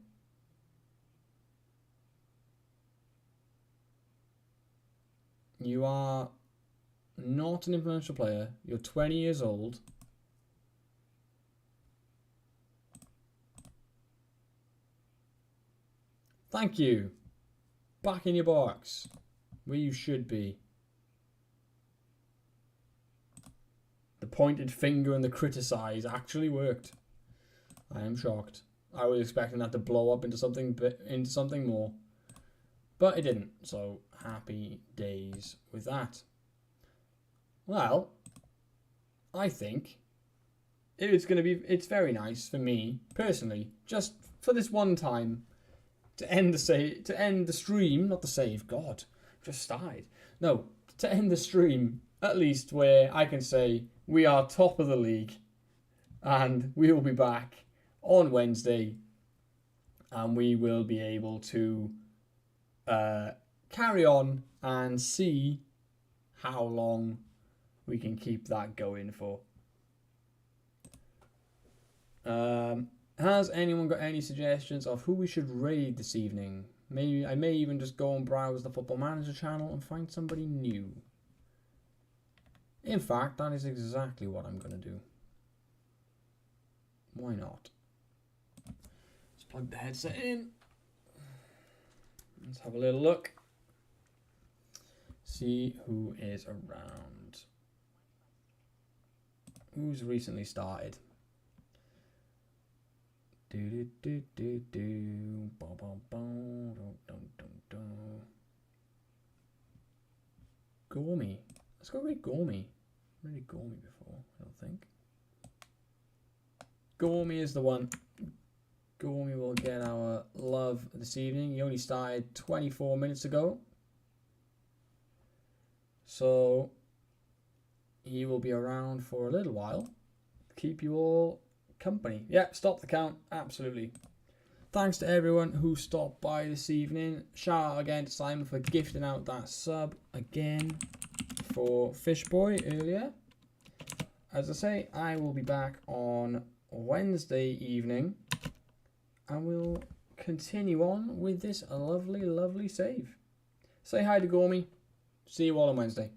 You are not an influential player. You're 20 years old. Thank you. Back in your box, where you should be. The pointed finger and the criticise actually worked. I am shocked. I was expecting that to blow up into something more, but it didn't. So happy days with that. Well, I think it's very nice for me personally, just for this one time. To end the stream, not the save, God, just started. No, to end the stream, at least where I can say we are top of the league and we will be back on Wednesday and we will be able to carry on and see how long we can keep that going for. Has anyone got any suggestions of who we should raid this evening? Maybe I may even just go and browse the Football Manager channel and find somebody new. In fact, that is exactly what I'm going to do. Why not? Let's plug the headset in. Let's have a little look. See who is around. Who's recently started? Gormy. Let's go with Gormy. Really Gormy before, I don't think. Gormy is the one. Gormy will get our love this evening. He only started 24 minutes ago. So he will be around for a little while. Keep you all company. Yeah, stop the count. Absolutely. Thanks to everyone who stopped by this evening. Shout out again to Simon for gifting out that sub again for Fishboy earlier. As I say, I will be back on Wednesday evening and we'll continue on with this lovely, lovely save. Say hi to Gormy. See you all on Wednesday.